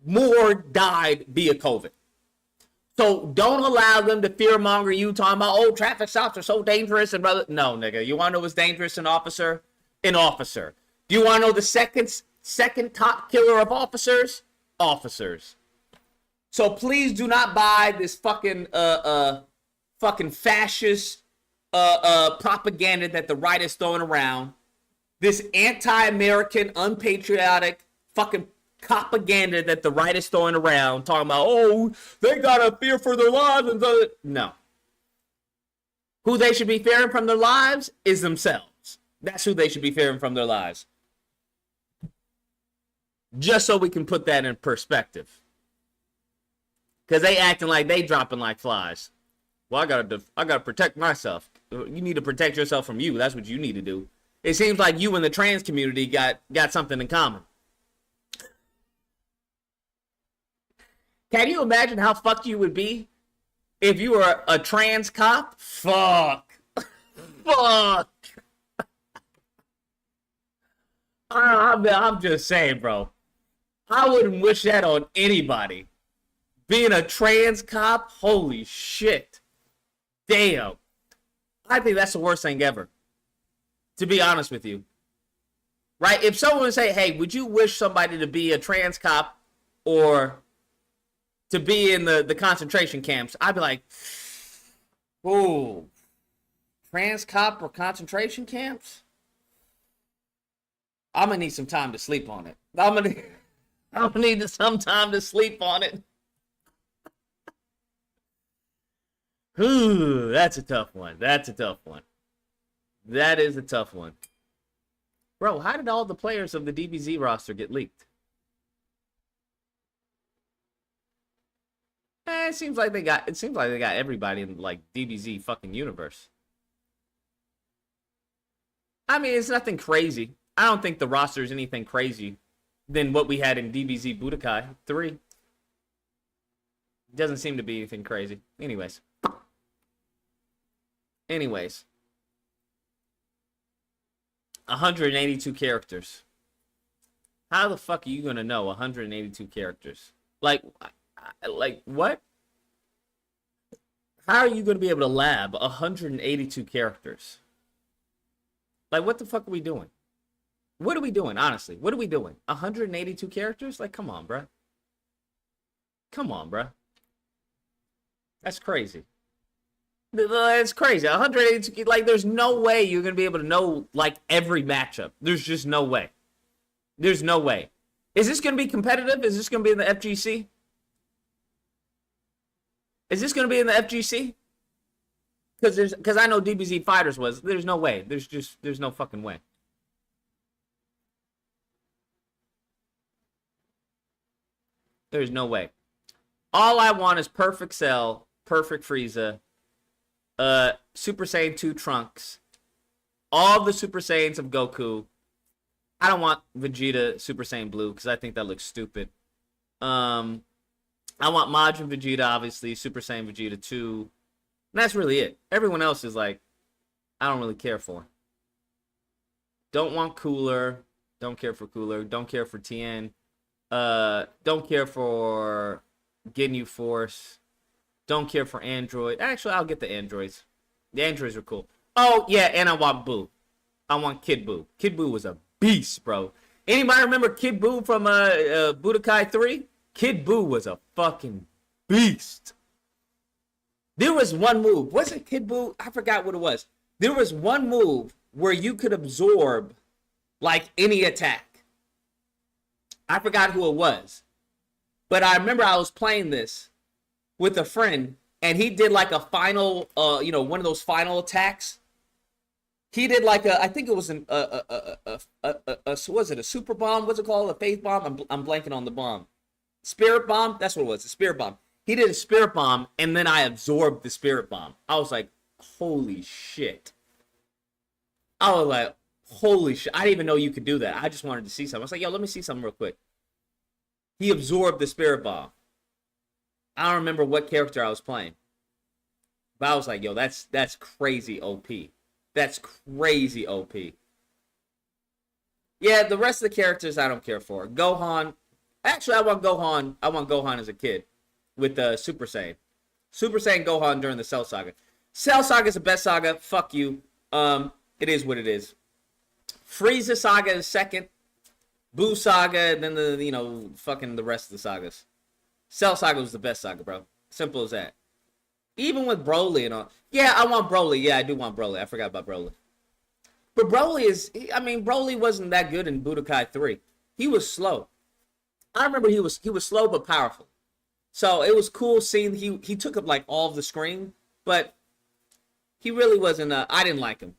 More died via COVID. So don't allow them to fearmonger you talking about, oh, traffic stops are so dangerous and brother. No, nigga. You want to know what's dangerous? An officer? An officer. Do you want to know the second top killer of officers? Officers. So please do not buy this fucking fascist propaganda that the right is throwing around. This anti-American, unpatriotic fucking propaganda that the right is throwing around, talking about, oh, they gotta fear for their lives and no. Who they should be fearing from their lives is themselves. That's who they should be fearing from their lives. Just so we can put that in perspective. Because they acting like they dropping like flies. Well, I gotta protect myself. You need to protect yourself from you. That's what you need to do. It seems like you and the trans community got something in common. Can you imagine how fucked you would be if you were a trans cop? Fuck. Fuck. I'm just saying, bro. I wouldn't wish that on anybody. Being a trans cop, holy shit. Damn. I think that's the worst thing ever. To be honest with you. Right? If someone would say, hey, would you wish somebody to be a trans cop or to be in the concentration camps? I'd be like, oh, trans cop or concentration camps? I'm going to need some time to sleep on it. I'm gonna need some time to sleep on it. Ooh, that's a tough one. That is a tough one. Bro, how did all the players of the DBZ roster get leaked? It seems like they got everybody in like DBZ fucking universe. I mean, it's nothing crazy. I don't think the roster is anything crazy than what we had in DBZ Budokai 3. Doesn't seem to be anything crazy. Anyways. 182 characters. How the fuck are you gonna know 182 characters? Like what? How are you gonna be able to lab 182 characters? Like, what the fuck are we doing? What are we doing, honestly? What are we doing? 182 characters? Like, come on, bruh. That's crazy. It's crazy. 182, like, there's no way you're going to be able to know, like, every matchup. There's just no way. There's no way. Is this going to be competitive? Is this going to be in the FGC? Is this going to be in the FGC? Because I know DBZ Fighters was. There's no way. There's no fucking way. There's no way. All I want is perfect Cell, perfect Frieza, Super Saiyan 2 Trunks, all the Super Saiyans of Goku. I don't want Vegeta Super Saiyan Blue because I think that looks stupid. I want Majin Vegeta, obviously, Super Saiyan Vegeta 2. And that's really it. Everyone else is like, I don't really care for. Don't want Cooler. Don't care for Cooler. Don't care for Tien. Don't care for Ginyu Force. Don't care for Android. Actually, I'll get the androids. The androids are cool. Oh, yeah, and I want Boo. I want Kid Boo. Kid Boo was a beast, bro. Anybody remember Kid Boo from Budokai 3? Kid Boo was a fucking beast. There was one move. Was it Kid Boo? I forgot what it was. There was one move where you could absorb, like, any attack. I forgot who it was. But I remember I was playing this with a friend, and he did, like, a final, one of those final attacks. He did, like, I think it was was it a super bomb? What's it called? A faith bomb? I'm blanking on the bomb. Spirit bomb? That's what it was, a spirit bomb. He did a spirit bomb, and then I absorbed the spirit bomb. I was like, holy shit. I was like, holy shit. I didn't even know you could do that. I just wanted to see something. I was like, yo, let me see something real quick. He absorbed the spirit bomb. I don't remember what character I was playing. But I was like, yo, that's crazy OP. That's crazy OP. Yeah, the rest of the characters I don't care for. Gohan. Actually, I want Gohan as a kid with Super Saiyan. Super Saiyan Gohan during the Cell Saga. Cell Saga is the best saga. Fuck you. It is what it is. Frieza Saga is second. Boo Saga, and then the rest of the sagas. Cell Saga was the best saga, bro. Simple as that. Even with Broly and all. Yeah, I want Broly. Yeah, I do want Broly. I forgot about Broly. But Broly wasn't that good in Budokai 3. He was slow. I remember he was slow but powerful. So it was cool seeing he took up like all of the screen, but he really wasn't. I didn't like him.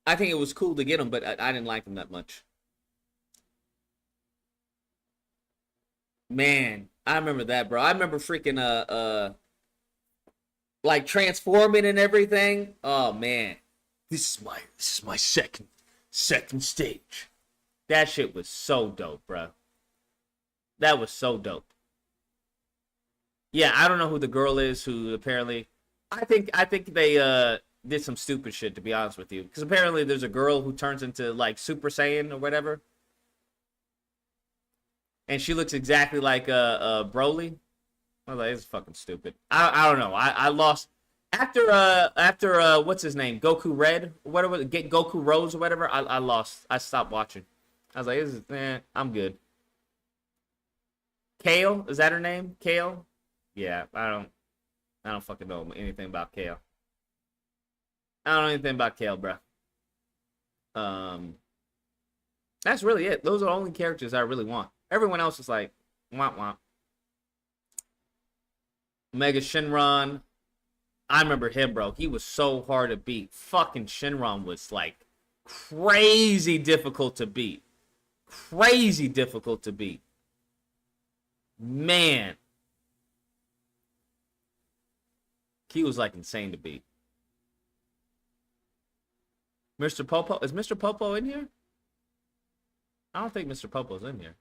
I think it was cool to get him, but I didn't like him that much. Man, I remember that, bro. I remember freaking like transforming and everything. Oh man, this is my second stage. That shit was so dope, bro. That was so dope. Yeah, I don't know who the girl is who apparently. I think they did some stupid shit, to be honest with you, because apparently there's a girl who turns into like Super Saiyan or whatever, and she looks exactly like Broly. I was like, it's fucking stupid. I don't know. I lost after what's his name, Goku Red or whatever, get Goku Rose or whatever. I lost. I stopped watching. I was like, I'm good. Kale, is that her name? Kale? Yeah, I don't fucking know anything about Kale. I don't know anything about Kale, bro. That's really it. Those are the only characters I really want. Everyone else is like, womp womp. Mega Shenron. I remember him, bro. He was so hard to beat. Fucking Shenron was like crazy difficult to beat. Crazy difficult to beat. Man. He was like insane to beat. Mr. Popo? Is Mr. Popo in here? I don't think Mr. Popo's in here.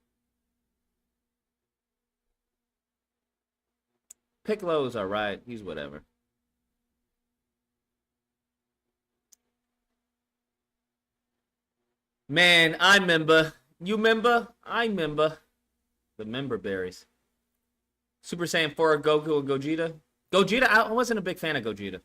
Piccolo's alright. He's whatever. Man, I remember. You remember? I remember. The member berries. Super Saiyan 4 Goku and Gogeta. Gogeta, I wasn't a big fan of Gogeta.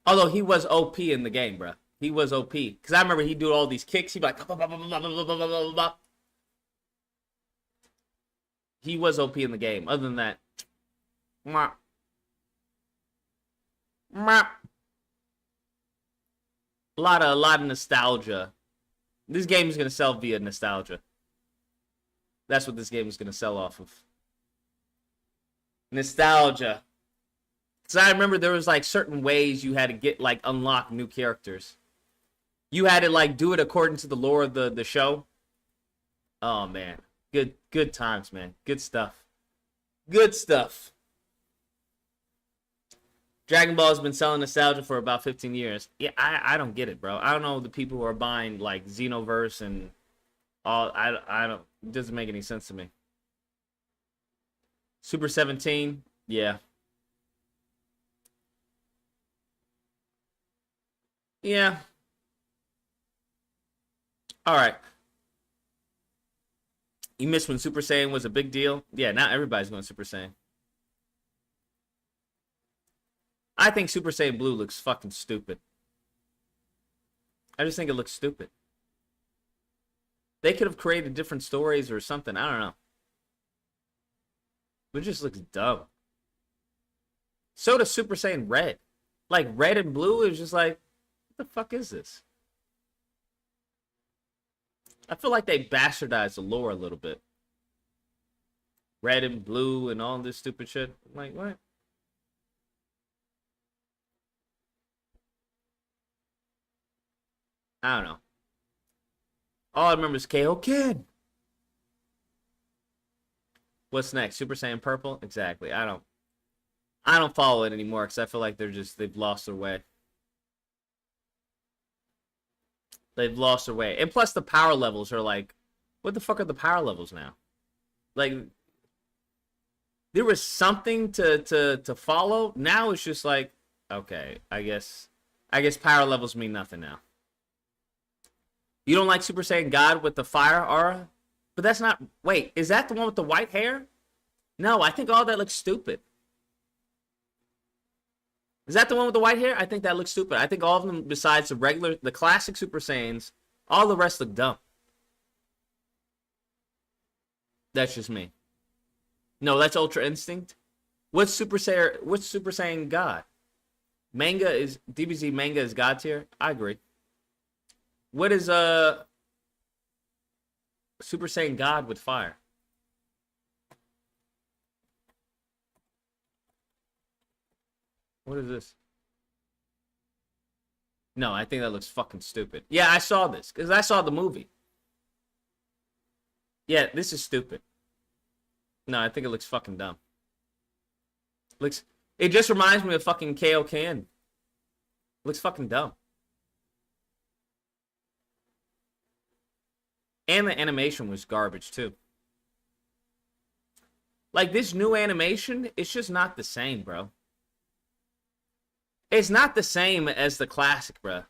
Although he was OP in the game, bro. He was OP. Because I remember he'd do all these kicks. He'd be like, blah, blah, blah, blah, blah, blah, blah, blah. He was OP in the game. Other than that, mwah. Mwah. A lot of nostalgia. This game is going to sell via nostalgia. That's what this game is going to sell off of. Nostalgia. Because I remember there was like certain ways you had to get like unlock new characters. You had to like do it according to the lore of the show. Oh man. Good times, man. Good stuff. Good stuff. Dragon Ball has been selling nostalgia for about 15 years. Yeah, I don't get it, bro. I don't know the people who are buying like Xenoverse and all. I don't. It doesn't make any sense to me. Super 17, yeah. Yeah. All right. You missed when Super Saiyan was a big deal? Yeah, now everybody's going Super Saiyan. I think Super Saiyan Blue looks fucking stupid. I just think it looks stupid. They could have created different stories or something. I don't know. It just looks dumb. So does Super Saiyan Red. Like, red and blue is just like, what the fuck is this? I feel like they bastardized the lore a little bit. Red and blue and all this stupid shit. I'm like, what? I don't know. All I remember is KO Kid. What's next? Super Saiyan Purple? Exactly. I don't follow it anymore because I feel like they've lost their way. They've lost their way. And plus the power levels are like, what the fuck are the power levels now? Like, there was something to follow. Now it's just like, okay, I guess power levels mean nothing now. You don't like Super Saiyan God with the fire aura? But that's not... Wait, is that the one with the white hair? No, I think all that looks stupid. Is that the one with the white hair? I think that looks stupid. I think all of them, besides the classic Super Saiyans, all the rest look dumb. That's just me. No, that's Ultra Instinct. What's Super Saiyan God? Manga is... DBZ manga is God tier? I agree. What is Super Saiyan God with fire? What is this? No, I think that looks fucking stupid. Yeah, I saw this because I saw the movie. Yeah, this is stupid. No, I think it looks fucking dumb. It just reminds me of fucking Kaioken. Looks fucking dumb. And the animation was garbage, too. Like, this new animation, it's just not the same, bro. It's not the same as the classic, bro.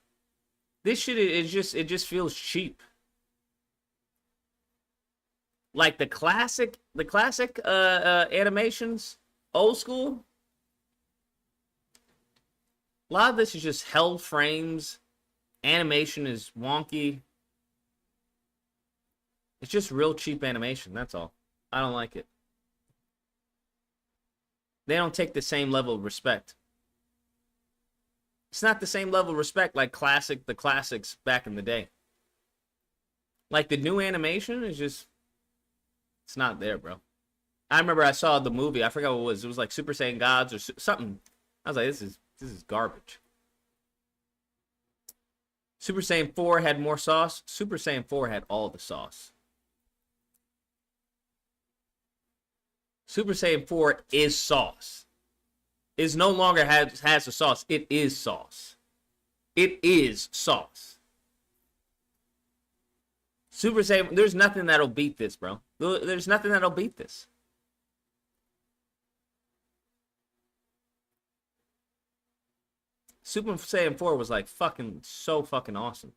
This shit, it just feels cheap. Like, the classic animations, old school. A lot of this is just held frames. Animation is wonky. It's just real cheap animation, that's all. I don't like it. They don't take the same level of respect. It's not the same level of respect like the classics back in the day. Like, the new animation is just... It's not there, bro. I remember I saw the movie. I forgot what it was. It was like Super Saiyan Gods or something. I was like, this is garbage. Super Saiyan 4 had more sauce. Super Saiyan 4 had all the sauce. Super Saiyan 4 is sauce. It no longer has the sauce. It is sauce. It is sauce. Super Saiyan, there's nothing that'll beat this, bro. There's nothing that'll beat this. Super Saiyan 4 was like so fucking awesome.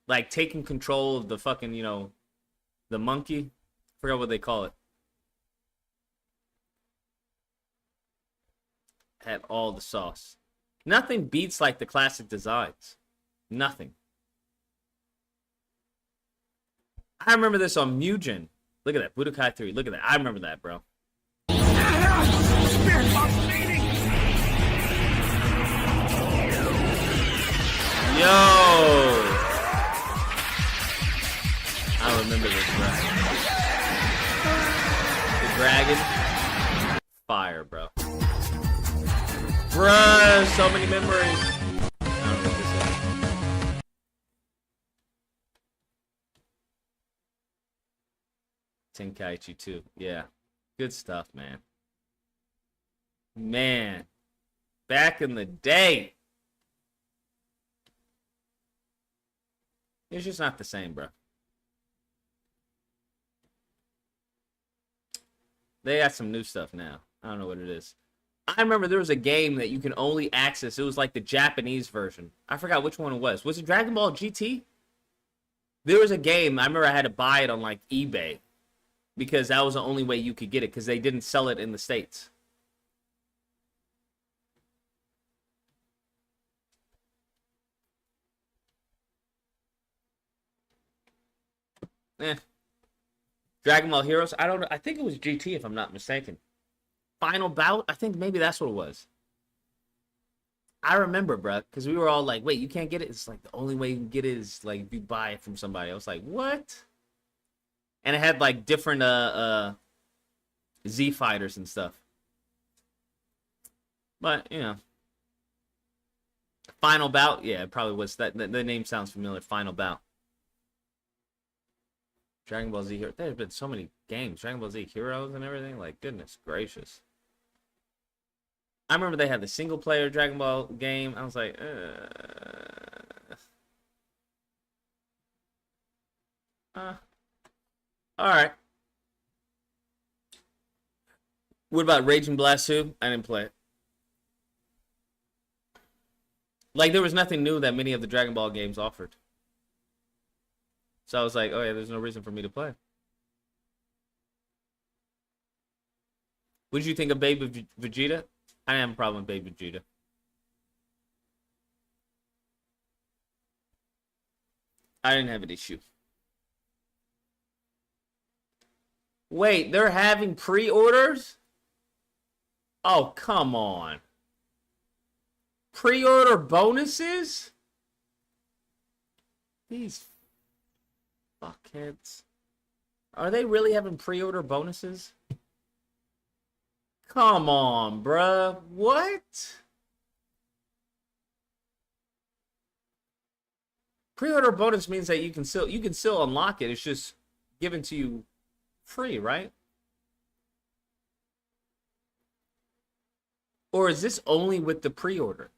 Like taking control of the fucking, the monkey. I forgot what they call it. Had all the sauce. Nothing beats like the classic designs. Nothing. I remember this on Mugen. Look at that. Budokai 3. Look at that. I remember that, bro. Yo! I remember this, bro. The dragon. Fire, bro. Bruh, so many memories. I don't know what this is. Tenkaichi 2. Yeah. Good stuff, man. Man. Back in the day. It's just not the same, bro. They got some new stuff now. I don't know what it is. I remember there was a game that you can only access. It was like the Japanese version. I forgot which one it was. Was it Dragon Ball GT? There was a game. I remember I had to buy it on like eBay because that was the only way you could get it because they didn't sell it in the States. Dragon Ball Heroes. I don't know. I think it was GT if I'm not mistaken. Final Bout. I think maybe that's what it was. I remember, bro, because we were all like, "Wait, you can't get it." It's like the only way you can get it is like if you buy it from somebody. I was like, "What?" And it had like different Z fighters and stuff. But you know, Final Bout. Yeah, it probably was that. The name sounds familiar. Final Bout. Dragon Ball Z Heroes. There's been so many games. Dragon Ball Z Heroes and everything. Like, goodness gracious. I remember they had the single player Dragon Ball game. I was like, alright. What about Raging Blast 2? I didn't play it. Like, there was nothing new that many of the Dragon Ball games offered. So I was like, oh yeah, there's no reason for me to play. What did you think of Baby Vegeta? I didn't have a problem with Baby Vegeta. I didn't have an issue. Wait, they're having pre-orders? Oh, come on. Pre-order bonuses? These fuckheads. Are they really having pre-order bonuses? Come on, bruh. What? Pre-order bonus means that you can still unlock it. It's just given to you free, right? Or is this only with the pre-order?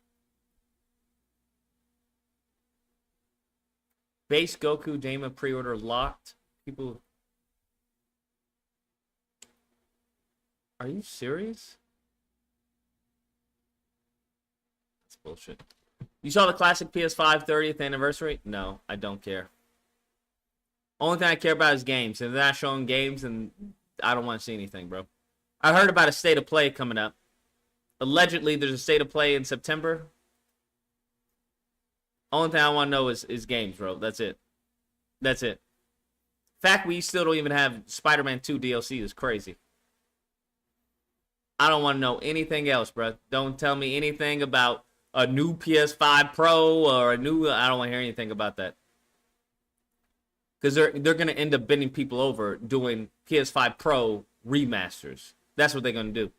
Base Goku Dama pre-order locked. People, are you serious? That's bullshit. You saw the classic PS5 30th anniversary? No, I don't care. Only thing I care about is games. If they're not showing games, then I don't want to see anything, bro. I heard about a state of play coming up. Allegedly, there's a state of play in September. Only thing I want to know is games, bro. That's it. That's it. Fact we still don't even have Spider-Man 2 DLC is crazy. I don't want to know anything else, bro. Don't tell me anything about a new PS5 Pro or a new... I don't want to hear anything about that. Because they're going to end up bending people over doing PS5 Pro remasters. That's what they're going to do.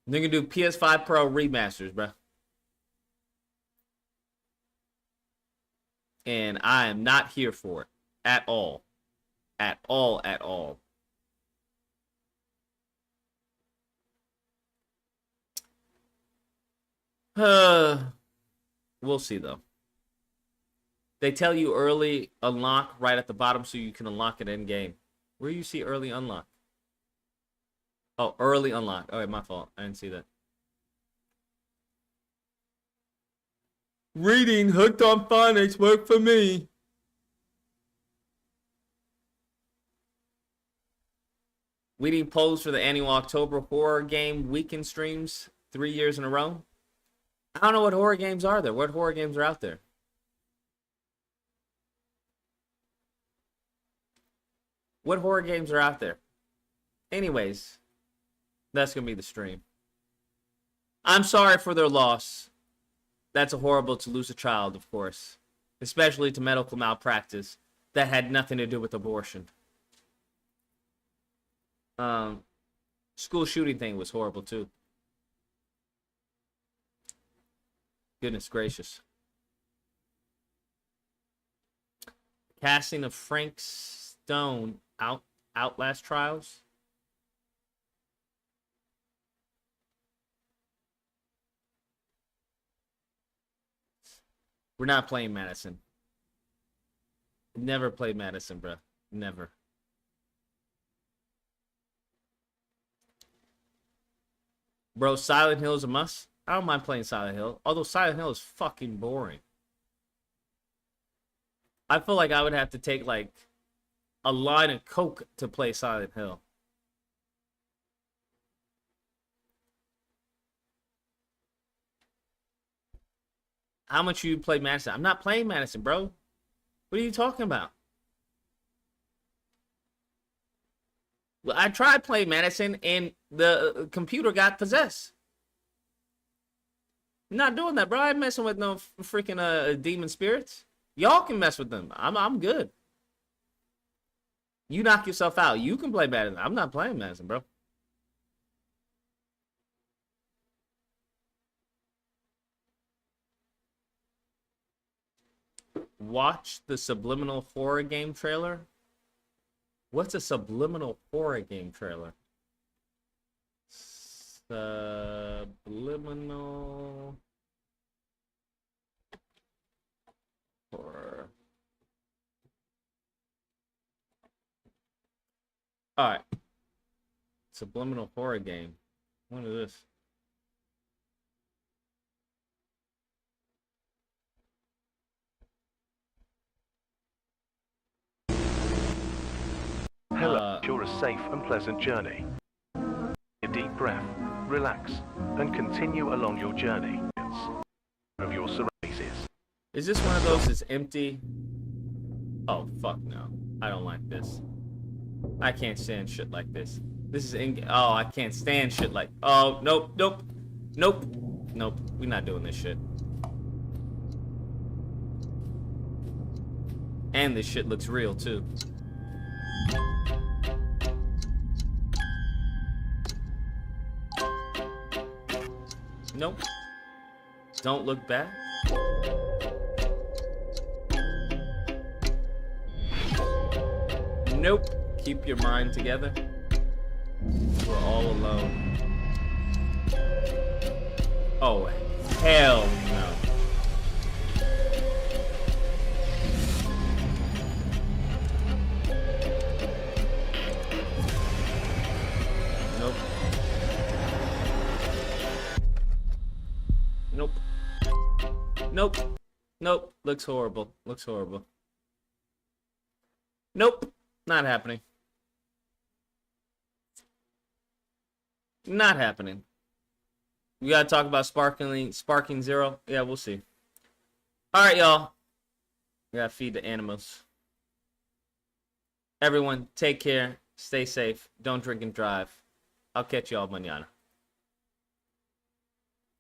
They're going to do PS5 Pro remasters, bro. And I am not here for it. At all. At all, at all. We'll see, though. They tell you early unlock right at the bottom so you can unlock it in game. Where do you see early unlock? Oh, early unlock. All right, my fault. I didn't see that. Reading Hooked on Phonics worked for me. Leading polls for the annual October horror game weekend streams 3 years in a row. I don't know what horror games are there. What horror games are out there? What horror games are out there? Anyways, that's going to be the stream. I'm sorry for their loss. That's horrible to lose a child, of course. Especially to medical malpractice that had nothing to do with abortion. School shooting thing was horrible, too. Goodness gracious. Casting of Frank's Stone Outlast Trials. We're not playing Madison. Never play Madison, bro. Never. Bro, Silent Hill is a must. I don't mind playing Silent Hill. Although Silent Hill is fucking boring. I feel like I would have to take like a line of coke to play Silent Hill. How much you play Madison? I'm not playing Madison, bro. What are you talking about? Well, I tried playing Madison and the computer got possessed. I'm not doing that, bro. I ain't messing with no freaking demon spirits. Y'all can mess with them. I'm good. You knock yourself out. You can play Madison. I'm not playing Madison, bro. Watch the subliminal horror game trailer. What's a subliminal horror game trailer? Subliminal horror. All right. Subliminal horror game. What is this? Hello, you're a safe and pleasant journey. A deep breath, relax, and continue along your journey of your surroundings. Is this one of those that's empty? Oh, fuck no. I don't like this. I can't stand shit like this. This is oh, I can't stand shit like. Oh, nope, nope, nope, nope. We're not doing this shit. And this shit looks real too. Nope. Don't look back. Nope. Keep your mind together. We're all alone. Oh, hell no. Nope. Nope. Nope. Nope. Looks horrible. Looks horrible. Nope. Not happening. Not happening. We gotta talk about sparking zero. Yeah, we'll see. Alright, y'all. We gotta feed the animals. Everyone, take care. Stay safe. Don't drink and drive. I'll catch y'all mañana.